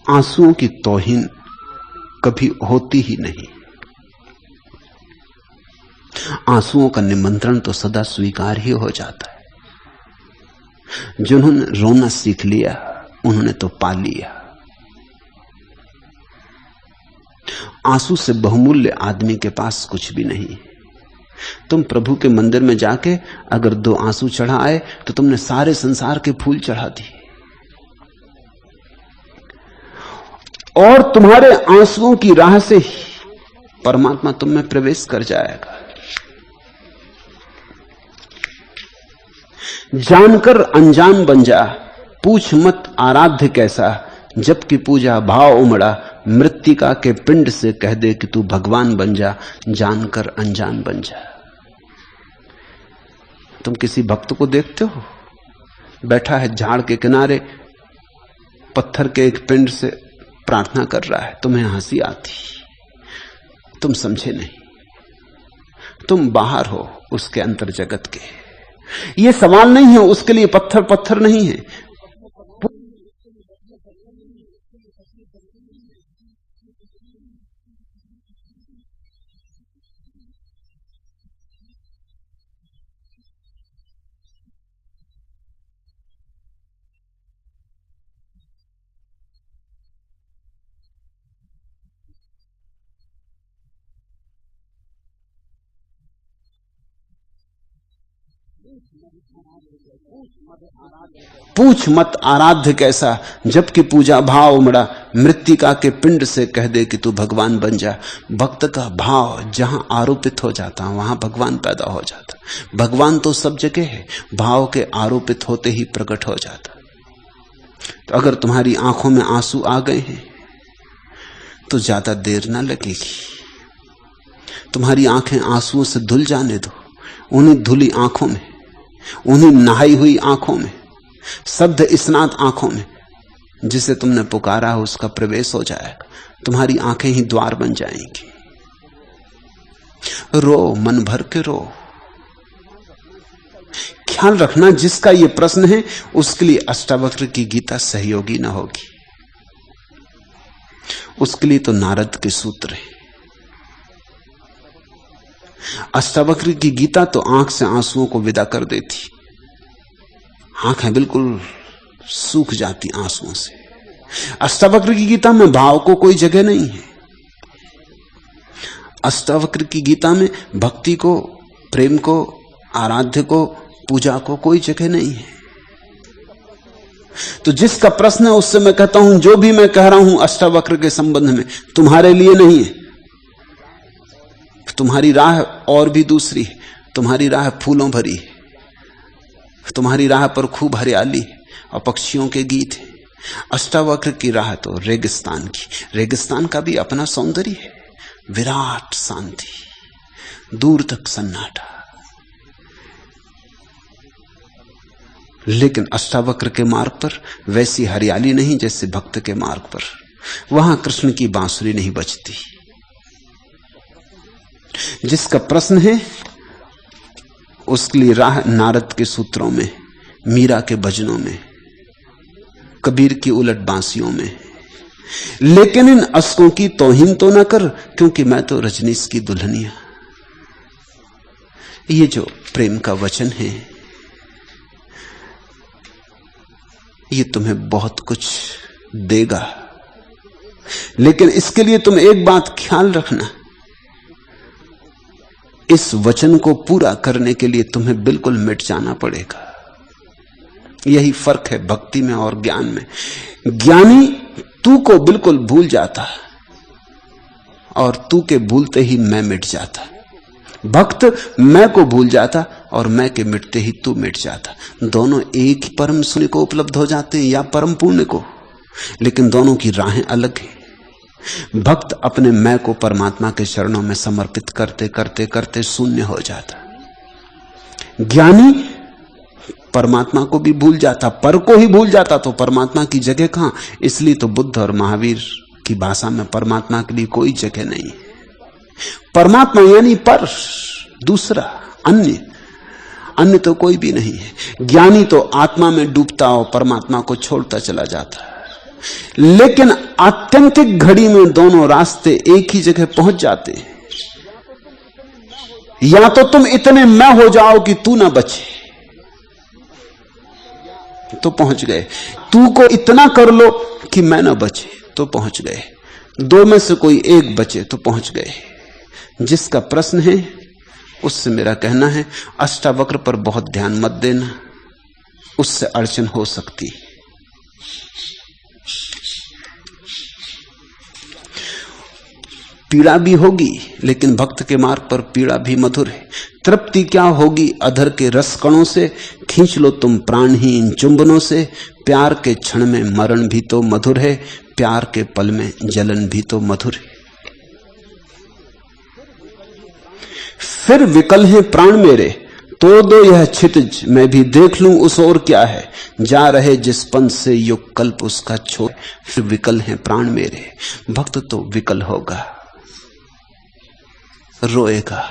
आंसुओं की तौहीन कभी होती ही नहीं। आंसुओं का निमंत्रण तो सदा स्वीकार ही हो जाता है। जिन्होंने रोना सीख लिया उन्होंने तो पा लिया। आंसू से बहुमूल्य आदमी के पास कुछ भी नहीं। तुम प्रभु के मंदिर में जाके अगर 2 आंसू चढ़ा आए तो तुमने सारे संसार के फूल चढ़ा दिए, और तुम्हारे आंसुओं की राह से ही परमात्मा तुम में प्रवेश कर जाएगा। जानकर अनजान बन जा, पूछ मत आराध्य कैसा, जबकि पूजा भाव उमड़ा, मृत्तिका के पिंड से कह दे कि तू भगवान बन जा, जानकर अनजान बन जा। तुम किसी भक्त को देखते हो, बैठा है झाड़ के किनारे, पत्थर के एक पिंड से प्रार्थना कर रहा है, तुम्हें हंसी आती, तुम समझे नहीं, तुम बाहर हो उसके अंतर जगत के। ये सवाल नहीं है उसके लिए पत्थर पत्थर नहीं है, पूछ मत आराध्य कैसा, जबकि पूजा भाव उमड़ा, मृत्तिका के पिंड से कह दे कि तू भगवान बन जा। भक्त का भाव जहां आरोपित हो जाता वहां भगवान पैदा हो जाता। भगवान तो सब जगह है, भाव के आरोपित होते ही प्रकट हो जाता। तो अगर तुम्हारी आंखों में आंसू आ गए हैं तो ज्यादा देर ना लगेगी, तुम्हारी आंखें आंसुओं से धुल जाने दो। उन्हीं धुली आंखों में, उन्हीं नहाई हुई आंखों में, शब्द स्नात आंखों में जिसे तुमने पुकारा है उसका प्रवेश हो जाएगा। तुम्हारी आंखें ही द्वार बन जाएंगी। रो, मन भर के रो। ख्याल रखना, जिसका यह प्रश्न है उसके लिए अष्टावक्र की गीता सहयोगी न होगी, उसके लिए तो नारद के सूत्र है। अष्टावक्र की गीता तो आंख से आंसुओं को विदा कर देती, आंखें बिल्कुल सूख जाती आंसुओं से। अष्टावक्र की गीता में भाव को कोई जगह नहीं है। अष्टावक्र की गीता में भक्ति को, प्रेम को, आराध्य को, पूजा को कोई जगह नहीं है। तो जिसका प्रश्न है उससे मैं कहता हूं, जो भी मैं कह रहा हूं अष्टावक्र के संबंध में तुम्हारे लिए नहीं है। तुम्हारी राह और भी दूसरी है। तुम्हारी राह फूलों भरी है, तुम्हारी राह पर खूब हरियाली और पक्षियों के गीत है। अष्टावक्र की राह तो रेगिस्तान की। रेगिस्तान का भी अपना सौंदर्य है, विराट शांति, दूर तक सन्नाटा। लेकिन अष्टावक्र के मार्ग पर वैसी हरियाली नहीं जैसे भक्त के मार्ग पर। वहां कृष्ण की बांसुरी नहीं बजती। जिसका प्रश्न है उसके लिए राह नारद के सूत्रों में, मीरा के भजनों में, कबीर की उलट बांसियों में। लेकिन इन अश्कों की तौहीन तो न कर, क्योंकि मैं तो रजनीश की दुल्हनिया। ये जो प्रेम का वचन है ये तुम्हें बहुत कुछ देगा, लेकिन इसके लिए तुम एक बात ख्याल रखना, इस वचन को पूरा करने के लिए तुम्हें बिल्कुल मिट जाना पड़ेगा। यही फर्क है भक्ति में और ज्ञान में। ज्ञानी तू को बिल्कुल भूल जाता और तू के भूलते ही मैं मिट जाता। भक्त मैं को भूल जाता और मैं के मिटते ही तू मिट जाता। दोनों एक ही परम शून्य को उपलब्ध हो जाते हैं या परम पूर्ण को, लेकिन दोनों की राहें अलग हैं। भक्त अपने मैं को परमात्मा के चरणों में समर्पित करते करते करते शून्य हो जाता। ज्ञानी परमात्मा को भी भूल जाता, पर को ही भूल जाता, तो परमात्मा की जगह कहां। इसलिए तो बुद्ध और महावीर की भाषा में परमात्मा के लिए कोई जगह नहीं है। परमात्मा यानी पर, दूसरा, अन्य, अन्य तो कोई भी नहीं है। ज्ञानी तो आत्मा में डूबता और परमात्मा को छोड़ता चला जाता है। लेकिन आत्यंतिक घड़ी में दोनों रास्ते एक ही जगह पहुंच जाते हैं। या तो तुम इतने मैं हो जाओ कि तू ना बचे, तो पहुंच गए। तू को इतना कर लो कि मैं न बचे तो पहुंच गए। दो में से कोई एक बचे तो पहुंच गए। जिसका प्रश्न है उससे मेरा कहना है अष्टावक्र पर बहुत ध्यान मत देना, उससे अड़चन हो सकती। पीड़ा भी होगी लेकिन भक्त के मार्ग पर पीड़ा भी मधुर है। तृप्ति क्या होगी अधर के रस कणों से, खींच लो तुम प्राणहीन चुंबनों से। प्यार के क्षण में मरण भी तो मधुर है, प्यार के पल में जलन भी तो मधुर है। फिर विकल है प्राण मेरे, तोड़ दो यह क्षितिज मैं भी देख लूं उस ओर क्या है। जा रहे जिस पंथ से युग कल्प उसका छोड़, फिर विकल है प्राण मेरे। भक्त तो विकल होगा, रोएगा,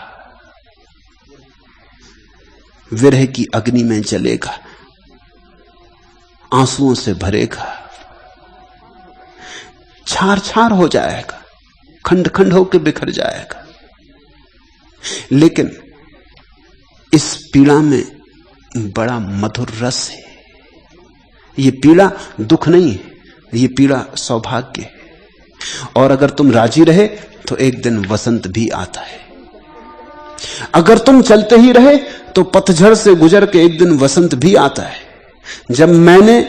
विरह की अग्नि में जलेगा, आंसुओं से भरेगा, छार छार हो जाएगा, खंड खंड होकर बिखर जाएगा। लेकिन इस पीड़ा में बड़ा मधुर रस है। ये पीड़ा दुख नहीं है, ये पीड़ा सौभाग्य है। और अगर तुम राजी रहे तो एक दिन वसंत भी आता है। अगर तुम चलते ही रहे तो पतझड़ से गुजर के एक दिन वसंत भी आता है। जब मैंने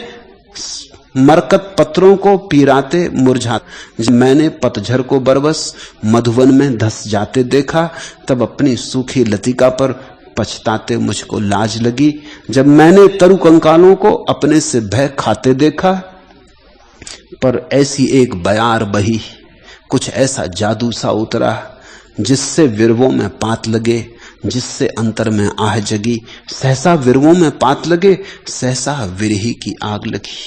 मरकत पत्रों को पीराते मुरझाते, जब मैंने पतझड़ को बरबस मधुवन में धस जाते देखा, तब अपनी सूखी लतिका पर पछताते मुझको लाज लगी। जब मैंने तरु कंकालों को अपने से भय खाते देखा, पर ऐसी एक बयार बही, कुछ ऐसा जादू सा उतरा, जिससे विरवों में पात लगे, जिससे अंतर में आह जगी। सहसा विरवों में पात लगे, सहसा विरही की आग लगी।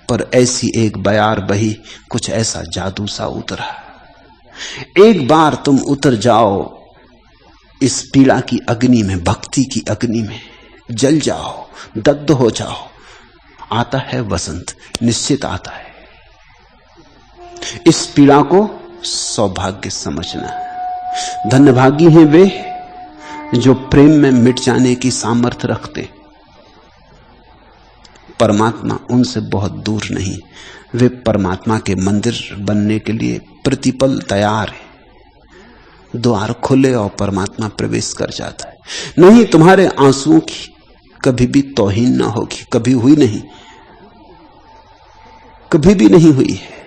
पर ऐसी एक बयार बही, कुछ ऐसा जादू सा उतरा। एक बार तुम उतर जाओ इस पीड़ा की अग्नि में, भक्ति की अग्नि में, जल जाओ, दग्ध हो जाओ। आता है वसंत, निश्चित आता है। इस पीड़ा को सौभाग्य समझना। धन्यभागी हैं वे जो प्रेम में मिट जाने की सामर्थ्य रखते। परमात्मा उनसे बहुत दूर नहीं, वे परमात्मा के मंदिर बनने के लिए प्रतिपल तैयार है। द्वार खुले और परमात्मा प्रवेश कर जाता है। नहीं, तुम्हारे आंसुओं की कभी भी तौहीन ना होगी, कभी हुई नहीं, कभी भी नहीं हुई है।